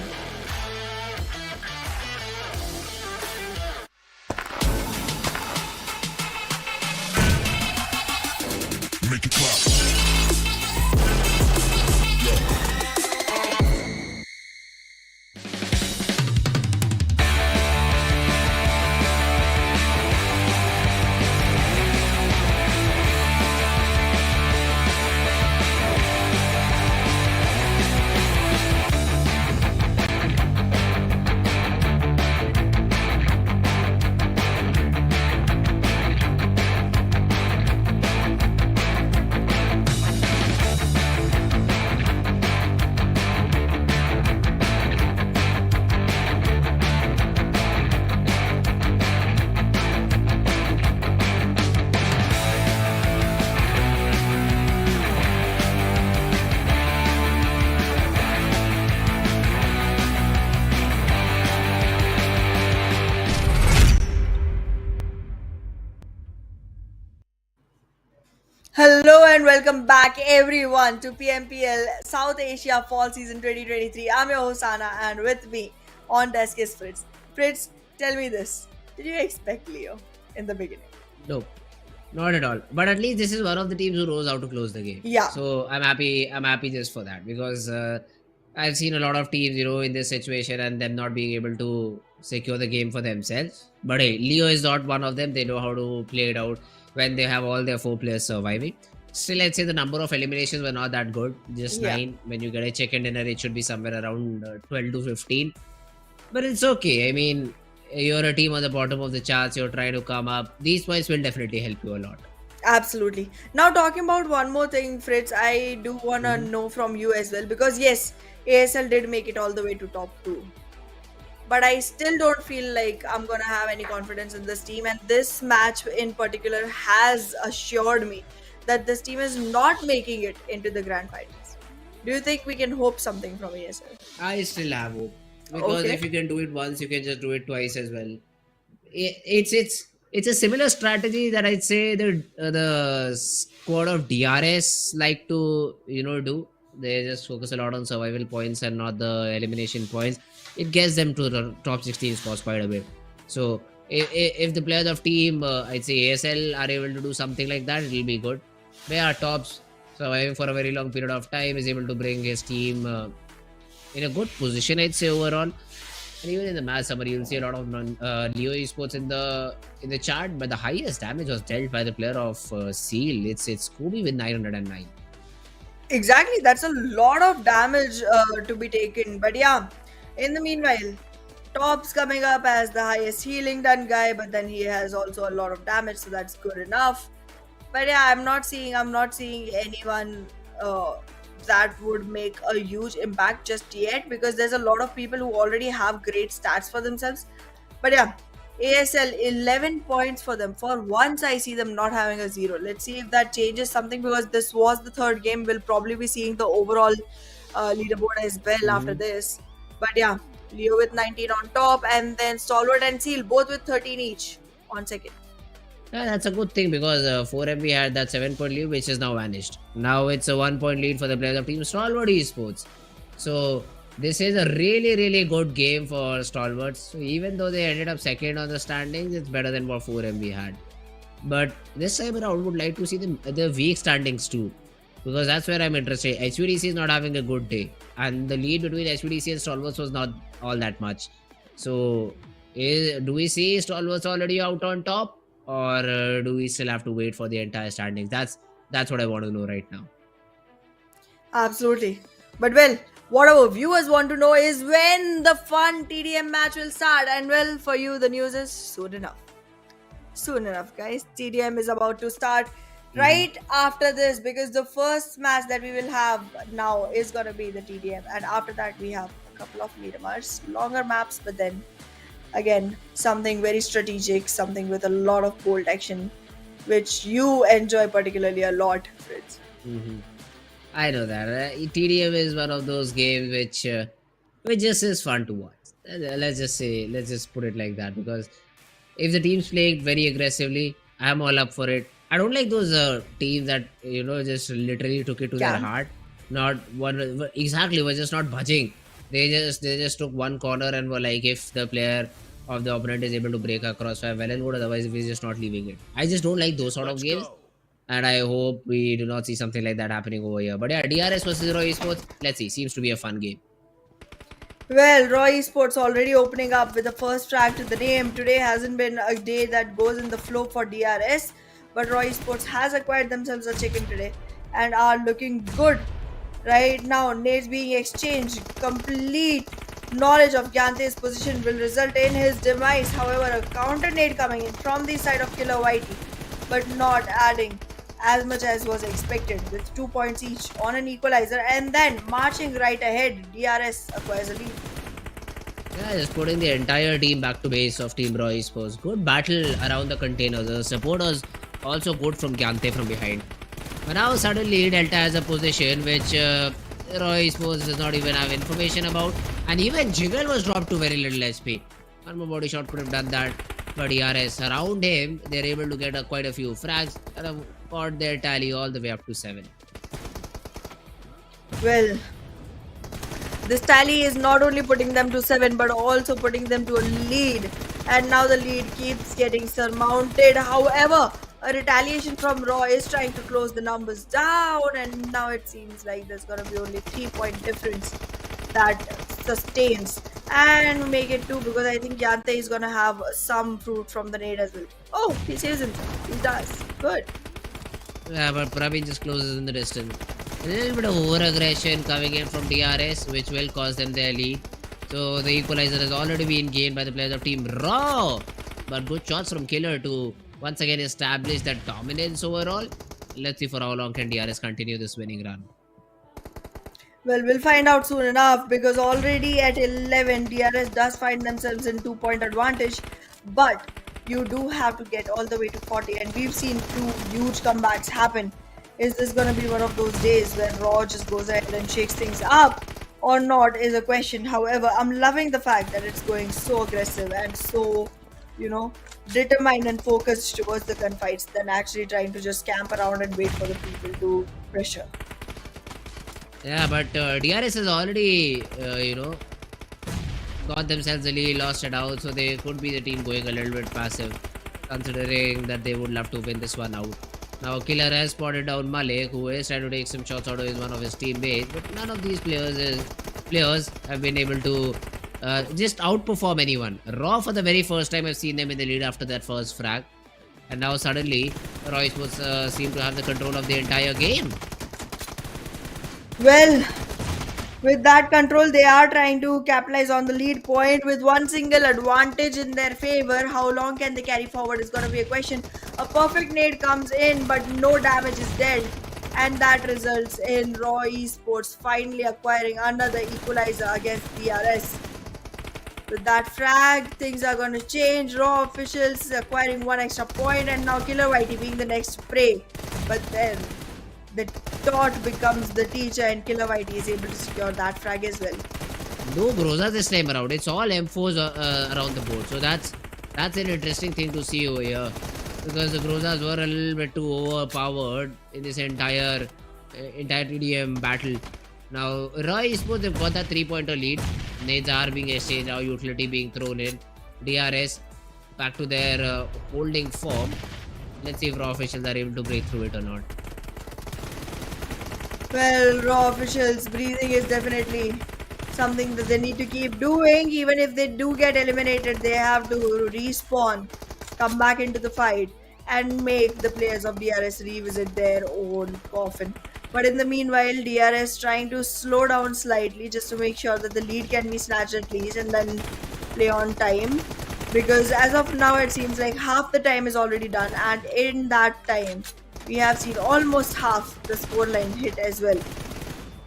and welcome back everyone to PMPL South Asia Fall Season 2023. I'm your host Anna, and with me on desk is Fritz. Fritz, tell me this. Did you expect Leo in the beginning? No, not at all. But at least this is one of the teams who knows how to close the game. Yeah. So I'm happy. I'm happy just for that because I've seen a lot of teams, in this situation and them not being able to secure the game for themselves. But hey, Leo is not one of them. They know how to play it out when they have all their 4 players surviving. Still, I'd say the number of eliminations were not that good. Just 9. When you get a chicken dinner, it should be somewhere around 12 to 15. But it's okay. I mean, you're a team on the bottom of the charts. You're trying to come up. These points will definitely help you a lot. Absolutely. Now, talking about one more thing, Fritz, I do want to know from you as well, because yes, ASL did make it all the way to top 2. But I still don't feel like I'm going to have any confidence in this team. And this match in particular has assured me that this team is not making it into the grand finals. Do you think we can hope something from ASL? I still have hope. Because if you can do it once, you can just do it twice as well. It's a similar strategy that I'd say the squad of DRS like to do. They just focus a lot on survival points and not the elimination points. It gets them to the top 16 spots quite a bit. So if the players of team, I'd say ASL, are able to do something like that, it'll be good. They are tops surviving for a very long period of time, is able to bring his team in a good position, I'd say, overall. And even in the match summary, you'll see a lot of Leo Esports in the chart, but the highest damage was dealt by the player of Seal. It's Scooby with 909. Exactly, that's a lot of damage to be taken. But yeah, in the meanwhile, Top's coming up as the highest healing done guy, but then he has also a lot of damage, so that's good enough. But yeah, I'm not seeing anyone that would make a huge impact just yet, because there's a lot of people who already have great stats for themselves. But yeah, ASL 11 points for them. For once I see them not having a 0. Let's see if that changes something, because this was the 3rd game. We'll probably be seeing the overall leaderboard as well after this. But yeah, Leo with 19 on top, and then Stalwart and Seal both with 13 each on second. Yeah, that's a good thing, because 4MB had that 7-point lead, which has now vanished. Now it's a 1-point lead for the players of team Stalwart Esports. So this is a really, really good game for Stalwarts. So even though they ended up second on the standings, it's better than what 4MB had. But this time around, would like to see the weak standings too, because that's where I'm interested. HVDC is not having a good day, and the lead between HVDC and Stalwarts was not all that much. So do we see Stalwarts already out on top? Or do we still have to wait for the entire standings? That's what I want to know right now. Absolutely. But well, what our viewers want to know is when the fun TDM match will start. And well, for you, the news is soon enough. Soon enough, guys. TDM is about to start right after this, because the first match that we will have now is going to be the TDM. And after that, we have a couple of Miramars, longer maps, but then again, something very strategic, something with a lot of bolt action, which you enjoy particularly a lot, Fritz. I know that. TDM is one of those games which just is fun to watch. Let's just put it like that, because if the team's playing very aggressively, I'm all up for it. I don't like those teams that just literally took it to their heart. Not one exactly, was just not budging. They just took one corner and were like, if the player of the opponent is able to break across, well and good, otherwise we're just not leaving it. I just don't like those sort of games. And I hope we do not see something like that happening over here. But yeah, DRS versus Raw Esports, let's see. Seems to be a fun game. Well, Raw Esports already opening up with the first track to the name. Today hasn't been a day that goes in the flow for DRS. But Raw Esports has acquired themselves a chicken today and are looking good. Right now, nades being exchanged. Complete knowledge of Gyante's position will result in his demise. However, a counter nade coming in from the side of Killer Whitey, but not adding as much as was expected, with 2 points each on an equalizer, and then marching right ahead, DRS acquires a lead. Yeah, just putting the entire team back to base of Team Raw Esports. Good battle around the container. The support was also good from Gyante from behind. But now suddenly Delta has a position which Raw Esports does not even have information about. And even Jiggle was dropped to very little HP. One more body shot could have done that. But DRS around him, they're able to get quite a few frags. And got their tally all the way up to 7. Well, this tally is not only putting them to 7 but also putting them to a lead. And now the lead keeps getting surmounted. However, a retaliation from Raw is trying to close the numbers down, and now it seems like there's gonna be only 3-point difference that sustains and make it 2, because I think Yante is gonna have some fruit from the nade as well. Oh, he saves himself. He does. Good. Yeah, but Praveen just closes in the distance. A little bit of over-aggression coming in from DRS, which will cost them their lead. So the equalizer has already been gained by the players of Team Raw. But good shots from Killer to once again establish that dominance overall. Let's see for how long can DRS continue this winning run. Well, we'll find out soon enough, because already at 11, DRS does find themselves in 2-point advantage. But you do have to get all the way to 40, and we've seen 2 huge comebacks happen. Is this going to be one of those days where Raw just goes ahead and shakes things up or not is a question. However, I'm loving the fact that it's going so aggressive and so, determined and focused towards the gunfights than actually trying to just camp around and wait for the people to pressure. Yeah, but DRS has already, got themselves a lead, lost it out, so they could be the team going a little bit passive, considering that they would love to win this one out. Now, Killer has spotted down Malik, who is trying to take some shots out of one of his teammates, but none of these players have been able to just outperform anyone. Raw, for the very first time, I've seen them in the lead after that first frag, and now suddenly, Raw Esports seem to have the control of the entire game. Well, with that control, they are trying to capitalize on the lead point with one single advantage in their favor. How long can they carry forward is going to be a question. A perfect nade comes in, but no damage is dealt, and that results in Raw Esports finally acquiring another equalizer against DRS. With that frag, things are going to change. Raw officials acquiring 1 extra point, and now Killer Whitey being the next prey. But then the taught becomes the teacher, and Killer Whitey is able to secure that frag as well. No Groza this time around. It's all M4s around the board. So that's an interesting thing to see over here, because the Grozas were a little bit too overpowered in this entire TDM battle. Now, Raw Esports, they've got that 3-pointer lead. Nades are being exchanged, now utility being thrown in. DRS back to their holding form. Let's see if Raw officials are able to break through it or not. Well, Raw officials, breathing is definitely something that they need to keep doing. Even if they do get eliminated, they have to respawn, come back into the fight, and make the players of DRS revisit their own coffin. But in the meanwhile, DRS trying to slow down slightly just to make sure that the lead can be snatched at least, and then play on time. Because as of now, it seems like half the time is already done, and in that time, we have seen almost half the scoreline hit as well.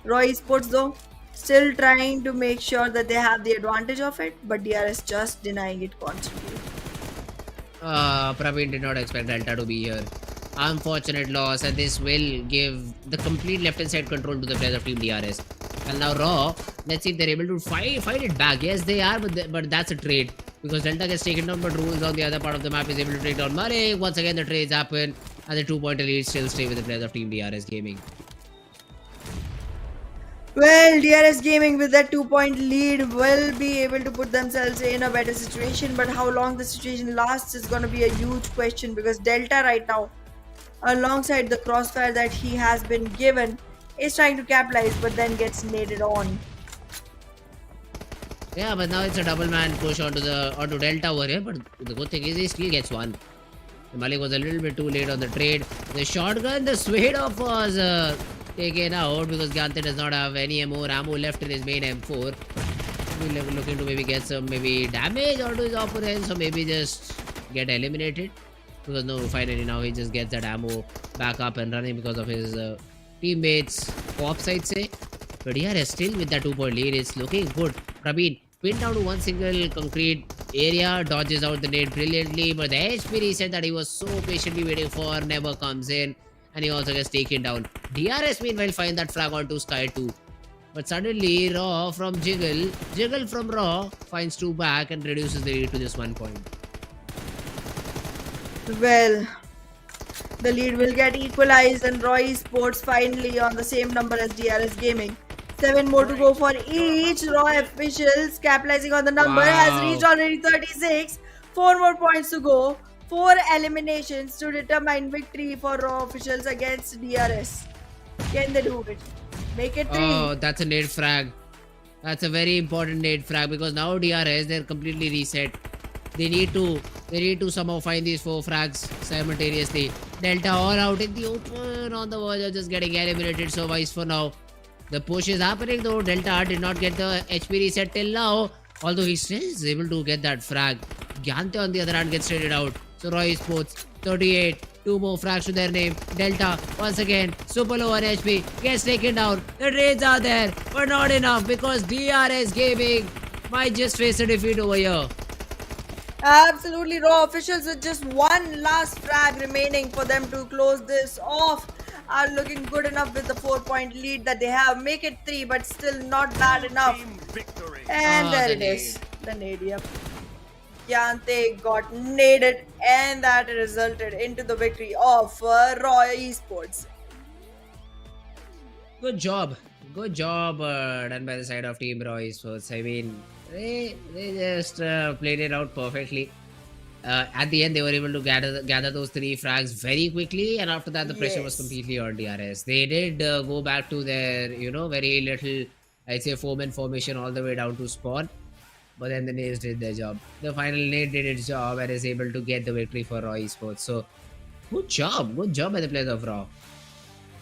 Raw Esports, though, still trying to make sure that they have the advantage of it, but DRS just denying it constantly. Praveen did not expect Delta to be here. Unfortunate loss, and this will give the complete left-hand side control to the players of Team DRS. And now Raw, let's see if they're able to fight it back. Yes, they are, but that's a trade, because Delta gets taken down, but Rules on the other part of the map is able to take down Murray. Once again, the trades happen, and the 2-pointer lead still stay with the players of Team DRS Gaming. Well, DRS Gaming with that 2-point lead will be able to put themselves in a better situation, but how long the situation lasts is going to be a huge question, because Delta right now, alongside the crossfire that he has been given, is trying to capitalize, but then gets naded on. Yeah, but now it's a double man push onto Delta over here, but the good thing is he still gets one. Malik was a little bit too late on the trade. The shotgun, the Swade off was taken out, because Gante does not have any more ammo left in his main M4. We're looking to maybe get some damage onto his opponents, or maybe just get eliminated. Because no, finally now he just gets that ammo back up and running because of his teammates' co-ops, I'd say. But yeah, still with that 2-point lead, it's looking good. Praveen pinned down to one single concrete area, dodges out the nade brilliantly, but the HP reset that he was so patiently waiting for never comes in, and he also gets taken down. DRS meanwhile find that frag onto Sky 2. But suddenly Raw from Jiggle from Raw finds 2 back and reduces the lead to just 1 point. Well, The lead will get equalized and Roy Esports finally on the same number as DRS Gaming. 7 more to go for each. Roy officials capitalizing on the number has reached already 36. 4 more points to go. 4 eliminations to determine victory for Raw officials against DRS. Can they do it? Make it 3. Oh, that's a nade frag. That's a very important nade frag because now DRS, they're completely reset. They need to somehow find these 4 frags simultaneously. Delta all out in the open on the verge of just getting eliminated. So Vice for now. The push is happening though. Delta did not get the HP reset till now. Although he still is able to get that frag. Gyante on the other hand gets traded out. So Roy Sports 38. 2 more frags to their name. Delta once again super low on HP gets taken down. The trades are there but not enough because DRS Gaming might just face a defeat over here. Absolutely, Raw officials with just one last frag remaining for them to close this off are looking good enough with the 4-point lead that they have. Make it 3, but still not bad enough. And there it is. The nade, yep. Gyante got naded, and that resulted into the victory of Raw Esports. Good job done by the side of Team Raw Esports. I mean, they just played it out perfectly. At the end, they were able to gather those 3 frags very quickly, and after that, the pressure was completely on DRS. They did go back to their, very little, I'd say, 4-man formation all the way down to spawn. But then the nades did their job. The final nade did its job and is able to get the victory for Raw Esports. So, good job by the players of Raw.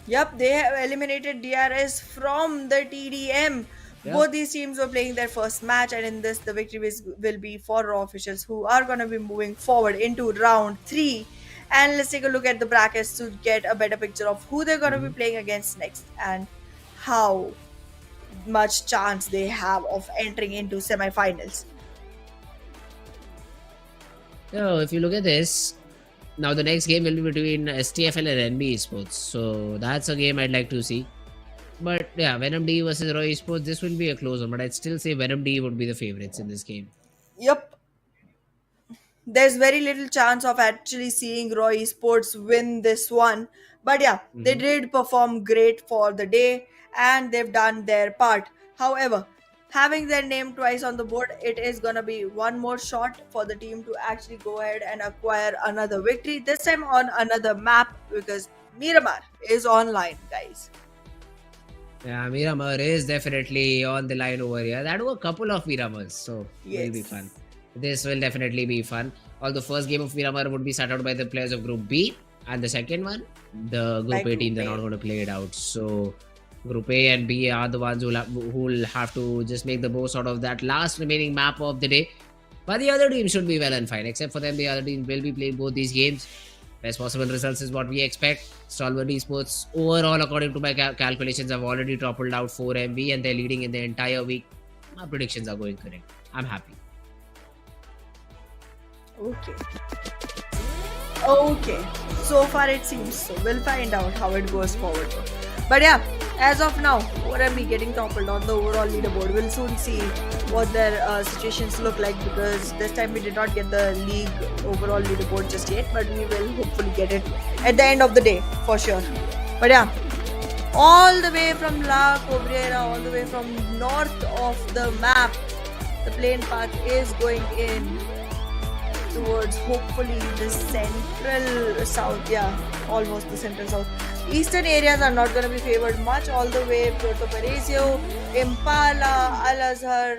Yep, they have eliminated DRS from the TDM. Yeah. Both these teams were playing their first match, and in this, the victory will be for Raw officials, who are going to be moving forward into round 3. And let's take a look at the brackets to get a better picture of who they're going to be playing against next and how much chance they have of entering into semifinals. So, if you look at this, now the next game will be between STFL and NBeSports. So, that's a game I'd like to see. But yeah, Venom D versus Raw Esports, this will be a close one. But I'd still say Venom D would be the favorites in this game. Yep. There's very little chance of actually seeing Raw Esports win this one. But yeah, they did perform great for the day and they've done their part. However, having their name twice on the board, it is going to be one more shot for the team to actually go ahead and acquire another victory. This time on another map because Miramar is online, guys. Yeah, Miramar is definitely on the line over here. That were a couple of Miramars, so it'll be fun. This will definitely be fun. Although first game of Miramar would be sat out by the players of Group B, and the second one, the Group A team, they're not going to play it out. So Group A and B are the ones who'll have to just make the most out of that last remaining map of the day. But the other team should be well and fine. Except for them, the other team will be playing both these games. Best possible results is what we expect. Stalwart Esports, overall, according to my calculations, have already toppled out 4 MV and they're leading in the entire week. My predictions are going correct. I'm happy. Okay. So far it seems so. We'll find out how it goes forward. But yeah, as of now, 4MB getting toppled on the overall leaderboard. We'll soon see what their situations look like because this time we did not get the league overall leaderboard just yet, but we will hopefully get it at the end of the day for sure. But yeah, all the way from La Cabrera, all the way from north of the map, the plane path is going in towards hopefully the central south. Yeah, almost the central south. Eastern areas are not going to be favored much. All the way Puerto Perecio, Impala, Al-Azhar,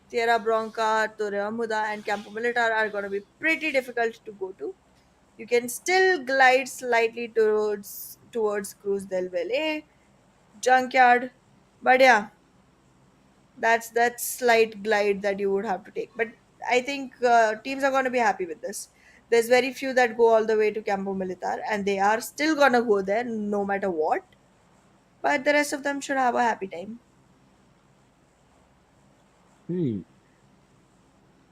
Tierra Bronca, Torre Amuda and Campo Militar are going to be pretty difficult to go to. You can still glide slightly towards Cruz del Valle, Junkyard, but yeah, that's that slight glide that you would have to take. But I think teams are going to be happy with this. There's very few that go all the way to Campo Militar, and they are still going to go there no matter what. But the rest of them should have a happy time.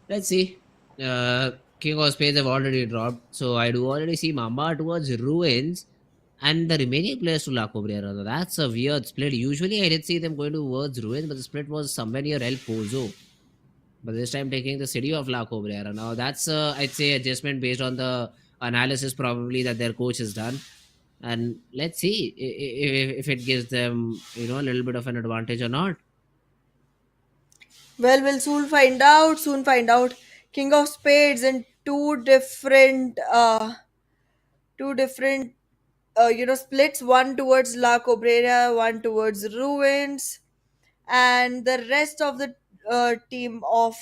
Let's see. King of Spades have already dropped, so I do already see Mamba towards Ruins and the remaining players to La Cabrera. That's a weird split. Usually I did see them going towards Ruins, but the split was somewhere near El Pozo. But this time taking the city of La Cabrera. Now that's I'd say adjustment based on the analysis probably that their coach has done, and let's see if it gives them a little bit of an advantage or not. Well, we'll soon find out. Soon find out. King of Spades in two different splits. One towards La Cabrera, one towards Ruins, and the rest of the team of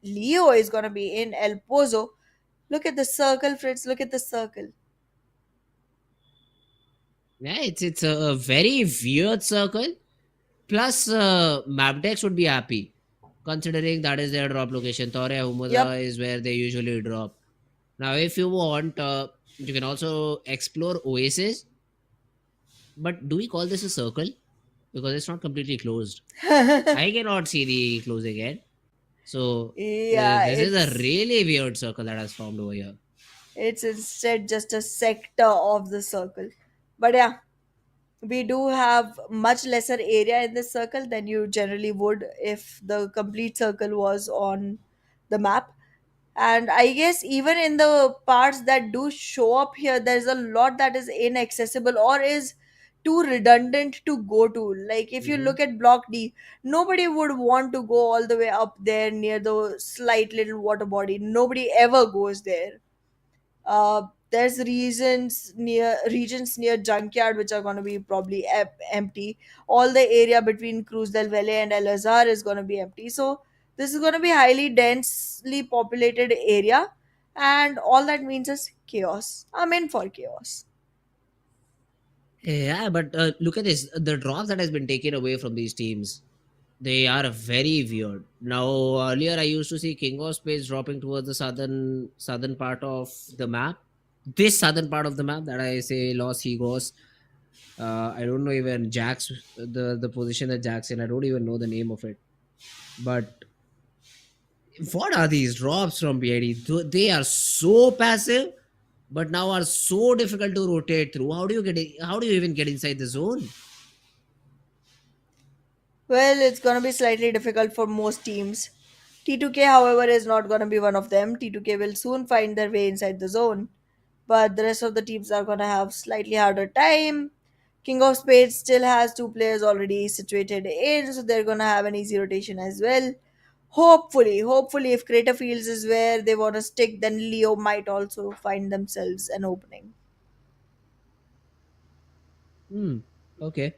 Leo is gonna be in El Pozo. Look at the circle, Fritz. Look at the circle. Yeah, it's a very weird circle. Plus, Mabetex would be happy, considering that is their drop location. Torre Yep. Humada is where they usually drop. Now, if you want, you can also explore Oasis. But do we call this a circle? Because it's not completely closed. I cannot see the closing end. So, Yeah, this is a really weird circle that has formed over here. it's instead just a sector of the circle. But yeah, we do have much lesser area in this circle than you generally would if the complete circle was on the map. And I guess even in the parts that do show up here, there's a lot that is inaccessible or is too redundant to go to. Like if you Hmm. look at block D, nobody would want to go all the way up there near the slight little water body. Nobody ever goes there. There's regions near Junkyard which are going to be probably empty. All the area between Cruz del Valle and El Azhar is going to be empty. So this is going to be highly densely populated area, and all that means is chaos. I'm in for chaos. Yeah, but look at this. The drops that has been taken away from these teams, they are very weird. Now, earlier I used to see King of Spades dropping towards the southern part of the map. This southern part of the map that I say Los Higos. I don't know even Jack's the position that Jack's in. I don't even know the name of it. But what are these drops from BID? They are so passive, but now are so difficult to rotate through. How do you even get inside the zone? Well, it's going to be slightly difficult for most teams. T2K, however, is not going to be one of them. T2K will soon find their way inside the zone, but the rest of the teams are going to have slightly harder time. King of Spades still has two players already situated in, so they're going to have an easy rotation as well. Hopefully, if Crater Fields is where they want to stick, then Leo might also find themselves an opening. Hmm. Okay.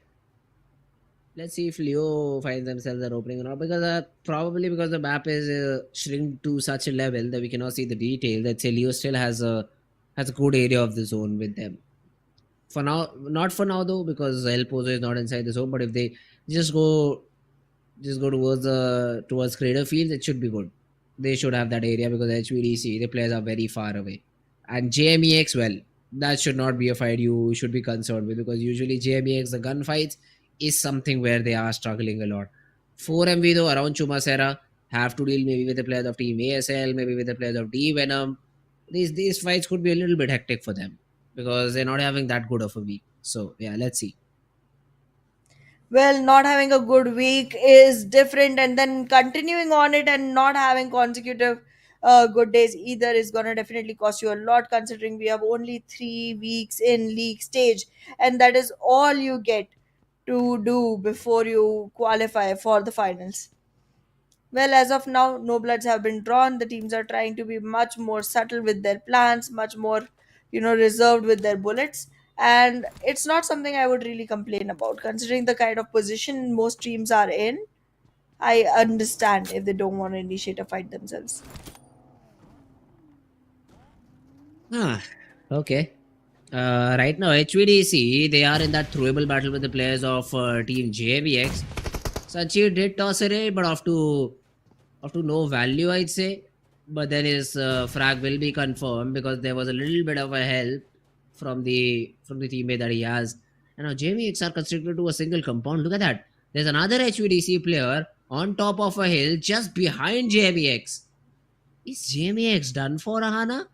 Let's see if Leo finds themselves an opening or not. Because probably because the map is shrink to such a level that we cannot see the detail. Let's say Leo still has a good area of the zone with them. For now, not for now though, because El Pozo is not inside the zone. But if they just go just go towards Crater Fields, it should be good. They should have that area because HVDC the players are very far away, and JMEX, well, that should not be a fight you should be concerned with, because usually JMEX the gunfights is something where they are struggling a lot. 4MV though around Chumasera have to deal maybe with the players of Team ASL, maybe with the players of D Venom. These fights could be a little bit hectic for them because they're not having that good of a week. So yeah, let's see. Well, not having a good week is different, and then continuing on it and not having consecutive good days either is going to definitely cost you a lot, considering we have only 3 weeks in league stage, and that is all you get to do before you qualify for the finals. Well, as of now, no bloods have been drawn. The teams are trying to be much more subtle with their plans, much more, reserved with their bullets. And it's not something I would really complain about, considering the kind of position most teams are in. I understand if they don't want to initiate a fight themselves. Ah, okay. Right now, HVDC, they are in that throwable battle with the players of Team JVX. Sanchi did toss a raid, but off to no value, I'd say. But then his frag will be confirmed because there was a little bit of a help from the teammate that he has. And now JVX are constricted to a single compound. Look at that. There's another HVDC player on top of a hill just behind JVX. Is JVX done for, Ahana?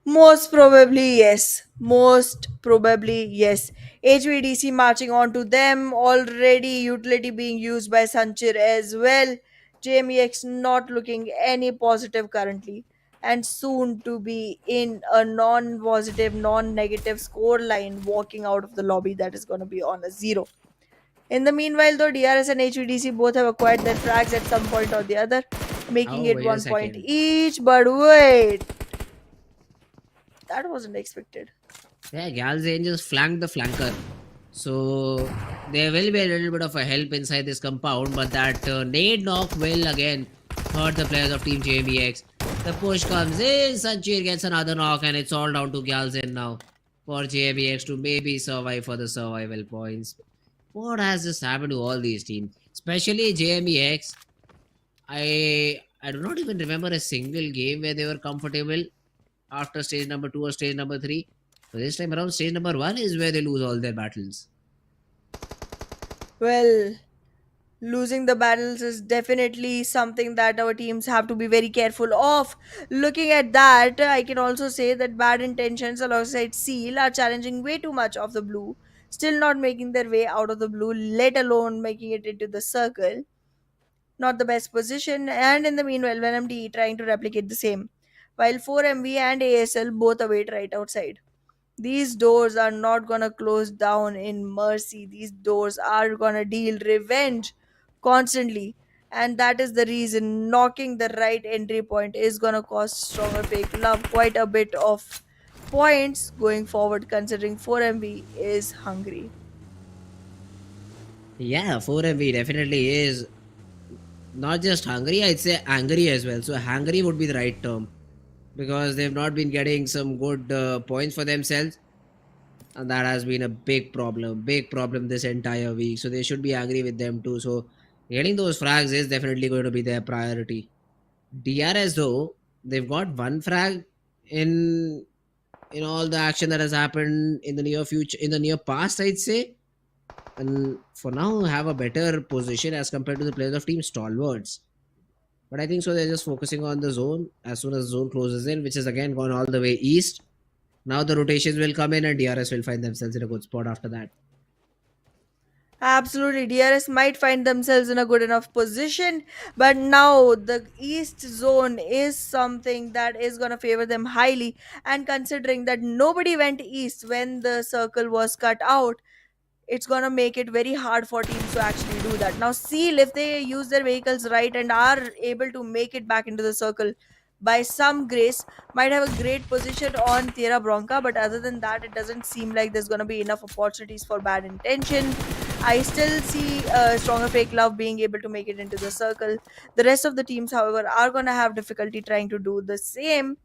Most probably, yes. Most probably, yes. HVDC marching on to them. Already utility being used by Sanchir as well. JMEX not looking any positive currently. and soon to be in a non-positive, non-negative score line walking out of the lobby that is going to be on a 0. In the meanwhile, though, DRS and HVDC both have acquired their frags at some point or the other, making Oh, it wait a 1 point second. each. But wait, that wasn't expected. Yeah, Galzane just flanked the flanker. So there will be a little bit of a help inside this compound, but that nade knock will again hurt the players of Team JMEX. The push comes in, Sanchir gets another knock, and it's all down to Galzane now for JMEX to maybe survive for the survival points. What has just happened to all these teams? Especially JMEX. I do not even remember a single game where they were comfortable after stage number 2 or stage number 3. So this time around, stage number 1 is where they lose all their battles. Well, losing the battles is definitely something that our teams have to be very careful of. Looking at that, I can also say that bad intentions alongside Seal are challenging way too much of the blue, still not making their way out of the blue, let alone making it into the circle. Not the best position, and in the meanwhile, Venom D trying to replicate the same, while 4MV and ASL both await right outside. These doors are not gonna close down in mercy. These doors are gonna deal revenge constantly. And that is the reason knocking the right entry point is gonna cost stronger fake love quite a bit of points going forward, considering 4MV is hungry. Yeah, 4MV definitely is not just hungry, I'd say angry as well. So, hungry would be the right term because they've not been getting some good points for themselves, and that has been a big problem this entire week. So, they should be angry with them too. So, getting those frags is definitely going to be their priority. DRS though, they've got one frag in all the action that has happened in the near future, in the near past, I'd say, and for now have a better position as compared to the players of Team Stalwarts. But I think so they're just focusing on the zone. As soon as the zone closes in, which is again gone all the way east, now the rotations will come in and DRS will find themselves in a good spot after that. Absolutely, DRS might find themselves in a good enough position, but now the East zone is something that is going to favor them highly. And considering that nobody went East when the circle was cut out, it's gonna make it very hard for teams to actually do that. Now, Seal, if they use their vehicles right and are able to make it back into the circle by some grace, might have a great position on Tierra Bronca. But other than that, it doesn't seem like there's gonna be enough opportunities for bad intention. I still see stronger fake love being able to make it into the circle. The rest of the teams, however, are gonna have difficulty trying to do the same.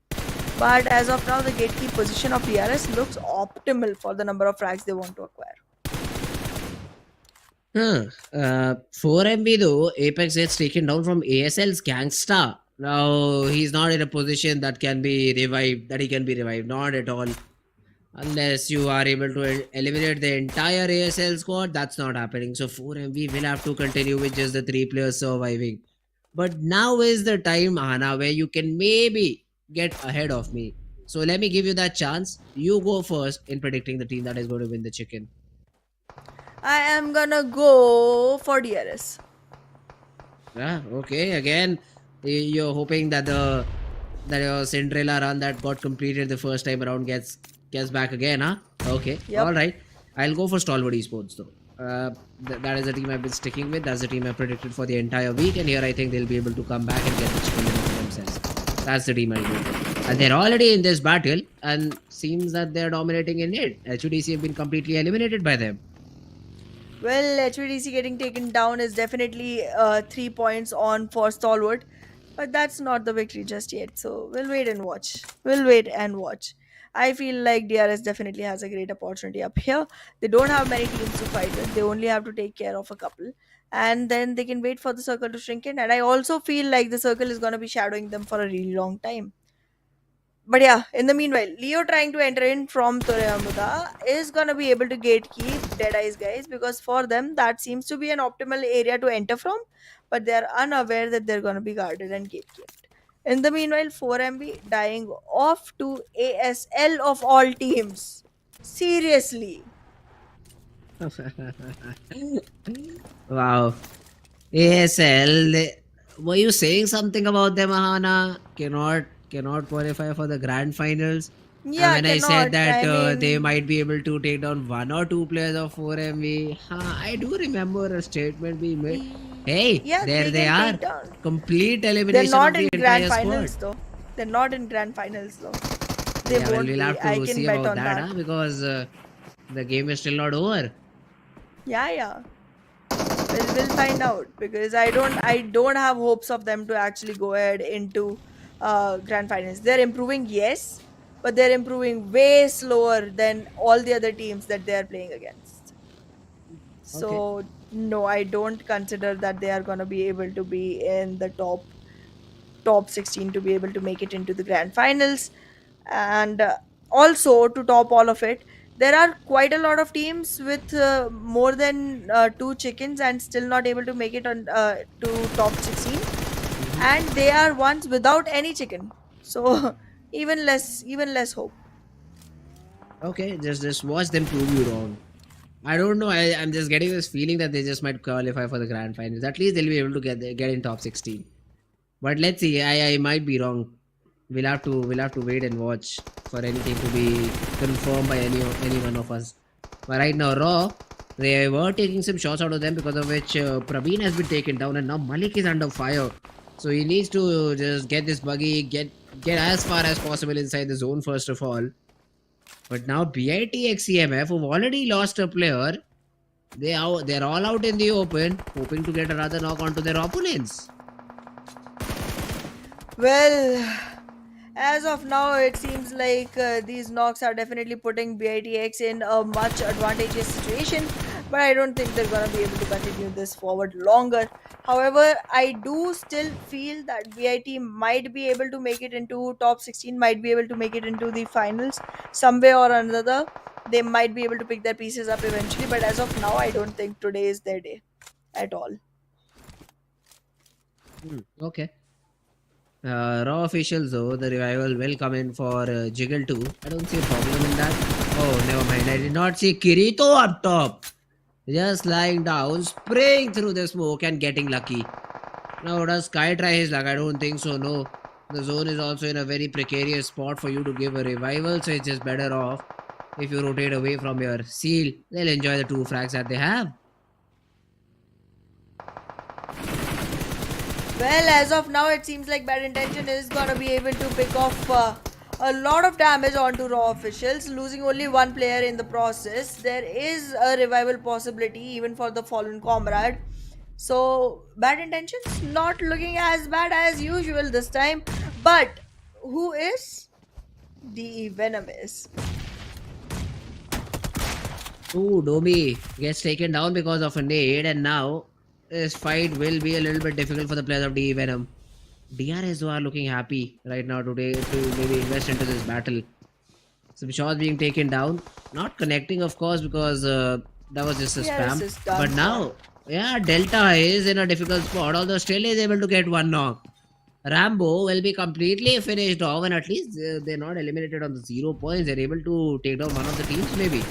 But as of now, the gatekeep position of DRS looks optimal for the number of frags they want to acquire. 4MB though, Apex gets taken down from ASL's Gangsta. Now he's not in a position that can be revived, that he can be revived, not at all. Unless you are able to eliminate the entire ASL squad, that's not happening. So 4MB will have to continue with just the 3 players surviving. But now is the time, Hana, where you can maybe get ahead of me. So let me give you that chance. You go first in predicting the team that is going to win the chicken. I am gonna go for DRS. Yeah, okay. Again, you're hoping that your Cinderella run that got completed the first time around gets back again, huh? Okay, Yep. all right. I'll go for Stalwart Esports though. That is the team I've been sticking with. That's the team I predicted for the entire week, and here I think they'll be able to come back and get the chicken dinner for themselves. That's the team I'll go with. And they're already in this battle, and seems that they're dominating in it. HUDC have been completely eliminated by them. Well, HVDC getting taken down is definitely 3 points on for Stalwart, but that's not the victory just yet. So we'll wait and watch. We'll wait and watch. I feel like DRS definitely has a great opportunity up here. They don't have many teams to fight with, they only have to take care of a couple. And then they can wait for the circle to shrink in. And I also feel like the circle is going to be shadowing them for a really long time. But yeah, in the meanwhile, Leo trying to enter in from Toreamuda is gonna be able to gatekeep Deadeye's guys, because for them that seems to be an optimal area to enter from, but they are unaware that they're gonna be guarded and gatekept. In the meanwhile, 4MB dying off to ASL of all teams. Seriously. Wow. ASL, were you saying something about them, Ahana? cannot qualify for the grand finals. Yeah, And when I said cannot. that I they mean, might be able to take down one or two players of 4MV, I do remember a statement being made. Hey, yeah, there they they can are. take down. Complete They're elimination not of the in grand entire squad. finals though. They're not in grand finals though. They Yeah, well, won't we'll be. have I to can see bet about on that, that. because the game is still not over. Yeah, yeah. We'll find out because I don't have hopes of them to actually go ahead into grand finals. They're improving, yes, but they're improving way slower than all the other teams that they are playing against. Okay. So no, I don't consider that they are gonna be able to be in the top 16 to be able to make it into the grand finals. And also, to top all of it, there are quite a lot of teams with more than two chickens and still not able to make it on to top 16, Hmm. and they are ones without any chicken. So even less hope. Okay, just watch them prove you wrong. I don't know. I'm just getting this feeling that they just might qualify for the grand finals. At least they'll be able to get in top 16. But let's see. I might be wrong. We'll have to wait and watch for anything to be confirmed by any one of us. But right now, Raw, they were taking some shots out of them, because of which Praveen has been taken down, and now Malik is under fire. So he needs to just get this buggy, get as far as possible inside the zone first of all. But now BITX CMF, who've already lost a player, they're all out in the open, hoping to get another knock onto their opponents. Well, as of now, it seems like these knocks are definitely putting BITX in a much advantageous situation, but I don't think they're gonna be able to continue this forward longer. However, I do still feel that BIT might be able to make it into top 16, might be able to make it into the finals some way or another. They might be able to pick their pieces up eventually, but as of now, I don't think today is their day at all. Okay. Raw officials, though, the revival will come in for Jiggle too. I don't see a problem in that. Oh, never mind. I did not see Kirito up top. Just lying down, spraying through the smoke and getting lucky. Now, does Sky try his luck? I don't think so, no. The zone is also in a very precarious spot for you to give a revival, so it's just better off if you rotate away from your seal. They'll enjoy the two frags that they have. Well, as of now, it seems like Bad Intention is gonna be able to pick off a lot of damage onto Raw officials, losing only one player in the process. There is a revival possibility even for the fallen comrade. So, Bad Intentions not looking as bad as usual this time. But who is? DE Venom is. Ooh, Domi gets taken down because of a nade, and now this fight will be a little bit difficult for the players of DE Venom. DRS though are looking happy right now today to maybe invest into this battle. Some shots being taken down, not connecting, of course, because that was just a DRS spam. is done But for. now, yeah, Delta is in a difficult spot, although still is able to get one knock. Rambo will be completely finished off, and at least they're not eliminated on the 0 points. They're able to take down one of the teams, maybe.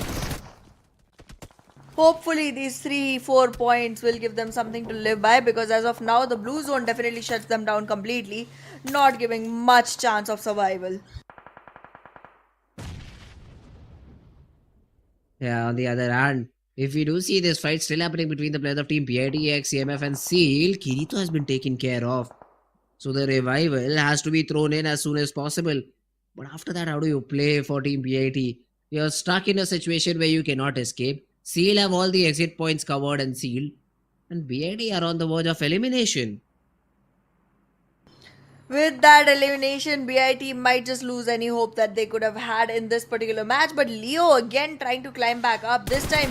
Hopefully, these 3-4 points will give them something to live by because as of now, the blue zone definitely shuts them down completely, not giving much chance of survival. Yeah, on the other hand, if we do see this fight still happening between the players of Team PITX, CMF, and SEAL, Kirito has been taken care of. So the revival has to be thrown in as soon as possible. But after that, how do you play for Team PIT? You're stuck in a situation where you cannot escape. SEAL have all the exit points covered and sealed. And BIT are on the verge of elimination. With that elimination, BIT might just lose any hope that they could have had in this particular match. But Leo again trying to climb back up. This time,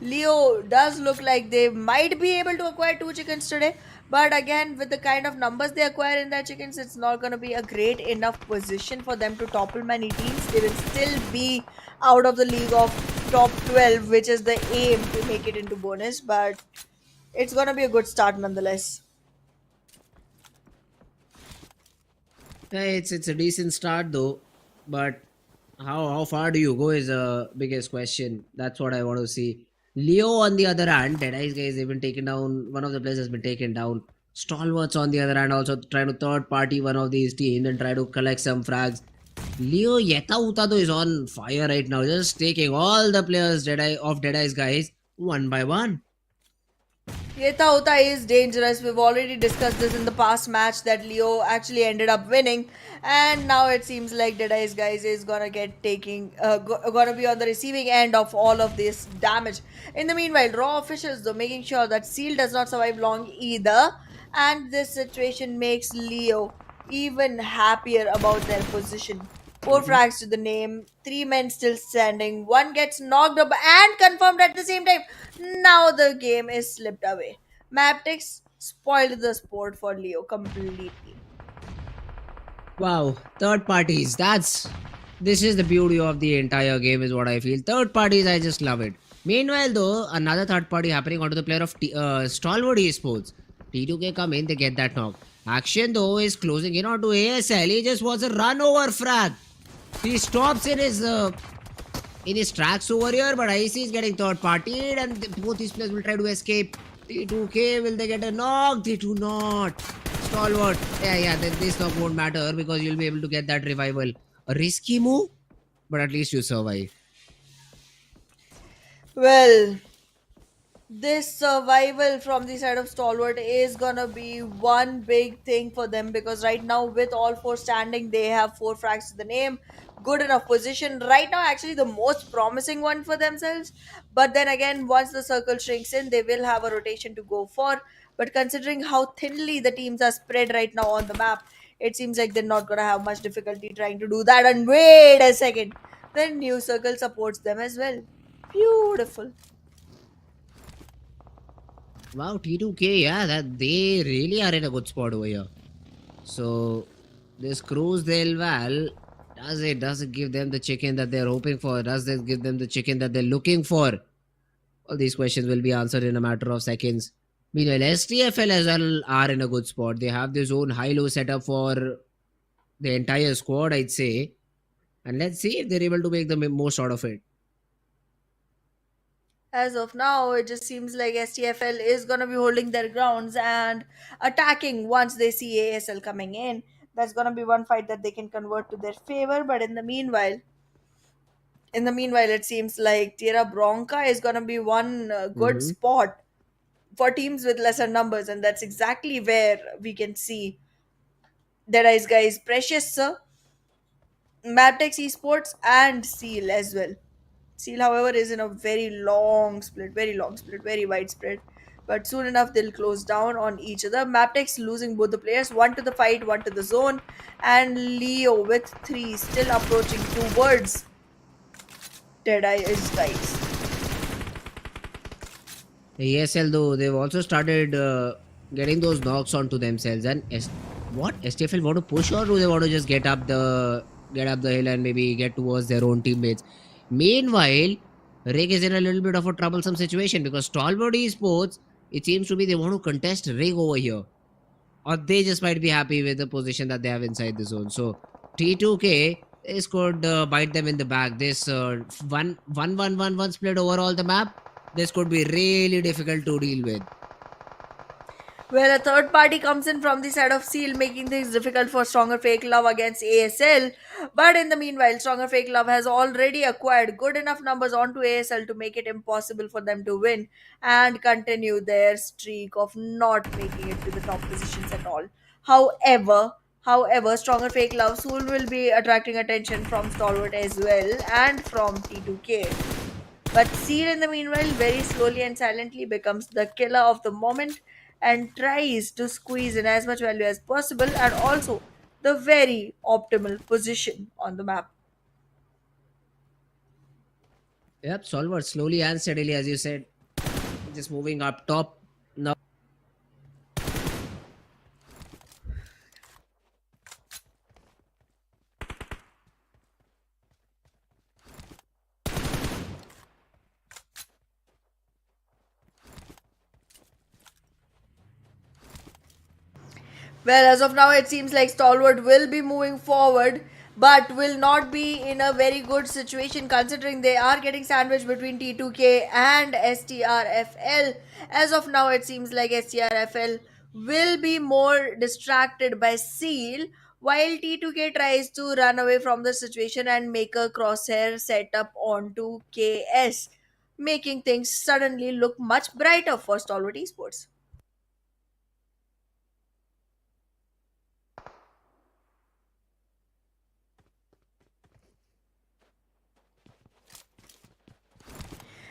Leo does look like they might be able to acquire two chickens today. But again, with the kind of numbers they acquire in their chickens, it's not going to be a great enough position for them to topple many teams. They will still be out of the league of top 12, which is the aim to make it into bonus. But it's going to be a good start nonetheless. Yeah, it's a decent start though, but how far do you go is the biggest question. That's what I want to see. Leo, on the other hand, Deadeyes guys, they've been taken down. One of the players has been taken down. Stalwarts on the other hand also trying to third party one of these teams and try to collect some frags. Leo Yeta Utado is on fire right now, just taking all the players Deadeye's guys one by one. Yeta Uta is dangerous. We've already discussed this in the past match that Leo actually ended up winning, and now it seems like Deadeye's guys is gonna get gonna be on the receiving end of all of this damage. In the meanwhile, Raw officials though making sure that Seal does not survive long either, and this situation makes Leo even happier about their position. Four frags to the name, three men still standing, one gets knocked up and confirmed at the same time. Now the game is slipped away. Mabetex spoiled the sport for Leo completely. Wow, third parties. This is the beauty of the entire game, is what I feel. Third parties, I just love it. Meanwhile, though, another third party happening onto the player of Stalwart Esports. T2K come in, they get that knock. Action though is closing in onto ASL. He just wants a run over frag. He stops in his tracks over here, but IC is getting third partied, and both these players will try to escape. T2K, will they get a knock? They do not. Stalwart. Yeah, this knock won't matter because you'll be able to get that revival. A risky move, but at least you survive. Well, this survival from the side of Stalwart is gonna be one big thing for them because right now, with all four standing, they have four frags to the name. Good enough position. Right now, actually, the most promising one for themselves. But then again, once the circle shrinks in, they will have a rotation to go for. But considering how thinly the teams are spread right now on the map, it seems like they're not gonna have much difficulty trying to do that. And wait a second, the new circle supports them as well. Beautiful. Wow, T2K, yeah, that they really are in a good spot over here. So this Cruise Del Val, does it give them the chicken that they're hoping for? Does it give them the chicken that they're looking for? All these questions will be answered in a matter of seconds. Meanwhile, STFL as well are in a good spot. They have their own high-low setup for the entire squad, I'd say. And let's see if they're able to make the most out of it. As of now, it just seems like STFL is going to be holding their grounds and attacking once they see ASL coming in. That's going to be one fight that they can convert to their favor. But in the meanwhile, it seems like Tierra Bronca is going to be one good Mm-hmm. spot for teams with lesser numbers, and that's exactly where we can see Deadeye's guys, Precious Sir, Mabetex Esports, and Seal as well. Seal, however, is in a very long split, very wide spread. But soon enough, they'll close down on each other. Maptex losing both the players, one to the fight, one to the zone. And Leo with three still approaching towards Deadeye's guys. ASL though, they've also started getting those knocks onto themselves. And what STFL want to push, or do they want to just get up the hill and maybe get towards their own teammates? Meanwhile, Rig is in a little bit of a troublesome situation because Stalwart Esports, it seems to be they want to contest Rig over here, or they just might be happy with the position that they have inside the zone. So T2K, this could bite them in the back. This 1-1-1-1 split over all the map, this could be really difficult to deal with. Well, a third party comes in from the side of Seal, making things difficult for Stronger Fake Love against ASL. But in the meanwhile, Stronger Fake Love has already acquired good enough numbers onto ASL to make it impossible for them to win and continue their streak of not making it to the top positions at all. However, Stronger Fake Love soon will be attracting attention from Stalwart as well and from T2K. But Seer, in the meanwhile, very slowly and silently becomes the killer of the moment and tries to squeeze in as much value as possible and also the very optimal position on the map. Yep, Solver slowly and steadily, as you said, just moving up top. Now, Well, as of now, it seems like Stalwart will be moving forward, but will not be in a very good situation considering they are getting sandwiched between T2K and STRFL. As of now, it seems like STRFL will be more distracted by Seal, while T2K tries to run away from the situation and make a crosshair setup onto KS, making things suddenly look much brighter for Stalwart Esports.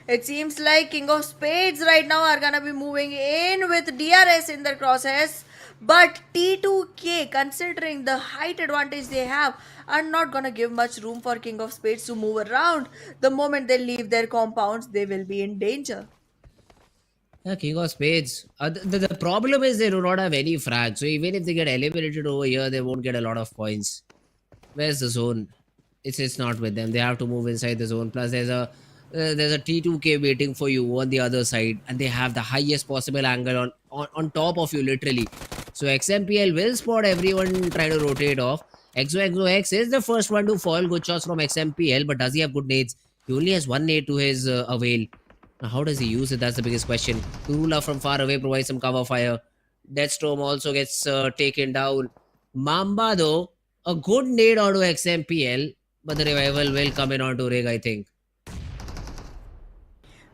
It seems like King of Spades right now are gonna be moving in with DRS in their crosshairs. But T2K, considering the height advantage they have, are not gonna give much room for King of Spades to move around. The moment they leave their compounds, they will be in danger. Yeah, King of Spades. The problem is they do not have any frag. So even if they get eliminated over here, they won't get a lot of points. Where's the zone? It's not with them. They have to move inside the zone. Plus, there's a T2K waiting for you on the other side, and they have the highest possible angle on top of you, literally. So XMPL will spot everyone trying to rotate off. XOXOX is the first one to fall. Good shots from XMPL, but does he have good nades? He only has one nade to his avail. Now, how does he use it? That's the biggest question. Kurula from far away provides some cover fire. Deathstorm also gets taken down. Mamba, though, a good nade onto XMPL, but the revival will come in onto Rig, I think.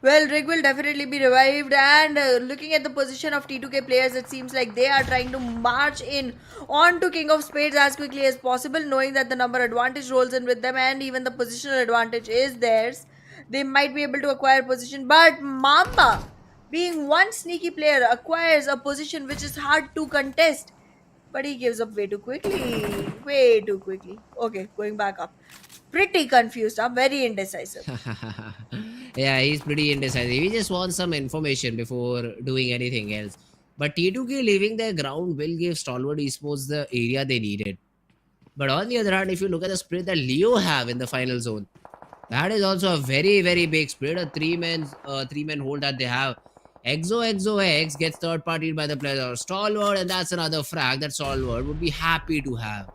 Well, Rig will definitely be revived, and looking at the position of T2K players, it seems like they are trying to march in onto King of Spades as quickly as possible, knowing that the number advantage rolls in with them, and even the positional advantage is theirs. They might be able to acquire position, but Mamba, being one sneaky player, acquires a position which is hard to contest. But he gives up way too quickly. Way too quickly. Okay, going back up. Pretty confused. I'm very indecisive. Yeah, he's pretty indecisive. He just wants some information before doing anything else. But T2K leaving their ground will give Stalwart Esports the area they needed. But on the other hand, if you look at the split that Leo have in the final zone, that is also a very, very big split. A three-man hold that they have. XOXOX gets third partied by the player of Stalwart, and that's another frag that Stalwart would be happy to have.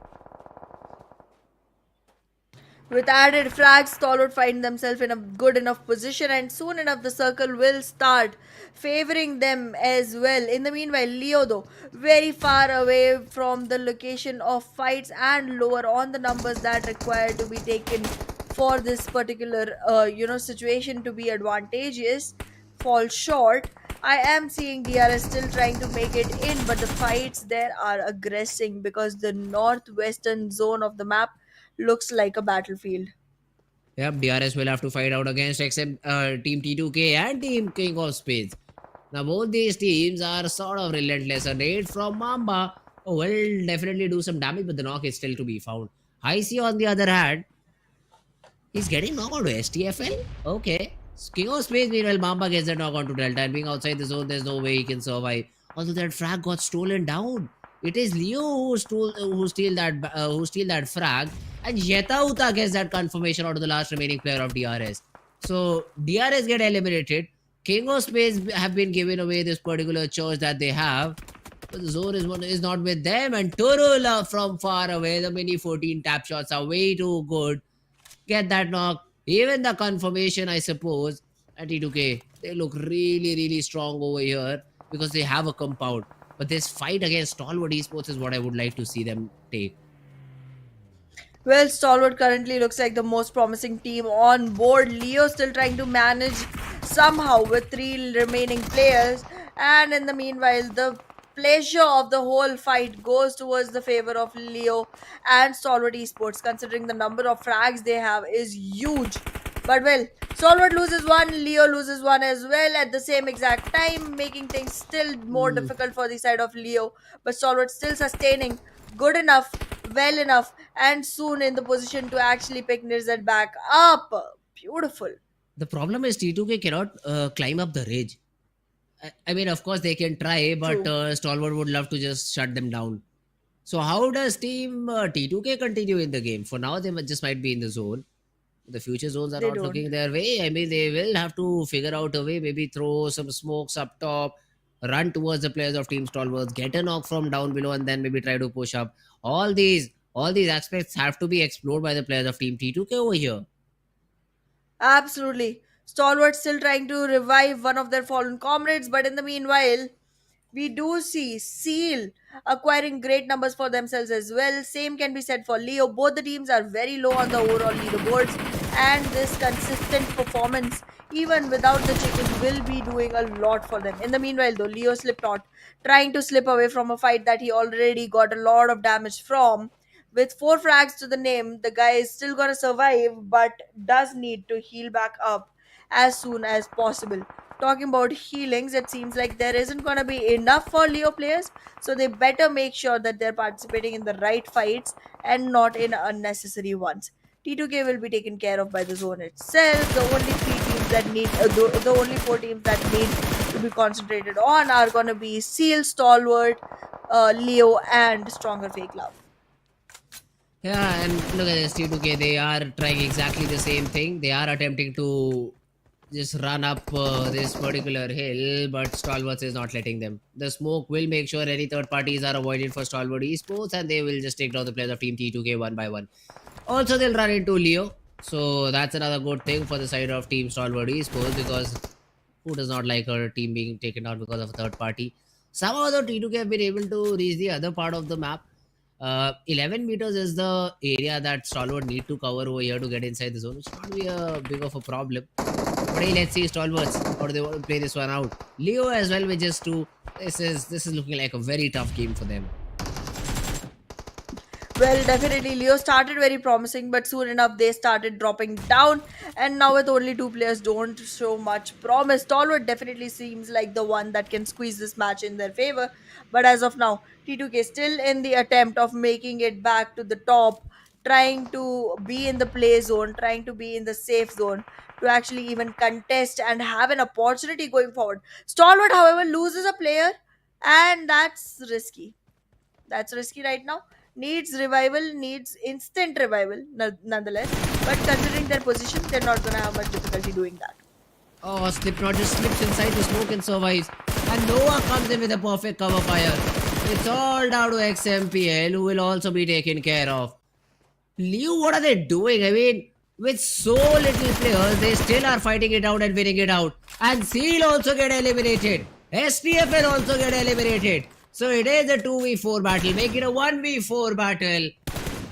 With added frags, Stalwart find themselves in a good enough position, and soon enough the circle will start favoring them as well. In the meanwhile, Leo, though, very far away from the location of fights and lower on the numbers that require to be taken for this particular situation to be advantageous, fall short. I am seeing DRS still trying to make it in, but the fights there are aggressing because the northwestern zone of the map looks like a battlefield. Yep, DRS will have to fight out against Team T2K and Team King of Spades. Now, both these teams are sort of relentless. A raid from Mamba will definitely do some damage, but the knock is still to be found. Icy, on the other hand, he's getting knocked onto STFL? Okay. King of Spades, meanwhile, Mamba gets the knock onto Delta, and being outside the zone, there's no way he can survive. Although that frag got stolen down. It is Leo who steal that frag, and Yetauta gets that confirmation out of the last remaining player of DRS. So DRS get eliminated. King of Spades have been given away this particular choice that they have. But the zone is not with them, and Torula from far away. The mini 14 tap shots are way too good. Get that knock. Even the confirmation, I suppose, at T2K, they look really, really strong over here because they have a compound. But this fight against Stalwart Esports is what I would like to see them take. Well, Stalwart currently looks like the most promising team on board. Leo still trying to manage somehow with three remaining players. And in the meanwhile, the pleasure of the whole fight goes towards the favor of Leo and Stalwart Esports, considering the number of frags they have is huge. But well, Stalwart loses one, Leo loses one as well at the same exact time, making things still more difficult for the side of Leo. But Stalwart still sustaining good enough, well enough, and soon in the position to actually pick Nirzet back up. Beautiful. The problem is T2K cannot climb up the ridge. I mean, of course, they can try, but True. Stalwart would love to just shut them down. So, how does Team T2K continue in the game? For now, they just might be in the zone. The future zones are They not don't. looking their way. I mean, they will have to figure out a way, maybe throw some smokes up top, run towards the players of Team Stalwarts, get a knock from down below, and then maybe try to push up. All these aspects have to be explored by the players of Team T2K over here. Absolutely. Stalwart still trying to revive one of their fallen comrades, but in the meanwhile, We do see Seal acquiring great numbers for themselves as well. Same can be said for Leo. Both the teams are very low on the overall leaderboards, and this consistent performance, even without the chicken, will be doing a lot for them. In the meanwhile, though, Leo slipped out, trying to slip away from a fight that he already got a lot of damage from. With 4 frags to the name, the guy is still gonna survive, but does need to heal back up as soon as possible. Talking about healings, it seems like there isn't gonna be enough for Leo players, so they better make sure that they're participating in the right fights and not in unnecessary ones. T2K will be taken care of by the zone itself. The only 3 teams that need, the only 4 teams that need to be concentrated on are gonna be Seal, Stalwart, Leo, and Stronger FAKELOVE. Yeah, and look at this T2K. They are trying exactly the same thing. They are attempting to just run up this particular hill, but Stalwart is not letting them. The smoke will make sure any third parties are avoided for Stalwart Esports, and they will just take down the players of Team T2K one by one. Also, they'll run into Leo, so that's another good thing for the side of Team Stalwart Esports, because who does not like her team being taken out because of a third party? Somehow, the T2K have been able to reach the other part of the map. 11 meters is the area that Stalwart need to cover over here to get inside the zone. It's not be a big of a problem. But hey, let's see Stalwarts how do they want to play this one out. Leo as well with just 2. This is looking like a very tough game for them. Well, definitely Leo started very promising, but soon enough they started dropping down, and now with only 2 players don't show much promise. Stalwart definitely seems like the one that can squeeze this match in their favor, but as of now, T2K still in the attempt of making it back to the top, trying to be in the play zone, trying to be in the safe zone to actually even contest and have an opportunity going forward. Stalwart, however, loses a player, and that's risky. That's risky right now. Needs revival, needs instant revival, nonetheless. But considering their position, they're not gonna have much difficulty doing that. Oh, Slipknot just slips inside the smoke and survives. And Noah comes in with a perfect cover fire. It's all down to XMPL, who will also be taken care of. Liu, what are they doing? I mean, with so little players, they still are fighting it out and winning it out. And Seal also get eliminated. STF will also get eliminated. So it is a 2v4 battle. Make it a 1v4 battle.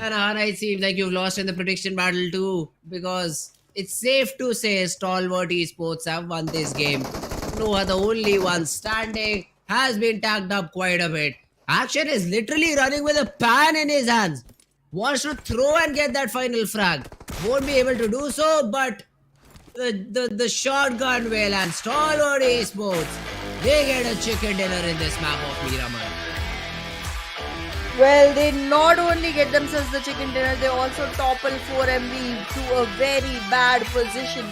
And Hana, it seems like you've lost in the prediction battle too. Because it's safe to say Stalwart Esports have won this game. Noah, the only one standing, has been tagged up quite a bit. Action is literally running with a pan in his hands. Wants to throw and get that final frag. Won't be able to do so, but the shotgun will, and Stalwart Esports, they get a chicken dinner in this map of Miramar. Well, they not only get themselves the chicken dinner, they also topple 4MB to a very bad position.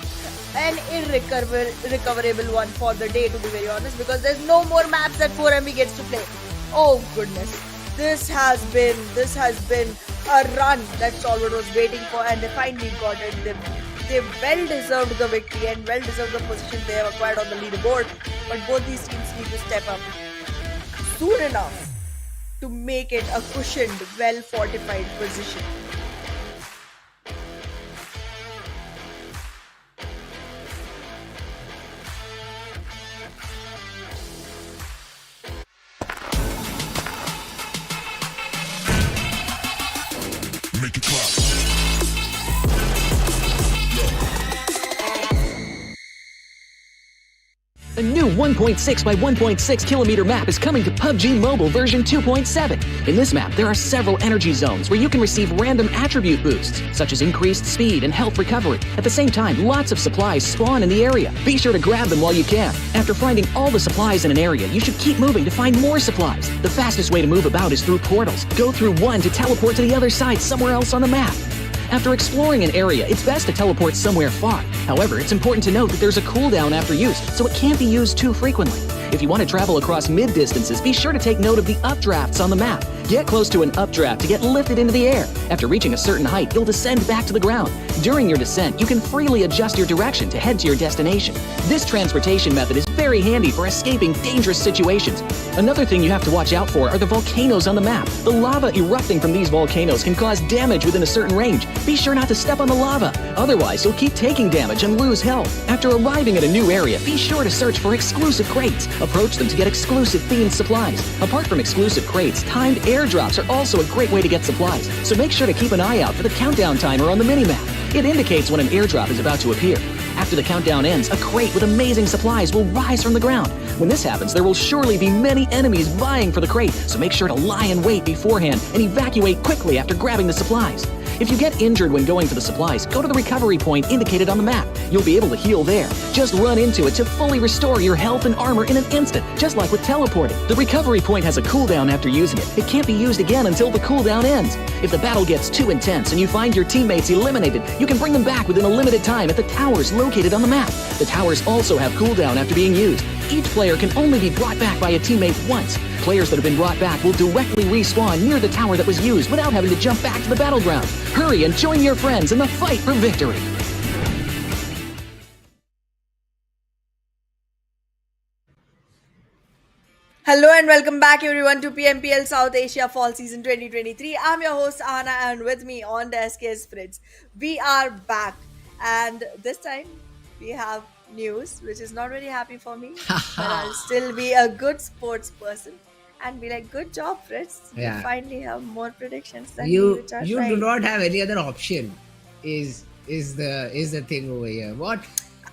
An irrecoverable one for the day, to be very honest, because there's no more maps that 4MB gets to play. Oh goodness. This has been a run that Stalwart was waiting for, and they finally got it. They well deserved the victory and well deserved the position they have acquired on the leaderboard. But both these teams need to step up soon enough to make it a cushioned, well fortified position. Make it clap. A new 1.6 by 1.6 kilometer map is coming to PUBG Mobile version 2.7. In this map, there are several energy zones where you can receive random attribute boosts, such as increased speed and health recovery. At the same time, lots of supplies spawn in the area. Be sure to grab them while you can. After finding all the supplies in an area, you should keep moving to find more supplies. The fastest way to move about is through portals. Go through one to teleport to the other side somewhere else on the map. After exploring an area, it's best to teleport somewhere far. However, it's important to note that there's a cooldown after use, so it can't be used too frequently. If you want to travel across mid-distances, be sure to take note of the updrafts on the map. Get close to an updraft to get lifted into the air. After reaching a certain height, you'll descend back to the ground. During your descent, you can freely adjust your direction to head to your destination. This transportation method is very very handy for escaping dangerous situations. Another thing you have to watch out for are the volcanoes on the map. The lava erupting from these volcanoes can cause damage within a certain range. Be sure not to step on the lava, otherwise you'll keep taking damage and lose health. After arriving at a new area, be sure to search for exclusive crates. Approach them to get exclusive themed supplies. Apart from exclusive crates, timed airdrops are also a great way to get supplies, so make sure to keep an eye out for the countdown timer on the minimap. It indicates when an airdrop is about to appear. After the countdown ends, a crate with amazing supplies will rise from the ground. When this happens, there will surely be many enemies vying for the crate, so make sure to lie in wait beforehand and evacuate quickly after grabbing the supplies. If you get injured when going for the supplies, go to the recovery point indicated on the map. You'll be able to heal there. Just run into it to fully restore your health and armor in an instant, just like with teleporting. The recovery point has a cooldown after using it. It can't be used again until the cooldown ends. If the battle gets too intense and you find your teammates eliminated, you can bring them back within a limited time at the towers located on the map. The towers also have cooldown after being used. Each player can only be brought back by a teammate once. Players that have been brought back will directly respawn near the tower that was used without having to jump back to the battleground. Hurry and join your friends in the fight for victory. Hello and welcome back everyone to PMPL South Asia Fall Season 2023. I'm your host Anna, and with me on the SK Spades, we are back. And this time we have news which is not very happy for me, but I'll still be a good sports person and be like, good job Fritz. Yeah. You finally have more predictions than me, You which are do right. not have any other option. Is the thing over here? What?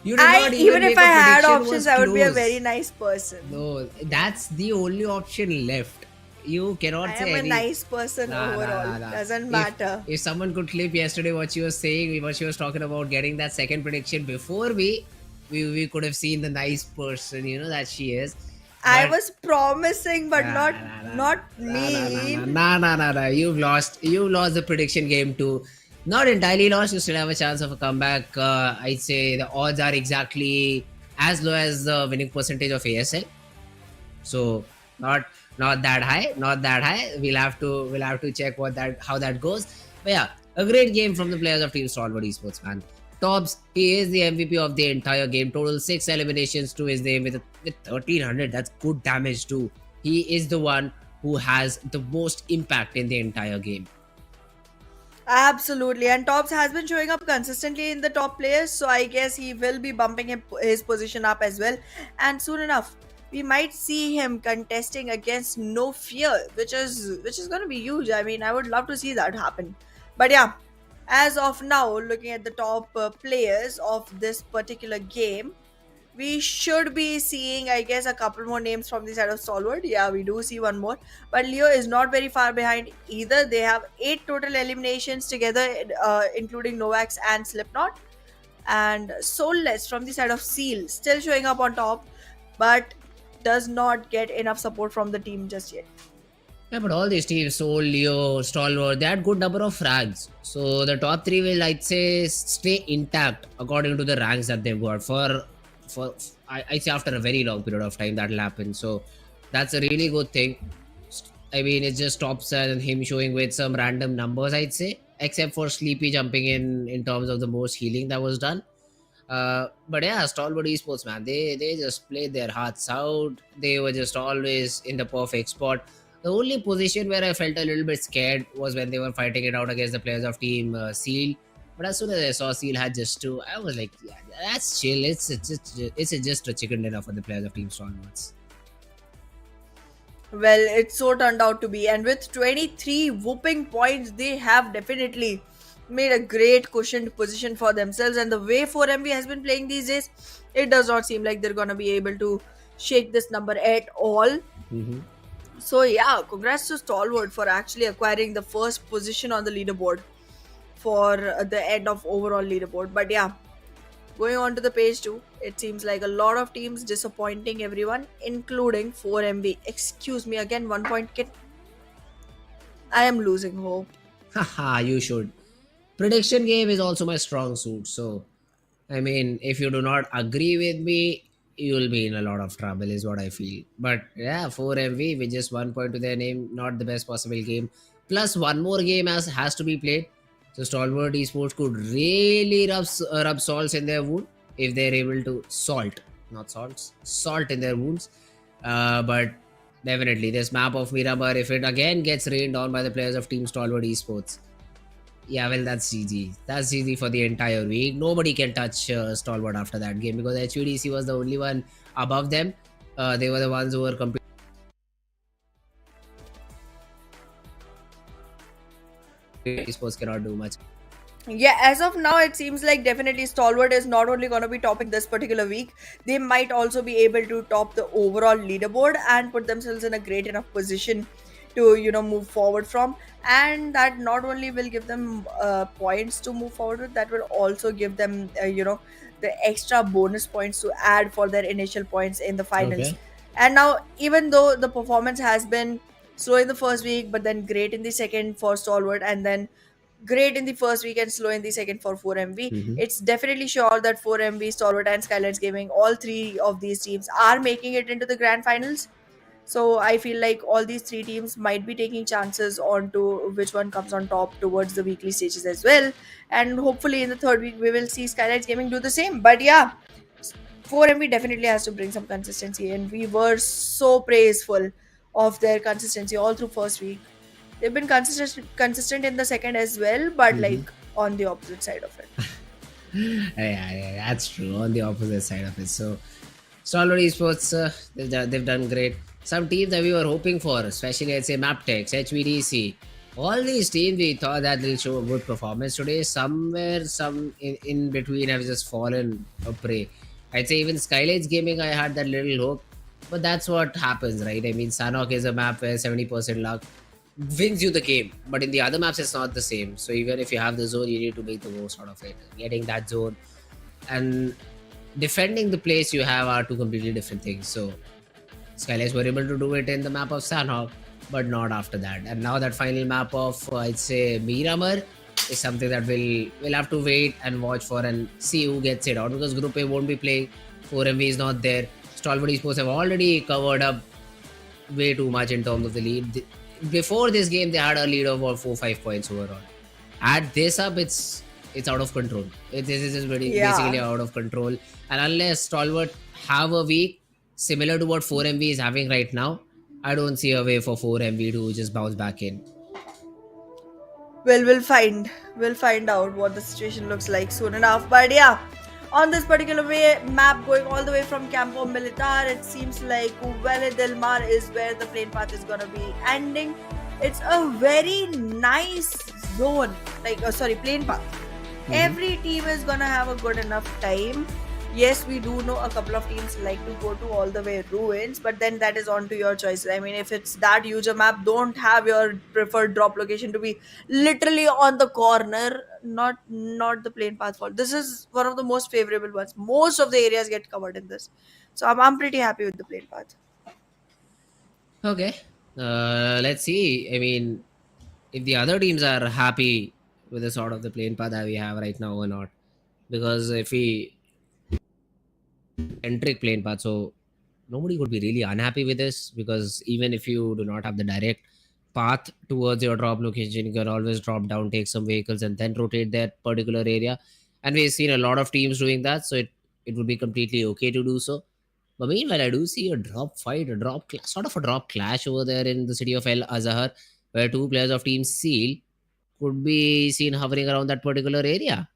You did not Even make if a I had prediction options, was I would be a close. very nice person. No, that's the only option left. You cannot I say am a any. nice person overall. Nah. Doesn't matter. If someone could clip yesterday what she was saying, what she was talking about getting that second prediction before we could have seen the nice person, that she is. I But- was promising, but not mean. Nah. You've lost the prediction game too. Not entirely lost. You still have a chance of a comeback. I'd say the odds are exactly as low as the winning percentage of ASL. So not that high. Not that high. We'll have to check how that goes. But yeah, a great game from the players of Team Stalwart Esports, man. Tops, he is the MVP of the entire game. Total 6 eliminations to his name with 1300. That's good damage too. He is the one who has the most impact in the entire game. Absolutely. And Tops has been showing up consistently in the top players, so I guess he will be bumping his position up as well. And soon enough, we might see him contesting against No Fear, which is going to be huge. I mean, I would love to see that happen. But yeah, as of now, looking at the top players of this particular game, we should be seeing, I guess, a couple more names from the side of Stalwart. Yeah, we do see one more. But Leo is not very far behind either. They have 8 total eliminations together, including Novax and Slipknot. And Soulless from the side of Seal, still showing up on top, but does not get enough support from the team just yet. Yeah, but all these teams, Soul, Leo, Stalwart, they had good number of frags. So the top 3 will, I'd say, stay intact according to the ranks that they've got for I'd say after a very long period of time that'll happen. So that's a really good thing. I mean, it just stops and him showing with some random numbers, I'd say, except for Sleepy jumping in terms of the most healing that was done. But yeah, Stalwart Esports, man, they just played their hearts out. They were just always in the perfect spot. The only position where I felt a little bit scared was when they were fighting it out against the players of Team Seal. But as soon as I saw Seal had just 2, I was like, yeah, that's chill. It's just a chicken dinner for the players of Team Stalwarts. Well, it so turned out to be. And with 23 whooping points, they have definitely made a great cushioned position for themselves. And the way 4MV has been playing these days, it does not seem like they're going to be able to shake this number at all. Mm-hmm. So yeah, congrats to Stalwart for actually acquiring the first position on the leaderboard for the end of overall leaderboard. But yeah, going on to the page 2, it seems like a lot of teams disappointing everyone, including 4MV. Excuse me again, 1 point kid. I am losing hope. Haha, you should. Prediction game is also my strong suit. So, I mean, if you do not agree with me, you will be in a lot of trouble is what I feel. But yeah, 4MV with just 1 point to their name, not the best possible game. Plus one more game has to be played. So Stalwart Esports could really rub salts in their wound if they're able to salt not salt in their wounds. But definitely this map of Miramar, if it again gets rained on by the players of Team Stalwart Esports, yeah, well, that's GG. That's GG for the entire week. Nobody can touch Stalwart after that game because HVDC was the only one above them. They were the ones who were competing. Esports cannot do much. Yeah, as of now, it seems like definitely Stalwart is not only going to be topping this particular week, they might also be able to top the overall leaderboard and put themselves in a great enough position to, move forward from. And that not only will give them points to move forward with, that will also give them, the extra bonus points to add for their initial points in the finals. Okay. And now, even though the performance has been slow in the first week, but then great in the second for Stalwart, and then great in the first week and slow in the second for 4MV. Mhm. It's definitely sure that 4MV, Stalwart, and SKYLIGHTZ Gaming, all three of these teams are making it into the grand finals. So I feel like all these three teams might be taking chances on to which one comes on top towards the weekly stages as well. And hopefully in the third week we will see SKYLIGHTZ Gaming do the same. But yeah, 4MV definitely has to bring some consistency, and we were so praiseful of their consistency all through first week. They've been consistent in the second as well, but Mhm. like on the opposite side of it. Yeah, that's true. On the opposite side of it. So, Stalwart Esports, they've done great. Some teams that we were hoping for, especially let's say Mabetex, HVDC, all these teams we thought that they'll show a good performance today. Somewhere, some in between have just fallen a prey. I'd say even SKYLIGHTZ Gaming, I had that little hope, but that's what happens, right? I mean, Sanhok is a map where 70% luck wins you the game, but in the other maps it's not the same. So even if you have the zone, you need to make the most out of it. Getting that zone and defending the place you have are two completely different things. So SKYLIGHTZ were able to do it in the map of Sanhok, but not after that. And now that final map of I'd say Miramar is something that we'll have to wait and watch for and see who gets it out, because Group A won't be playing. 4MV is not there. Stalwart Esports have already covered up way too much in terms of the lead. Before this game, they had a lead of about 4-5 points overall. Add this up, it's out of control. This is basically Yeah. out of control. And unless Stalwart have a week similar to what 4MV is having right now, I don't see a way for 4MV to just bounce back in. Well, we'll find out what the situation looks like soon enough. But yeah, on this particular map going all the way from Campo Militar, it seems like Valle del Mar is where the plane path is gonna be ending. It's a very nice zone, like plane path. Mhm. Every team is gonna have a good enough time. Yes, we do know a couple of teams like to go to all the way ruins, but then that is on to your choice. I mean, if it's that huge a map, don't have your preferred drop location to be literally on the corner, not the plane path fall. This is one of the most favorable ones. Most of the areas get covered in this, so I'm pretty happy with the plane path. Okay. Let's see. I mean, if the other teams are happy with the sort of the plane path that we have right now or not. Because if we centric plane path, so nobody would be really unhappy with this, because even if you do not have the direct path towards your drop location, you can always drop down, take some vehicles, and then rotate that particular area. And we've seen a lot of teams doing that, so it would be completely okay to do so. But meanwhile, I do see a drop fight, sort of a drop clash over there in the city of El Azhar, where two players of Team Seal could be seen hovering around that particular area.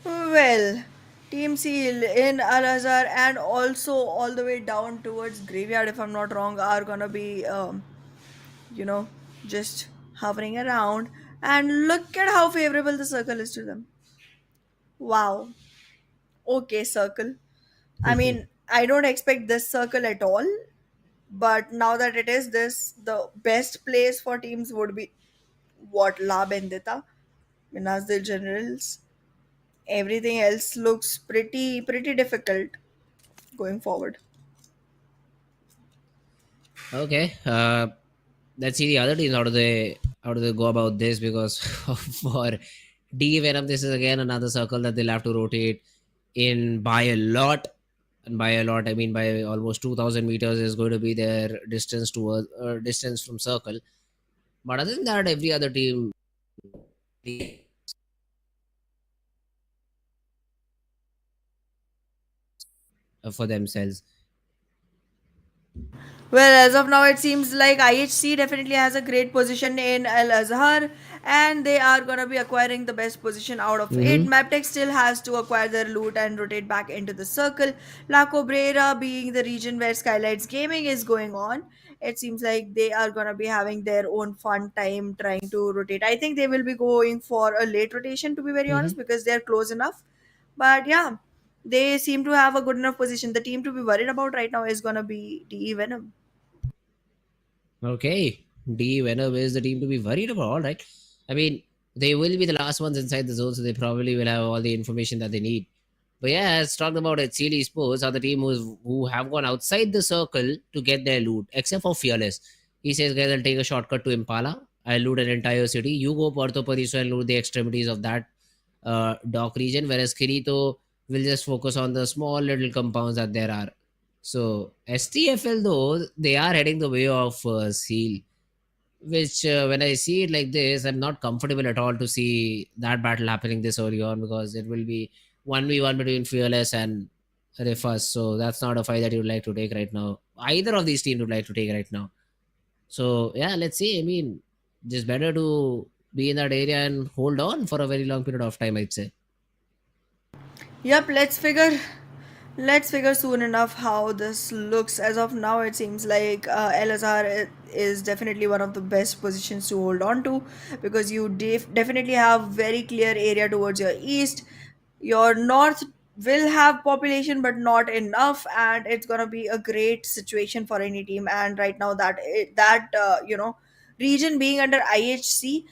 Well, Team Seal in Al Azhar and also all the way down towards Graveyard, if I'm not wrong, are gonna be, you know, just hovering around. And look at how favorable the circle is to them. Wow. Okay, circle. I mean, I don't expect this circle at all, but now that it is this, the best place for teams would be what La Bendita, Minas del Generals. Everything else looks pretty difficult going forward. Okay. Let's see the other teams. How do they go about this? Because for D Venom, this is again another circle that they'll have to rotate in by a lot. And by a lot, I mean by almost 2,000 meters is going to be their distance from circle. But other than that, every other team, for themselves. Well, as of now, it seems like IHC definitely has a great position in Al Azhar, and they are gonna be acquiring the best position out of it. Mm-hmm. Mabetex still has to acquire their loot and rotate back into the circle. La Cabrera being the region where SKYLIGHTZ Gaming is going on. It seems like they are gonna be having their own fun time trying to rotate. I think they will be going for a late rotation, to be very Mm-hmm. honest, because they're close enough. But yeah, they seem to have a good enough position. The team to be worried about right now is gonna be DE Venom. Okay, D Venom is the team to be worried about. All right. I mean, they will be the last ones inside the zone, so they probably will have all the information that they need. But yeah, as talked about, HIGHVOLTAGE Esports are the team who have gone outside the circle to get their loot, except for Fearless. He says, guys, I'll take a shortcut to Impala. I'll loot an entire city. You go Puerto Pariso and loot the extremities of that dock region, whereas Kirito will just focus on the small little compounds that there are. So STFL though they are heading the way of Seal, which when I see it like this, I'm not comfortable at all to see that battle happening this early on because it will be 1v1 between Fearless and Rifus. So that's not a fight that you would like to take right now. Either of these teams would like to take right now. So yeah, let's see. I mean, just better to be in that area and hold on for a very long period of time, I'd say. Yep, let's figure soon enough how this looks. As of now, it seems like LSR is definitely one of the best positions to hold on to because you definitely have very clear area towards your east. Your north will have population but not enough, and it's gonna be a great situation for any team. And right now, that region being under IHC,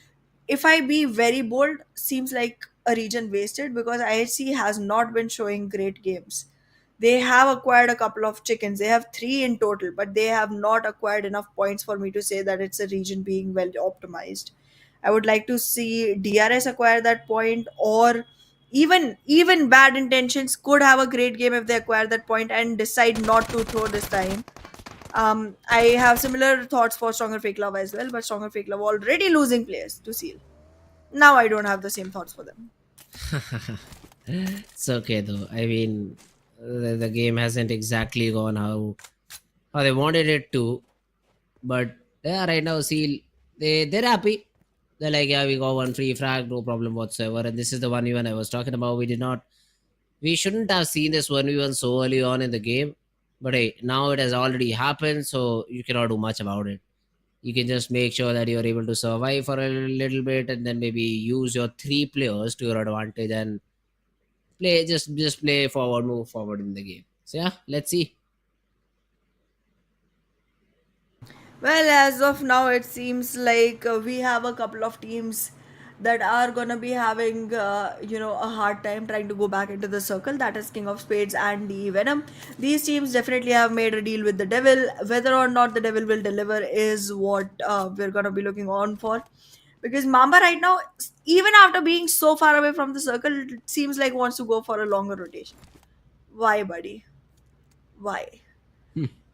if I be very bold, seems like a region wasted because IHC has not been showing great games. They have acquired a couple of chickens. They have three in total, but they have not acquired enough points for me to say that it's a region being well optimized. I would like to see DRS acquire that point, or even bad intentions could have a great game if they acquire that point and decide not to throw this time. I have similar thoughts for Stronger Fake Love as well, but Stronger Fake Love already losing players to Seal. Now I don't have the same thoughts for them. It's okay though. I mean, the game hasn't exactly gone how they wanted it to, but yeah, right now, Seal they're happy. They're like, yeah, we got one free frag, no problem whatsoever. And this is the 1v1 I was talking about. We shouldn't have seen this 1v1 so early on in the game, but hey, now it has already happened, so you cannot do much about it. You can just make sure that you're able to survive for a little bit, and then maybe use your three players to your advantage and just play forward, move forward in the game. So yeah, let's see. Well, as of now, it seems like we have a couple of teams that are gonna be having, a hard time trying to go back into the circle. That is King of Spades and the Venom. These teams definitely have made a deal with the devil. Whether or not the devil will deliver is what we're gonna be looking on for. Because Mamba right now, even after being so far away from the circle, it seems like wants to go for a longer rotation. Why, buddy? Why?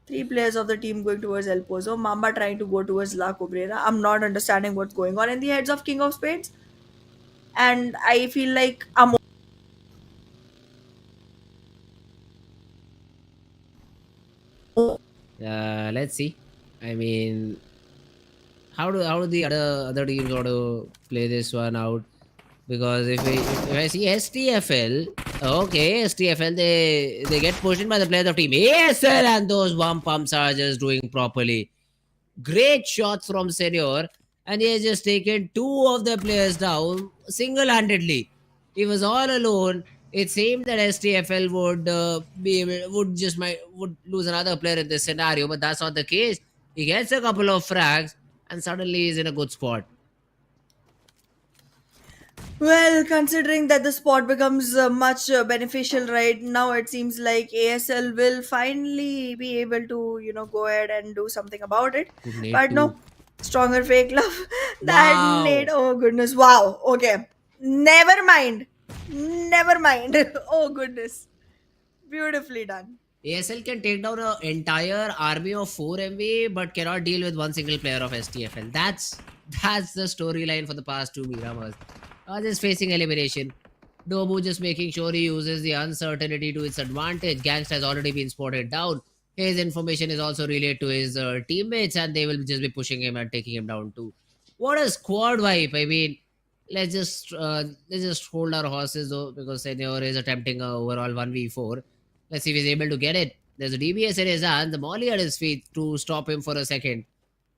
Three players of the team going towards El Pozo. Mamba trying to go towards La Cabrera. I'm not understanding what's going on in the heads of King of Spades. And I feel like I'm. Let's see. I mean, how do the other teams got to play this one out? Because if I see STFL, okay, STFL they get pushed in by the players of team ASL, and those one pumps are just doing properly. Great shots from Senior, and he has just taken two of the players down single-handedly. He was all alone. It seemed that STFL would lose another player in this scenario, but that's not the case. He gets a couple of frags, and suddenly he's in a good spot. Well, considering that the spot becomes much beneficial right now, it seems like ASL will finally be able to, go ahead and do something about it. Would need But to. no, stronger fake love. That Wow. need. Oh goodness! Wow. Okay. Never mind. Never mind. Oh goodness. Beautifully done. ASL can take down an entire army of 4 MV but cannot deal with one single player of STFL. That's the storyline for the past two Miramars. Just facing elimination. Nobu just making sure he uses the uncertainty to its advantage. Gangsta has already been spotted down. His information is also relayed to his teammates, and they will just be pushing him and taking him down too. What a squad wipe! I mean, let's just hold our horses though, because Senior is attempting a overall 1v4. Let's see if he's able to get it. There's a DBS in his hand, the molly at his feet to stop him for a second.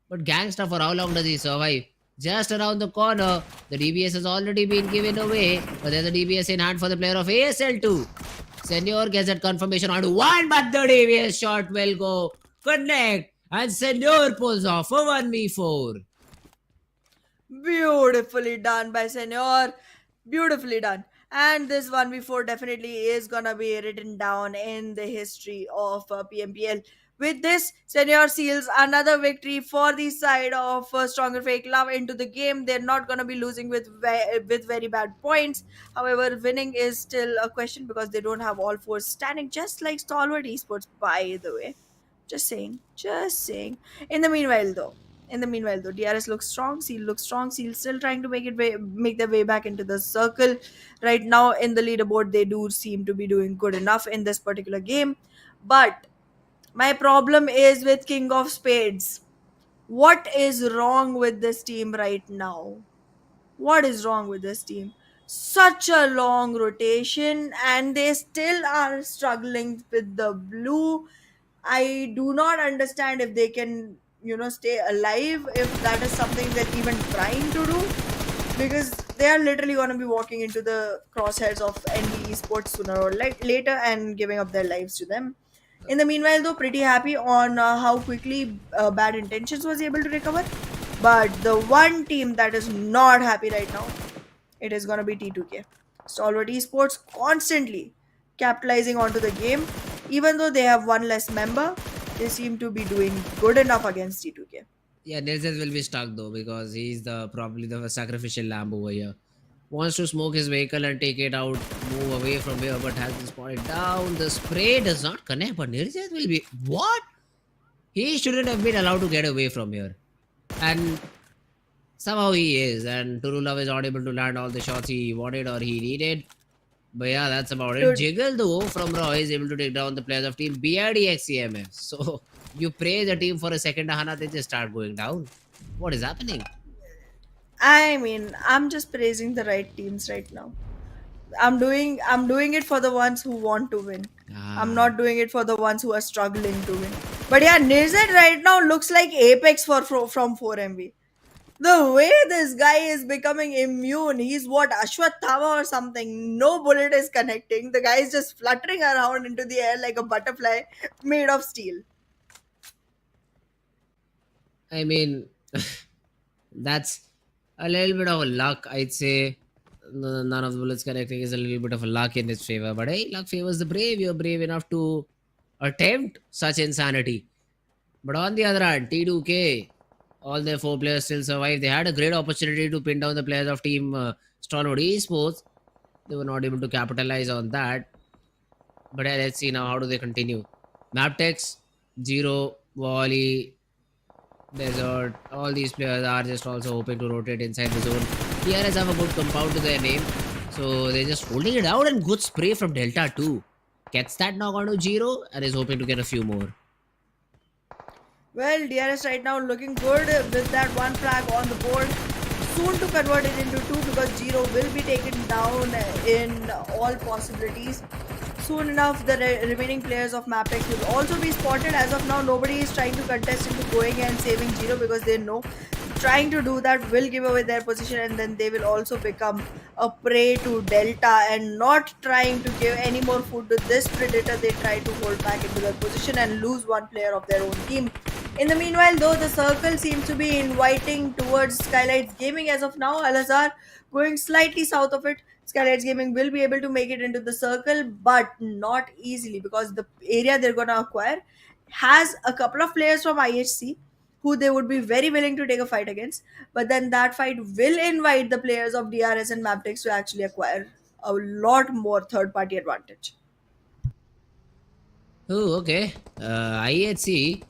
But Gangsta, for how long does he survive? Just around the corner, the DBS has already been given away, but there's a DBS in hand for the player of ASL2. Senor gets that confirmation on one, but the DBS shot will go connect, and Senor pulls off a 1v4. Beautifully done by Senor. Beautifully done. And this 1v4 definitely is gonna be written down in the history of PMPL. With this, Senor seals another victory for the side of Stronger Fake Love into the game. They're not gonna be losing with very bad points. However, winning is still a question because they don't have all four standing, just like Stalwart Esports, by the way. Just saying. Just saying. In the meanwhile, though. DRS looks strong. Seal looks strong. Seal still trying to make their way back into the circle. Right now in the leaderboard, they do seem to be doing good enough in this particular game. But my problem is with King of Spades. What is wrong with this team right now? What is wrong with this team? Such a long rotation, and they still are struggling with the blue. I do not understand if they can, stay alive, if that is something they're even trying to do, because they are literally going to be walking into the crosshairs of NBeSports sooner or later and giving up their lives to them. In the meanwhile, though, pretty happy on how quickly Bad Intentions was able to recover. But the one team that is not happy right now, it is going to be T2K. Stalwart Esports constantly capitalizing onto the game. Even though they have one less member, they seem to be doing good enough against T2K. Yeah, Nilsons will be stuck though, because he's probably the sacrificial lamb over here. Wants to smoke his vehicle and take it out, move away from here, but has been spotted down. The spray does not connect, but Nilsons will be... What? He shouldn't have been allowed to get away from here. And somehow he is, and Turulov is not able to land all the shots he wanted or he needed. But yeah, that's about it. Dude. Jiggle though from Roy is able to take down the players of team DEADEYES CMF. So you praise the team for a second, Hana, they just start going down. What is happening? I mean, I'm just praising the right teams right now. I'm doing it for the ones who want to win. I'm not doing it for the ones who are struggling to win. But yeah, Nirzet right now looks like Apex from 4MV. The way this guy is becoming immune, he's what, Ashwathama or something. No bullet is connecting. The guy is just fluttering around into the air like a butterfly made of steel. I mean, that's a little bit of a luck, I'd say. None of the bullets connecting is a little bit of a luck in his favor. But hey, luck favors the brave. You're brave enough to attempt such insanity. But on the other hand, T2K, all their 4 players still survive. They had a great opportunity to pin down the players of team Stalwart Esports. They were not able to capitalize on that. But yeah, let's see now, how do they continue. Mabetex, Zero, Wally, Desert, all these players are just also hoping to rotate inside the zone. DRS have a good compound to their name, so they're just holding it out, and good spray from Delta too. Gets that knock onto Zero and is hoping to get a few more. Well, DRS right now looking good with that one flag on the board. Soon to convert it into 2 because Zero will be taken down in all possibilities. Soon enough, the remaining players of Mabetex will also be spotted. As of now, nobody is trying to contest into going and saving Zero because they know trying to do that will give away their position, and then they will also become a prey to Delta, and not trying to give any more food to this predator. They try to hold back into their position and lose one player of their own team. In the meanwhile, though, the circle seems to be inviting towards SKYLIGHTZ Gaming as of now. LSR going slightly south of it. SKYLIGHTZ Gaming will be able to make it into the circle, but not easily, because the area they're going to acquire has a couple of players from IHC who they would be very willing to take a fight against. But then that fight will invite the players of DRS and Mabetex to actually acquire a lot more third-party advantage. Oh, okay. IHC.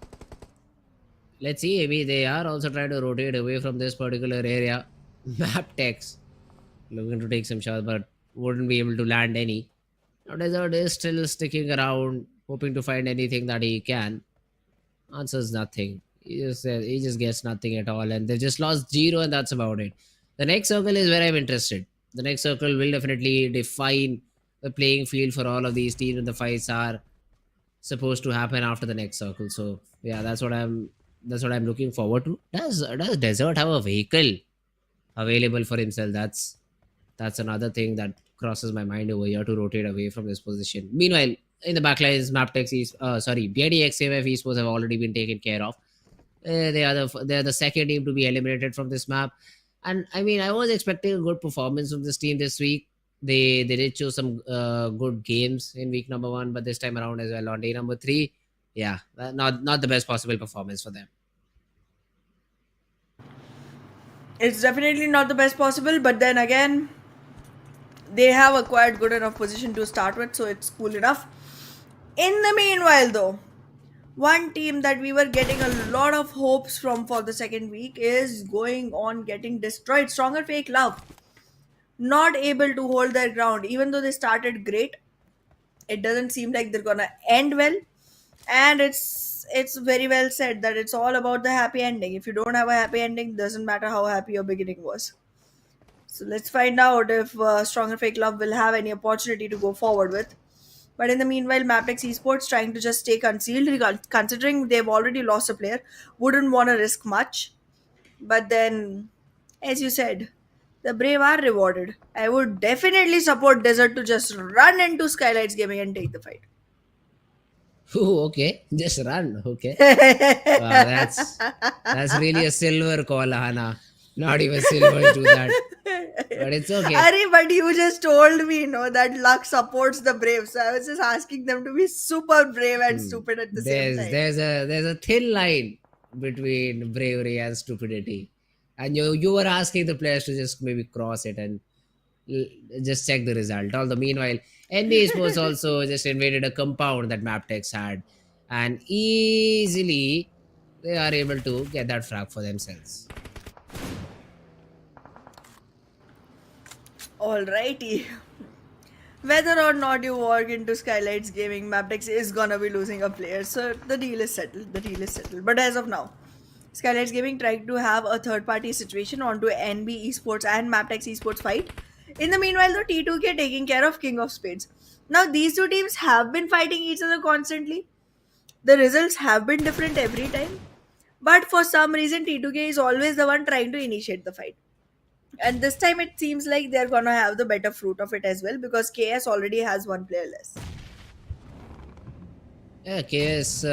Let's see, maybe they are also trying to rotate away from this particular area. Mabetex looking to take some shots, but wouldn't be able to land any. Now Desert is still sticking around, hoping to find anything that he can. Answers nothing. He just gets nothing at all, and they just lost zero, and that's about it. The next circle is where I'm interested. The next circle will definitely define the playing field for all of these teams, and the fights are supposed to happen after the next circle. So yeah, that's what I'm looking forward to. Does Desert have a vehicle available for himself? That's another thing that crosses my mind over here, to rotate away from this position. Meanwhile, in the backlines, Mabetex is DRS CMF Esports have already been taken care of. They are the second team to be eliminated from this map, and I mean, I was expecting a good performance from this team this week. They did show some good games in week number 1, but this time around as well on day number 3, yeah, not the best possible performance for them. It's definitely not the best possible, but then again, they have acquired good enough position to start with, so it's cool enough. In the meanwhile, though, one team that we were getting a lot of hopes from for the second week is going on getting destroyed. Stronger FAKELOVE, not able to hold their ground, even though they started great. It doesn't seem like they're gonna end well, and it's very well said that it's all about the happy ending. If you don't have a happy ending, doesn't matter how happy your beginning was. So let's find out if Stronger FAKELOVE will have any opportunity to go forward with. But in the meanwhile, Mabetex Esports trying to just stay concealed, considering they've already lost a player, wouldn't want to risk much. But then, as you said, the brave are rewarded. I would definitely support Desert to just run into SKYLIGHTZ Gaming and take the fight. Ooh, okay, just run. Okay, wow, that's really a silver call, Hana. Not even silver do that, but it's okay. Arey, but you just told me, that luck supports the brave. So I was just asking them to be super brave and stupid at the same time. There's a thin line between bravery and stupidity, and you were asking the players to just maybe cross it and just check the result. Although meanwhile, NBeSports also just invaded a compound that Mabetex had, and easily they are able to get that frag for themselves. Alrighty. Whether or not you walk into SKYLIGHTZ Gaming, Mabetex is gonna be losing a player. So the deal is settled. But as of now, SKYLIGHTZ Gaming tried to have a third-party situation onto NBeSports and Mabetex Esports fight. In the meanwhile, though, T2K taking care of King of Spades. Now these two teams have been fighting each other constantly. The results have been different every time. But for some reason, T2K is always the one trying to initiate the fight. And this time it seems like they're gonna have the better fruit of it as well, because KS already has one player less. Yeah, KS.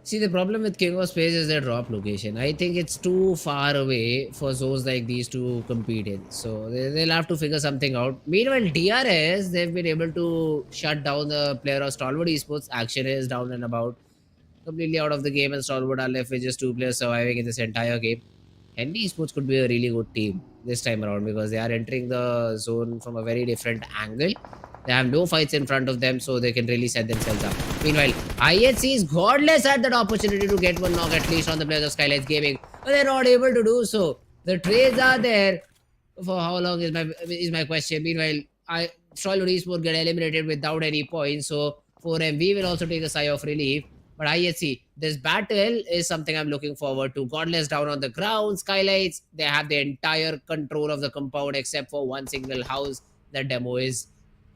See, the problem with King of Spades is their drop location. I think it's too far away for zones like these to compete in. So they'll have to figure something out. Meanwhile, DRS, they've been able to shut down the player of Stalwart Esports. Action is down and about. Completely out of the game, and Stalwart are left with just 2 players surviving in this entire game. NBeSports could be a really good team this time around, because they are entering the zone from a very different angle. They have no fights in front of them, so they can really set themselves up. Meanwhile, IHC is godless at that opportunity to get one knock at least on the players of SKYLIGHTZ Gaming, but they're not able to do so. The trades are there. For how long is my question. Meanwhile, Stalwart Esports get eliminated without any points, so for MV will also take a sigh of relief. But IHC, this battle is something I'm looking forward to. Godless down on the ground. SKYLIGHTZ, they have the entire control of the compound except for one single house that Demo is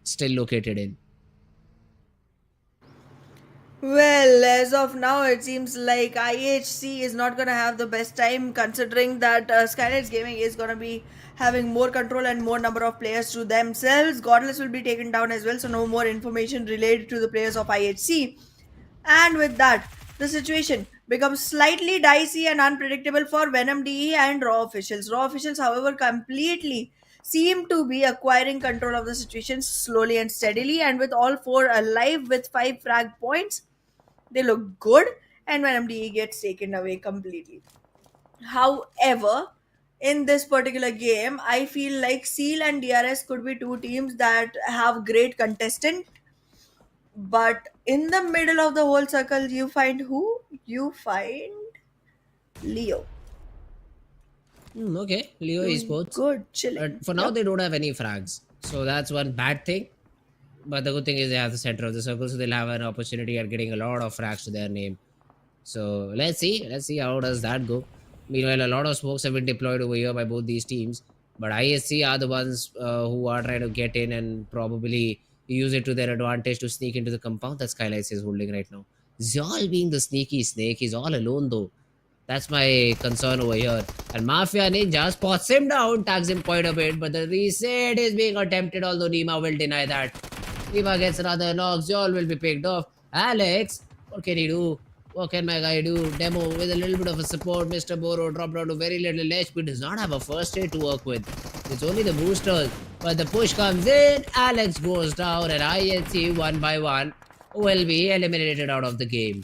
still located in. Well, as of now, it seems like IHC is not going to have the best time, considering that SKYLIGHTZ Gaming is going to be having more control and more number of players to themselves. Godless will be taken down as well, so no more information related to the players of IHC. And with that, the situation becomes slightly dicey and unpredictable for Venom DE and Raw officials. Raw officials, however, completely seem to be acquiring control of the situation slowly and steadily, and with all 4 alive with 5 frag points, they look good, and Venom DE gets taken away completely. However, in this particular game, I feel like Seal and DRS could be 2 teams that have great contestant. But in the middle of the whole circle, you find who? You find Leo. Okay, Leo Doing Esports. good, chilling. But for now, they don't have any frags. So that's one bad thing. But the good thing is they have the center of the circle, so they'll have an opportunity at getting a lot of frags to their name. So let's see. Let's see how does that go. Meanwhile, a lot of smokes have been deployed over here by both these teams. But ISC are the ones who are trying to get in and probably use it to their advantage to sneak into the compound that SKYLIGHTZ is holding right now. Zol being the sneaky snake, he's all alone though. That's my concern over here. And Mafia Ninja spots him down, tags him quite a bit, but the reset is being attempted, although Nima will deny that. Nima gets another knock, Zol will be picked off. Alex, what can he do? What can my guy do? Demo with a little bit of a support. Mr. Boro dropped down to very little HP. Does not have a first aid to work with. It's only the boosters. But the push comes in. Alex goes down and INC 1 by 1 will be eliminated out of the game.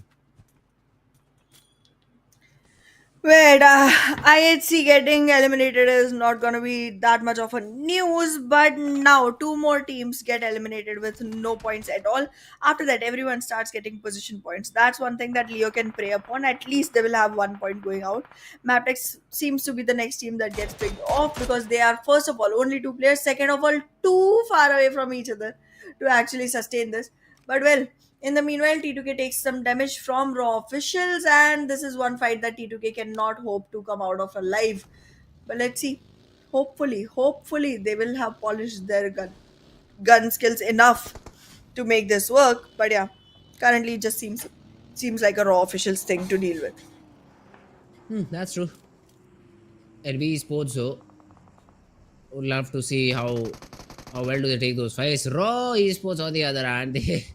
Wait, IHC getting eliminated is not gonna be that much of a news, but now two more teams get eliminated with no points at all. After that, everyone starts getting position points. That's one thing that Leo can prey upon. At least they will have 1 point going out. Mabetex seems to be the next team that gets picked off because they are, first of all, only two players, second of all, too far away from each other to actually sustain this. But well, in the meanwhile, T2K takes some damage from raw officials, and this is one fight that T2K cannot hope to come out of alive. But let's see. Hopefully, they will have polished their gun skills enough to make this work. But yeah, currently it just seems like a raw officials thing to deal with. That's true. NBeSports though, would love to see how well do they take those fights. Raw Esports on the other hand, they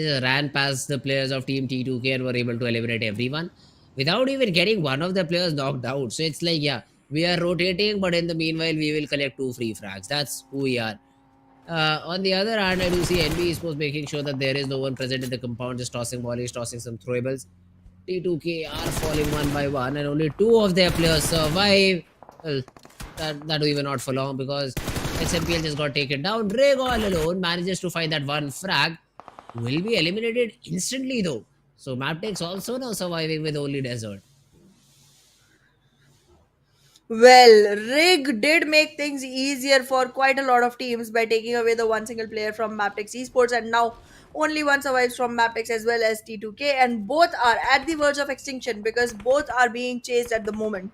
just ran past the players of Team T2K and were able to eliminate everyone without even getting one of the players knocked out. So it's like, yeah, we are rotating, but in the meanwhile, we will collect 2 free frags. That's who we are. On the other hand, I do see NBeSports making sure that there is no one present in the compound, just tossing volleys, tossing some throwables. T2K are falling 1 by 1 and only 2 of their players survive. Well, that will even not for long because SMPL just got taken down. Rig all alone manages to find that one frag. Will be eliminated instantly though. So Mabetex also now surviving with only Desert. Well, Rig did make things easier for quite a lot of teams by taking away the one single player from Mabetex Esports, and now only one survives from Mabetex as well as T2K, and both are at the verge of extinction because both are being chased at the moment.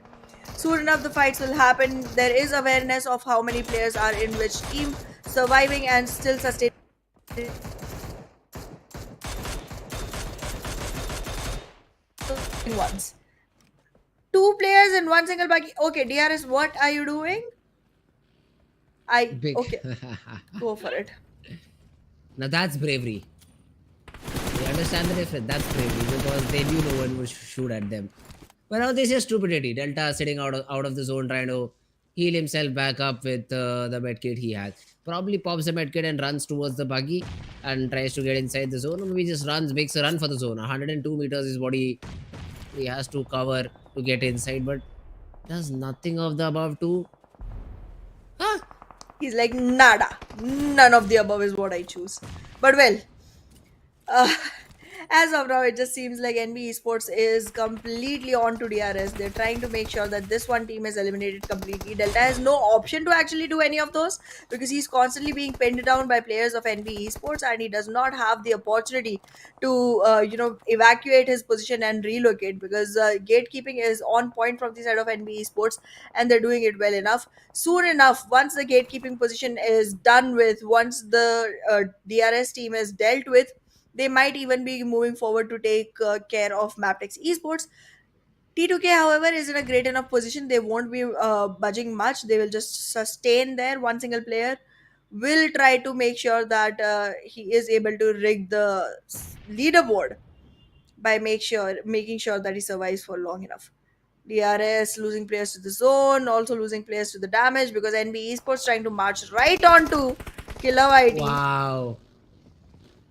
Soon enough, the fights will happen. There is awareness of how many players are in which team, surviving and still sustaining ones. 2 players in one single buggy. Okay, DRS, what are you doing? Big. Okay, go for it. Now that's bravery. You understand the difference? That's bravery because they knew no one would shoot at them. But now this is stupidity. Delta sitting out of the zone trying to heal himself back up with the medkit he has. Probably pops the medkit and runs towards the buggy and tries to get inside the zone. Or maybe just makes a run for the zone. 102 meters is what he has to cover to get inside, but does nothing of the above too. Huh? He's like, nada. None of the above is what I choose. But well, as of now, it just seems like NBeSports is completely on to DRS. They're trying to make sure that this one team is eliminated completely. Delta has no option to actually do any of those because he's constantly being pinned down by players of NBeSports, and he does not have the opportunity to, evacuate his position and relocate because gatekeeping is on point from the side of NBeSports, and they're doing it well enough. Soon enough, once the gatekeeping position is done with, once the DRS team is dealt with, they might even be moving forward to take care of Mabetex Esports. T2K, however, is in a great enough position. They won't be budging much. They will just sustain there. One single player will try to make sure that he is able to rig the leaderboard by making sure that he survives for long enough. DRS losing players to the zone, also losing players to the damage because NBeSports trying to march right on to Killer IT. Wow.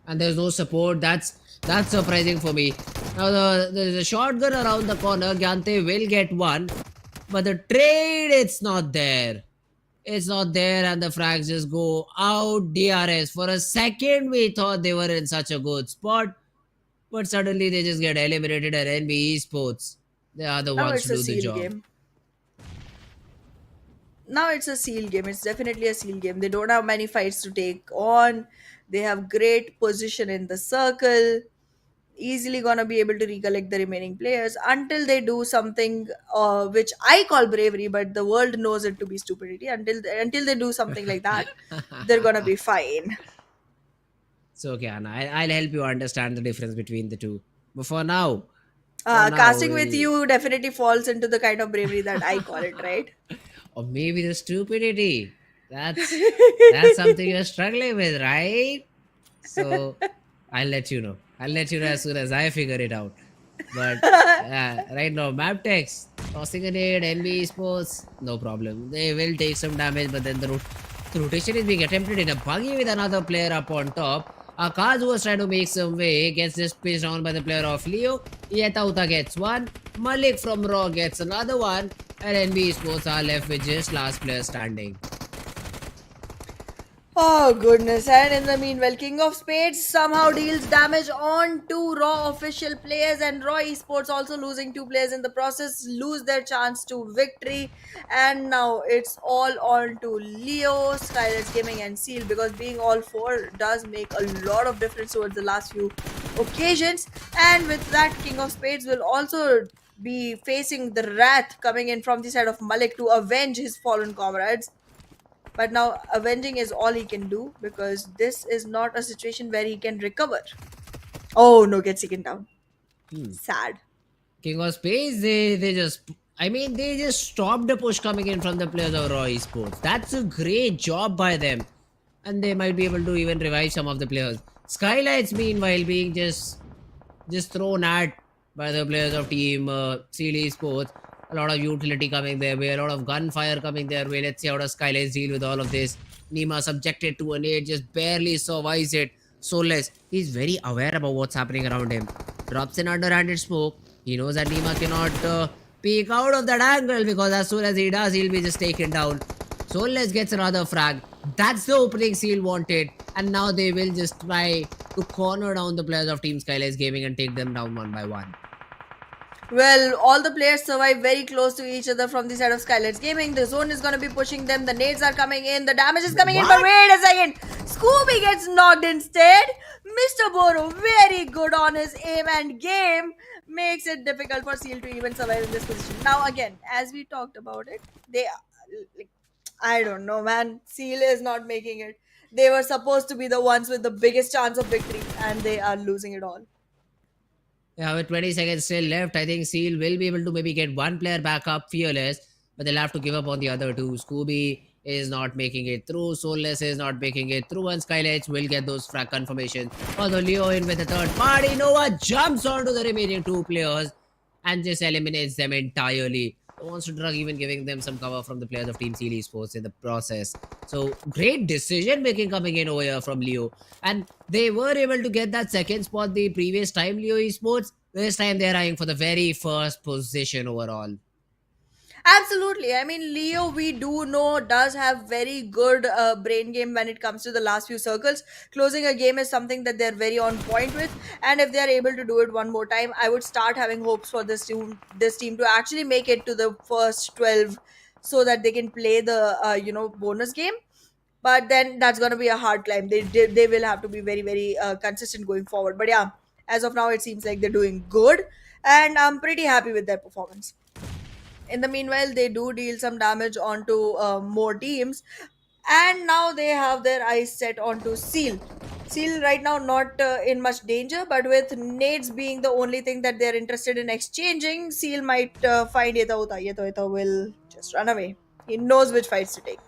And there's no support. That's surprising for me. Now there's a shotgun around the corner. Gyante will get one, but the trade, it's not there. It's not there, and the frags just go out. DRS. For a second, we thought they were in such a good spot, but suddenly they just get eliminated at NBeSports. They are the Now ones it's to a do the seal job. game. now it's a seal game. It's definitely a seal game. They don't have many fights to take on. They have great position in the circle. Easily gonna be able to recollect the remaining players until they do something which I call bravery, but the world knows it to be stupidity. Until they do something like that, they're gonna be fine. So okay, Anna, I'll help you understand the difference between the two. But for now, Casting with we'll you definitely falls into the kind of bravery that I call it, right? or maybe the stupidity. That's something you're struggling with, right? So I'll let you know. I'll let you know as soon as I figure it out. But right now, Mabetex tossing a nade, NBeSports, no problem. They will take some damage, but then the rotation is being attempted in a buggy with another player up on top. Akaz, who was trying to make some way, gets just pitched on by the player of Leo. Yetauta gets one. Malik from Raw gets another one. And NBeSports are left with just last player standing. Oh goodness, and in the meanwhile, King of Spades somehow deals damage on two Raw official players, and Raw Esports also losing two players in the process, lose their chance to victory. And now it's all on to Leo, SKYLIGHTZ Gaming, and Seal, because being all four does make a lot of difference towards the last few occasions. And with that, King of Spades will also be facing the wrath coming in from the side of Malik to avenge his fallen comrades. But now avenging is all he can do, because this is not a situation where he can recover. Oh no, gets taken down. Sad. King of Space, they just stopped the push coming in from the players of Raw Esports. That's a great job by them. And they might be able to even revive some of the players. SKYLIGHTZ, meanwhile, being just thrown at by the players of Team Seal Esports. A lot of utility coming their way, a lot of gunfire coming their way. Let's see how does SKYLIGHTZ deal with all of this. Nima subjected to a nade, just barely survives it. Soulless, he's very aware about what's happening around him. Drops an underhanded smoke. He knows that Nima cannot peek out of that angle, because as soon as he does, he'll be just taken down. Soulless gets another frag. That's the opening Seal wanted. And now they will just try to corner down the players of Team SKYLIGHTZ Gaming and take them down one by one. Well, all the players survive very close to each other from the side of SKYLIGHTZ Gaming. The zone is going to be pushing them. The nades are coming in. The damage is coming in. But wait a second. Scooby gets knocked instead. Mr. Boro, very good on his aim and game, makes it difficult for Seal to even survive in this position. Now, again, as we talked about it, I don't know, man. Seal is not making it. They were supposed to be the ones with the biggest chance of victory, and they are losing it all. Yeah, with 20 seconds still left, I think Seal will be able to maybe get one player back up, Fearless, but they'll have to give up on the other two. Scooby is not making it through, Soulless is not making it through, and SKYLIGHTZ will get those frag confirmations. Although Leo in with the third party, Nova jumps onto the remaining two players and just eliminates them entirely. Wants to drug, even giving them some cover from the players of Team Seal Esports in the process. So great decision making coming in over here from Leo, and they were able to get that second spot the previous time. Leo Esports, this time they're eyeing for the very first position overall. Absolutely. I mean, Leo, we do know, does have very good brain game when it comes to the last few circles. Closing a game is something that they're very on point with, and if they're able to do it one more time, I would start having hopes for this team to actually make it to the first 12, so that they can play the bonus game. But then that's going to be a hard climb. They will have to be very, very consistent going forward. But yeah, as of now, it seems like they're doing good, and I'm pretty happy with their performance. In the meanwhile, they do deal some damage onto more teams, and now they have their eyes set onto Seal. Seal right now not in much danger, but with nades being the only thing that they're interested in exchanging, Seal might find Yetauta. Yetauta will just run away. He knows which fights to take.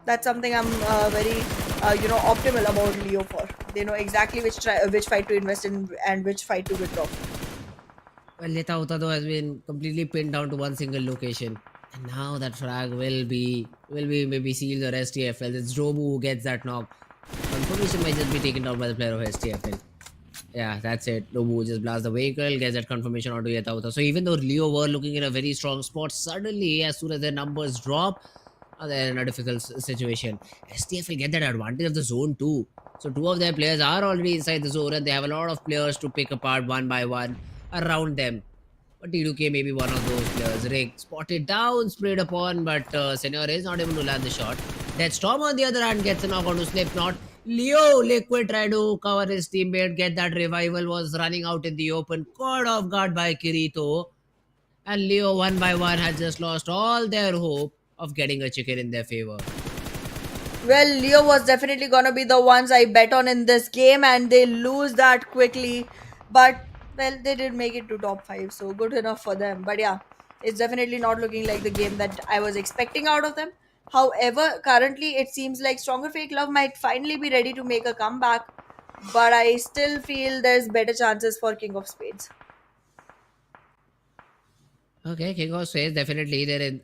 That's something I'm very optimal about Leo for. They know exactly which fight to invest in and which fight to withdraw. Well, Yetauta though has been completely pinned down to one single location. And now that frag will be maybe Sealed or STFL. It's Jobu who gets that knock. Confirmation might just be taken down by the player of STFL. Yeah, that's it. Jobu just blasts the vehicle, gets that confirmation onto Yetauta. So even though Leo were looking in a very strong spot, suddenly as soon as their numbers drop, they're in a difficult situation. STFL get that advantage of the zone too. So two of their players are already inside the zone, and they have a lot of players to pick apart one by one around them. But T2K may be one of those players. Rick spotted down, sprayed upon, but Senior is not able to land the shot. That Storm on the other hand gets a knock onto Slipknot. Leo Liquid tried to cover his teammate, get that revival, was running out in the open, caught off guard by Kirito. And Leo, one by one, had just lost all their hope of getting a chicken in their favor. Well, Leo was definitely gonna be the ones I bet on in this game, and they lose that quickly. But well, they did make it to top 5, so good enough for them. But yeah, it's definitely not looking like the game that I was expecting out of them. However, currently it seems like Stronger Fake Love might finally be ready to make a comeback, but I still feel there's better chances for King of Spades. Okay, King of Spades definitely they're in,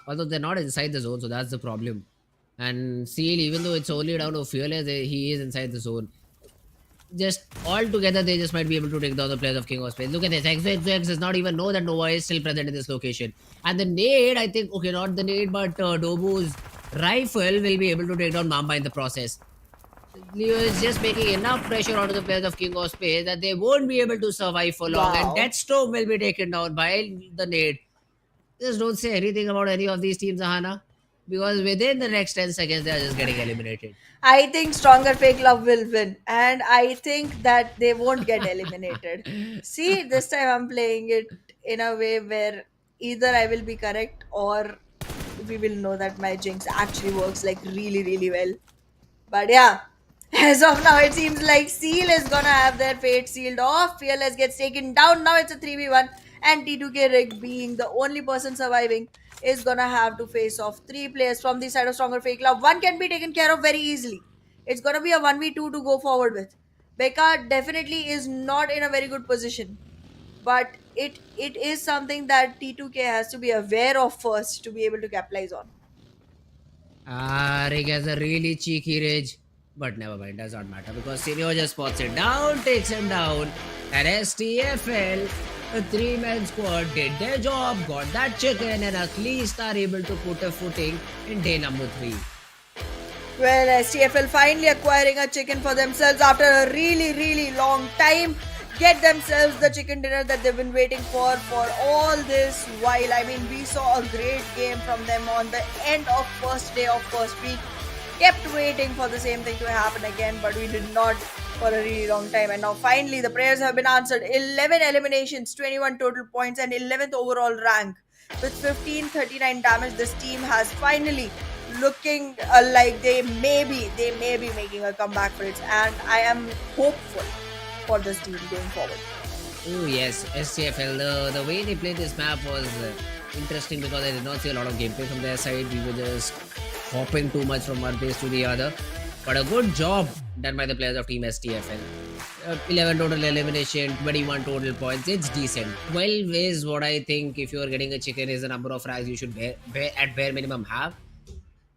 although they're not inside the zone, so that's the problem. And Seal, even though it's only down to Fearless, he is inside the zone. Just all together, they just might be able to take down the players of King of Spades. Look at this, XXX does not even know that Nova is still present in this location. And the nade, I think, okay, not the nade, but Dobu's rifle will be able to take down Mamba in the process. Leo is just making enough pressure onto the players of King of Spades that they won't be able to survive for long. Wow. And Deathstorm will be taken down by the nade. Just don't say anything about any of these teams, Ahana. Because within the next 10 seconds, they are just getting eliminated. I think Stronger Fake Love will win, and I think that they won't get eliminated. See, this time I'm playing it in a way where either I will be correct or we will know that my jinx actually works like really, really well. But yeah, as of now, it seems like Seal is gonna have their fate sealed off. Fearless gets taken down. Now it's a 3v1, and T2K Rig, being the only person surviving, is gonna have to face off 3 players from the side of Stronger Fake Love. One can be taken care of very easily. It's gonna be a 1v2 to go forward with. Becca definitely is not in a very good position, but it is something that T2K has to be aware of first to be able to capitalize on. Rig has a really cheeky ridge. But never mind, does not matter because Senior just spots it down, takes him down. And STFL, a 3-man squad, did their job, got that chicken, and at least are able to put a footing in day number 3. Well, STFL finally acquiring a chicken for themselves after a really, really long time. Get themselves the chicken dinner that they've been waiting for all this while. I mean, we saw a great game from them on the end of first day of first week. Kept waiting for the same thing to happen again, but we did not for a really long time. And now finally the prayers have been answered. 11 eliminations, 21 total points, and 11th overall rank. With 1539 damage, this team has finally looking like they may be making a comeback for it. And I am hopeful for this team going forward. Oh yes, SCFL, the way they played this map was interesting because I did not see a lot of gameplay from their side. We were just hopping too much from one base to the other. But a good job done by the players of Team STFL. 11 total elimination, 21 total points. It's decent. 12 is what I think if you are getting a chicken is the number of frags you should at bare minimum have.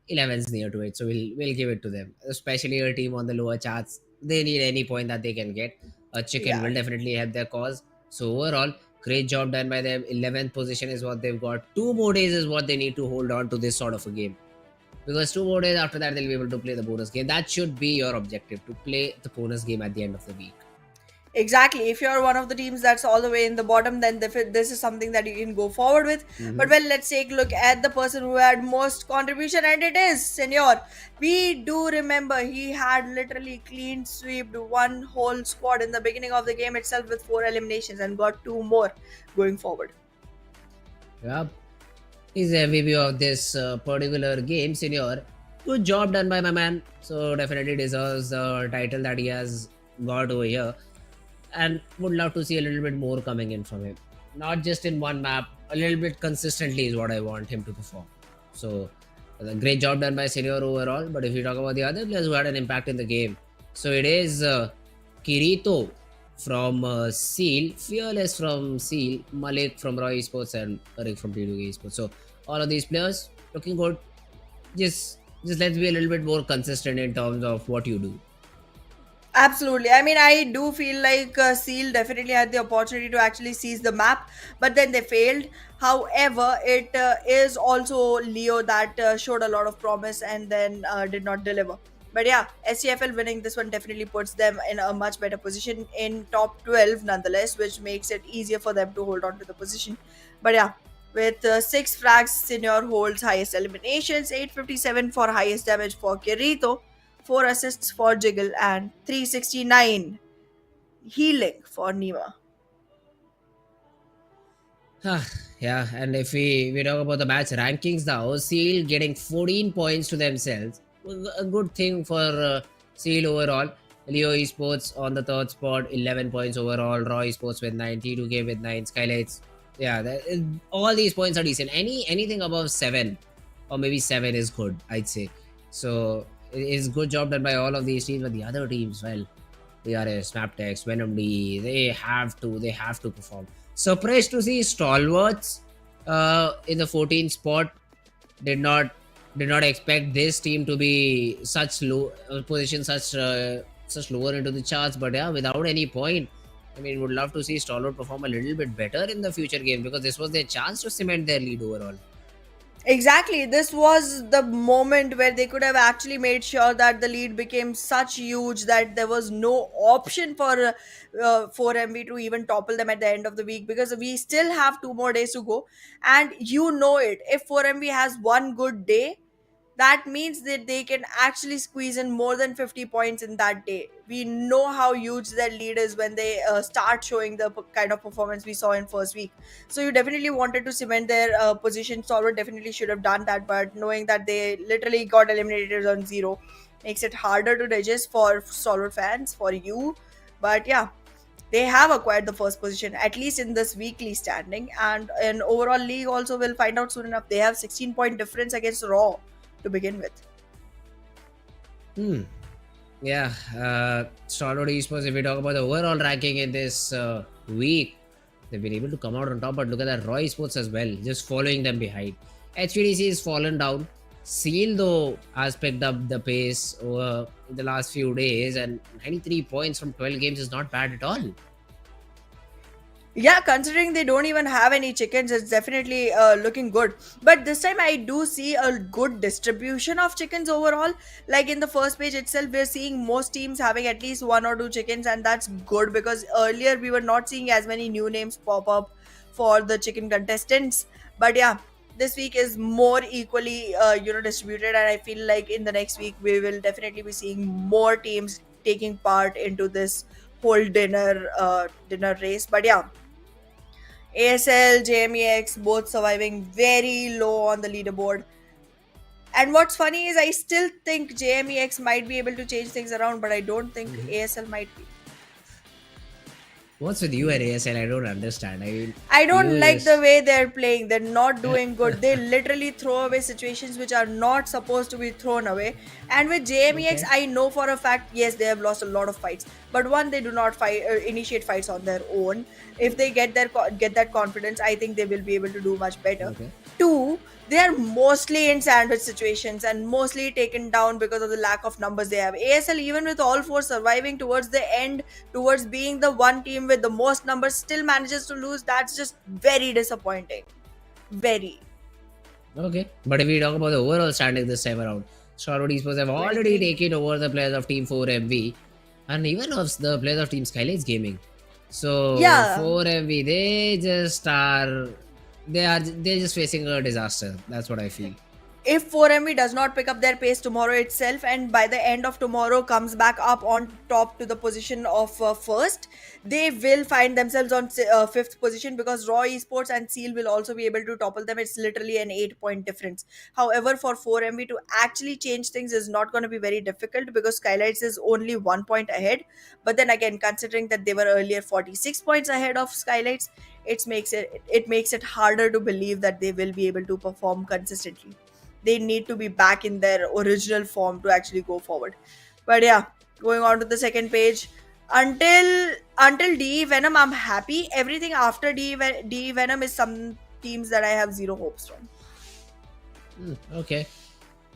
11 is near to it, so we'll give it to them. Especially a team on the lower charts. They need any point that they can get. A chicken will definitely help their cause. So overall, great job done by them. 11th position is what they've got. 2 more days is what they need to hold on to this sort of a game. Because 2 more days after that, they'll be able to play the bonus game. That should be your objective, to play the bonus game at the end of the week. Exactly. If you're one of the teams that's all the way in the bottom, then this is something that you can go forward with. But well, let's take a look at the person who had most contribution, and it is Senior. We do remember he had literally clean swept one whole squad in the beginning of the game itself with 4 eliminations and got 2 more going forward. Yeah. He's the MVP of this particular game, Senior. Good job done by my man. So definitely deserves the title that he has got over here. And would love to see a little bit more coming in from him. Not just in one map, a little bit consistently is what I want him to perform. So a great job done by Senior overall. But if you talk about the other players who had an impact in the game, so it is Kirito from Seal, Fearless from Seal, Malik from Roy Esports, and Rick from T2K Esports. So all of these players looking good. Just let's be a little bit more consistent in terms of what you do. Absolutely. I mean, I do feel like Seal definitely had the opportunity to actually seize the map, but then they failed. However, it is also Leo that showed a lot of promise and then did not deliver. But yeah, SCFL winning this one definitely puts them in a much better position in top 12 nonetheless, which makes it easier for them to hold on to the position. But yeah, with 6 frags, Senior holds highest eliminations, 857 for highest damage for Kirito, 4 assists for Jiggle, and 369 healing for Nima. Yeah, and if we talk about the match rankings now, Seal getting 14 points to themselves. A good thing for Seal overall. Leo Esports on the third spot, 11 points overall. Raw Esports with 9, T2K with 9, SKYLIGHTZ. Yeah, all these points are decent. Anything above 7 or maybe 7 is good, I'd say. So it's good job done by all of these teams, but the other teams, well, DRS, Mabetex, Venom, they have to perform. Surprised to see Stalwarts in the 14th spot. Did not expect this team to be such low position, such lower into the charts. But yeah, without any point, I mean, would love to see Stalwart perform a little bit better in the future game, because this was their chance to cement their lead overall. Exactly. This was the moment where they could have actually made sure that the lead became such huge that there was no option for 4MV to even topple them at the end of the week, because we still have 2 more days to go. And you know it. If 4MV has one good day, that means that they can actually squeeze in more than 50 points in that day. We know how huge their lead is when they start showing the kind of performance we saw in first week. So you definitely wanted to cement their position. Stalwart definitely should have done that, but knowing that they literally got eliminated on 0 makes it harder to digest for Stalwart fans, for you. But yeah, they have acquired the first position, at least in this weekly standing, and in overall league also we'll find out soon enough. They have 16-point difference against Raw to begin with. Yeah, Stalwart Esports, if we talk about the overall ranking in this week, they've been able to come out on top, but look at that Raw Esports as well, just following them behind. HVDC has fallen down. Seal, though, has picked up the pace over the last few days, and 93 points from 12 games is not bad at all. Yeah, considering they don't even have any chickens, it's definitely looking good. But this time I do see a good distribution of chickens overall. Like in the first page itself, we're seeing most teams having at least 1 or 2 chickens, and that's good, because earlier we were not seeing as many new names pop up for the chicken contestants. But yeah, this week is more equally distributed, and I feel like in the next week we will definitely be seeing more teams taking part into this whole dinner race. But yeah, ASL, JMEX, both surviving very low on the leaderboard. And what's funny is I still think JMEX might be able to change things around, but I don't think ASL might be. What's with you and ASL? I don't understand. I don't like the way they're playing. They're not doing good. They literally throw away situations which are not supposed to be thrown away. And with JMEX, I know for a fact, yes, they have lost a lot of fights. But one, they do not initiate fights on their own. If they get that confidence, I think they will be able to do much better. Okay. 2, they are mostly in sandwich situations and mostly taken down because of the lack of numbers they have. ASL, even with all 4 surviving towards the end, towards being the one team with the most numbers, still manages to lose. That's just very disappointing. Very. Okay. But if we talk about the overall standing this time around, Stalwart Esports have already taken over the players of Team 4MV and even of the players of Team SKYLIGHTZ Gaming. So Yeah. 4MV, they're just facing a disaster. That's what I feel. If 4MV does not pick up their pace tomorrow itself, and by the end of tomorrow comes back up on top to the position of first, they will find themselves on 5th position, because Raw Esports and Seal will also be able to topple them. It's literally an 8-point difference. However, for 4MV to actually change things is not going to be very difficult, because SKYLIGHTZ is only 1 point ahead. But then again, considering that they were earlier 46 points ahead of SKYLIGHTZ, it makes it harder to believe that they will be able to perform consistently. They need to be back in their original form to actually go forward. But yeah, going on to the second page, until DE Venom, I'm happy. Everything after DE Venom is some teams that I have zero hopes from. Okay.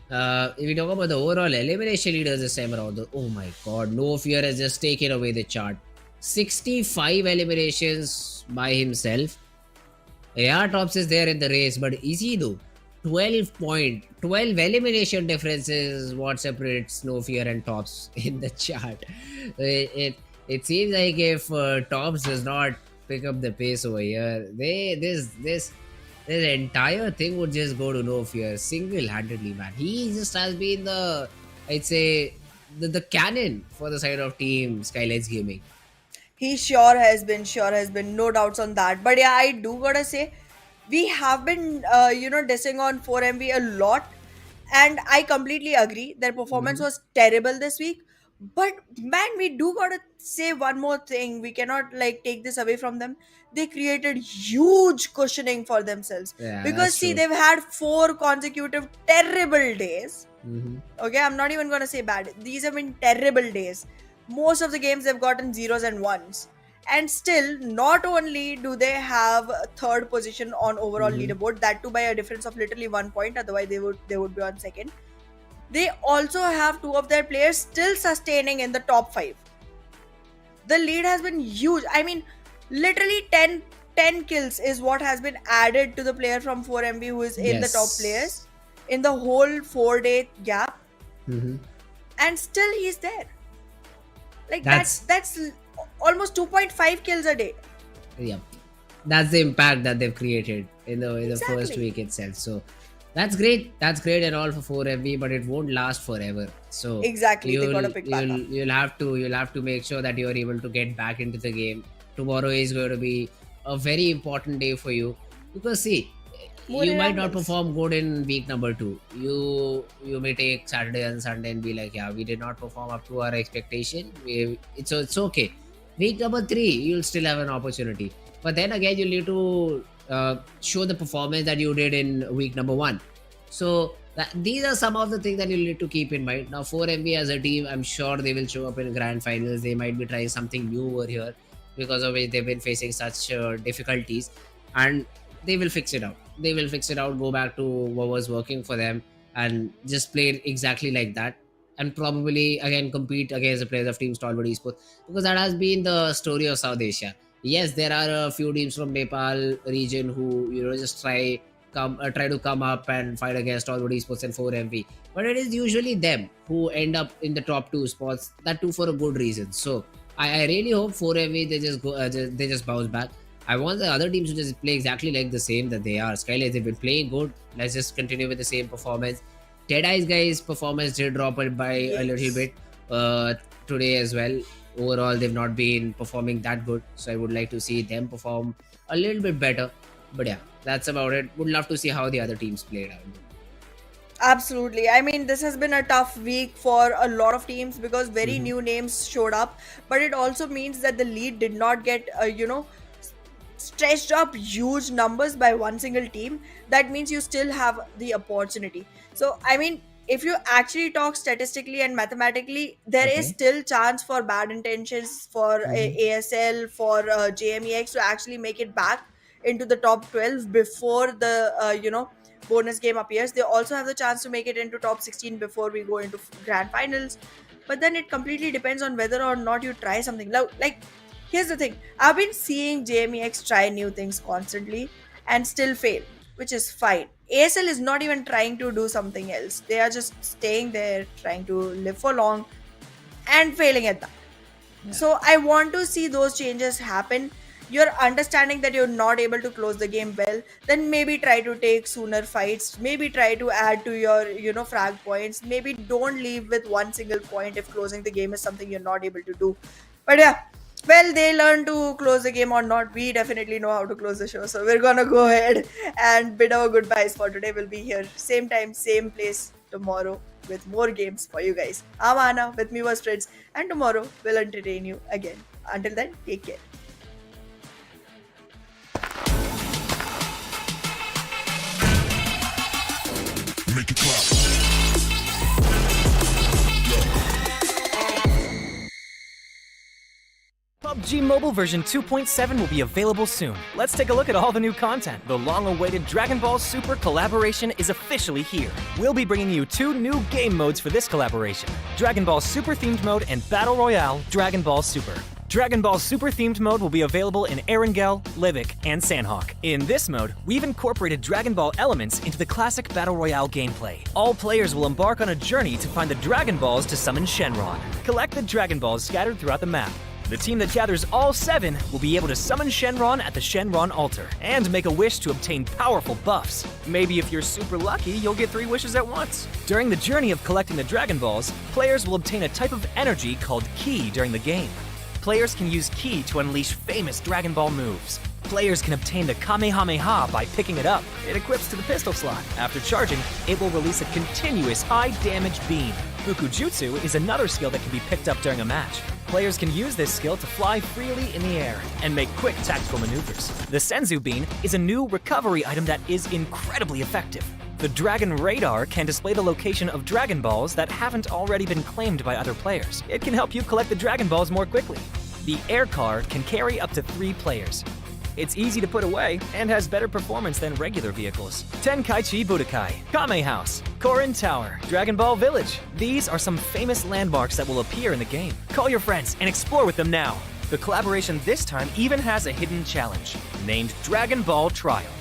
If we talk about the overall elimination leaders this time around, oh my god, No Fear has just taken away the chart. 65 eliminations by himself. AR Tops is there in the race, but is he though? 12 elimination differences what separates No Fear and Tops in the chart. It seems like if Tops does not pick up the pace over here, this entire thing would just go to No Fear single-handedly, man. He just has been I'd say the cannon for the side of team SKYLIGHTZ Gaming. He sure has been, no doubts on that. But yeah, I do gotta say, we have been, dissing on 4MV a lot, and I completely agree. Their performance was terrible this week. But man, we do gotta say one more thing. We cannot like take this away from them. They created huge cushioning for themselves Yeah, because that's see, true. they've had 4 consecutive terrible days. Mhm. Okay, I'm not even gonna say bad. These have been terrible days. Most of the games they've gotten zeros and ones. And still, not only do they have a third position on overall leaderboard, that too by a difference of literally 1 point, otherwise they would be on second. They also have 2 of their players still sustaining in the top 5. The lead has been huge. I mean, literally 10 kills is what has been added to the player from 4MV who is in the top Yes. players in the whole 4-day gap, Mhm. and still he's there. Like That's- that's almost 2.5 kills a day. Yep. That's the impact that they've created in the first Exactly. week itself. So that's great. That's great and all for 4MV, but it won't last forever. So Exactly, they gotta pick back up. you'll have to make sure that you're able to get back into the game. Tomorrow is going to be a very important day for you because see, More you might not Erangels. perform good in week number 2. You may take Saturday and Sunday and be like, yeah, we did not perform up to our expectation. It's okay. Week number 3, you'll still have an opportunity. But then again, you'll need to show the performance that you did in week number 1. So these are some of the things that you'll need to keep in mind. Now, 4MV as a team, I'm sure they will show up in grand finals. They might be trying something new over here because of which they've been facing such difficulties, and they will fix it out. They will fix it out, go back to what was working for them, and just play it exactly like that. And probably again compete against the players of Team Stalwart Esports, because that has been the story of South Asia. Yes, there are a few teams from Nepal region who just try to come up and fight against Stalwart Esports and 4MV, but it is usually them who end up in the top 2 spots. That too for a good reason. So I really hope 4MV they just go they just bounce back. I want the other teams to just play exactly like the same that they are. SKYLIGHTZ, they've been playing good. Let's just continue with the same performance. DEADEYES guys' performance did drop it by a little bit today as well. Overall, they've not been performing that good. So I would like to see them perform a little bit better. But yeah, that's about it. Would love to see how the other teams played out. Absolutely. I mean, this has been a tough week for a lot of teams because very new names showed up, but it also means that the lead did not get, stretched up huge numbers by one single team. That means you still have the opportunity. So, I mean, if you actually talk statistically and mathematically, there is Okay. still chance for bad intentions for ASL, for JMEX to actually make it back into the top 12 before the, bonus game appears. They also have the chance to make it into top 16 before we go into grand finals. But then it completely depends on whether or not you try something. Like, here's the thing. I've been seeing JMEX try new things constantly and still fail, which is fine. ASL is not even trying to do something else. They are just staying there, trying to live for long and failing at that. So I want to see those changes happen. You're understanding that you're not able to close the game well, then maybe try to take sooner fights, maybe try to add to your frag points, maybe don't leave with one single point if closing the game is something you're not able to do. But yeah, well, they learn to close the game or not. We definitely know how to close the show, so we're gonna go ahead and bid our goodbyes for today. We'll be here same time, same place tomorrow with more games for you guys. I'm Anna, with me was Spades, and tomorrow we'll entertain you again. Until then, take care. Make it clap. PUBG Mobile version 2.7 will be available soon. Let's take a look at all the new content. The long-awaited Dragon Ball Super collaboration is officially here. We'll be bringing you 2 new game modes for this collaboration: Dragon Ball Super themed mode and Battle Royale Dragon Ball Super. Dragon Ball Super themed mode will be available in Erangel, Livik, and Sanhok. In this mode, we've incorporated Dragon Ball elements into the classic Battle Royale gameplay. All players will embark on a journey to find the Dragon Balls to summon Shenron. Collect the Dragon Balls scattered throughout the map. The team that gathers all 7 will be able to summon Shenron at the Shenron altar and make a wish to obtain powerful buffs. Maybe if you're super lucky, you'll get 3 wishes at once. During the journey of collecting the Dragon Balls, players will obtain a type of energy called Ki during the game. Players can use Ki to unleash famous Dragon Ball moves. Players can obtain the Kamehameha by picking it up. It equips to the pistol slot. After charging, it will release a continuous high-damage beam. Fukujutsu is another skill that can be picked up during a match. Players can use this skill to fly freely in the air and make quick tactical maneuvers. The Senzu Bean is a new recovery item that is incredibly effective. The Dragon Radar can display the location of Dragon Balls that haven't already been claimed by other players. It can help you collect the Dragon Balls more quickly. The Air Car can carry up to 3 players. It's easy to put away and has better performance than regular vehicles. Tenkaichi Budokai, Kame House, Korin Tower, Dragon Ball Village. These are some famous landmarks that will appear in the game. Call your friends and explore with them now. The collaboration this time even has a hidden challenge, named Dragon Ball Trial.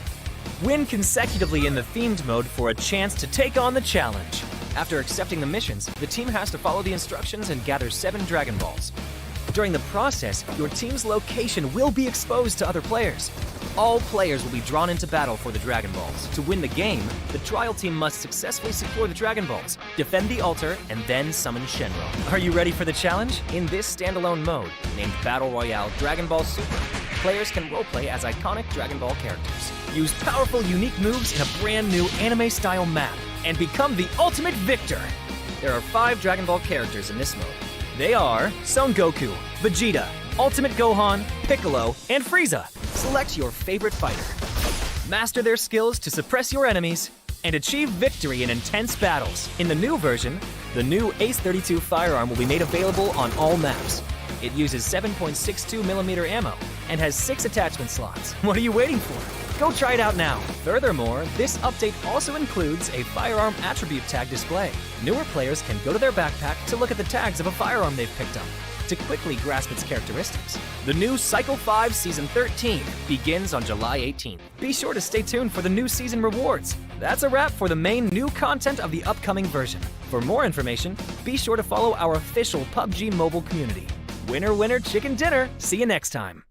Win consecutively in the themed mode for a chance to take on the challenge. After accepting the missions, the team has to follow the instructions and gather 7 Dragon Balls. During the process, your team's location will be exposed to other players. All players will be drawn into battle for the Dragon Balls. To win the game, the trial team must successfully secure the Dragon Balls, defend the altar, and then summon Shenron. Are you ready for the challenge? In this standalone mode, named Battle Royale Dragon Ball Super, players can roleplay as iconic Dragon Ball characters, use powerful, unique moves in a brand new anime-style map, and become the ultimate victor. There are 5 Dragon Ball characters in this mode. They are Son Goku, Vegeta, Ultimate Gohan, Piccolo, and Frieza. Select your favorite fighter. Master their skills to suppress your enemies and achieve victory in intense battles. In the new version, the new Ace 32 firearm will be made available on all maps. It uses 7.62mm ammo and has 6 attachment slots. What are you waiting for? Go try it out now. Furthermore, this update also includes a firearm attribute tag display. Newer players can go to their backpack to look at the tags of a firearm they've picked up to quickly grasp its characteristics. The new Cycle 5 Season 13 begins on July 18th. Be sure to stay tuned for the new season rewards. That's a wrap for the main new content of the upcoming version. For more information, be sure to follow our official PUBG Mobile community. Winner, winner, chicken dinner. See you next time.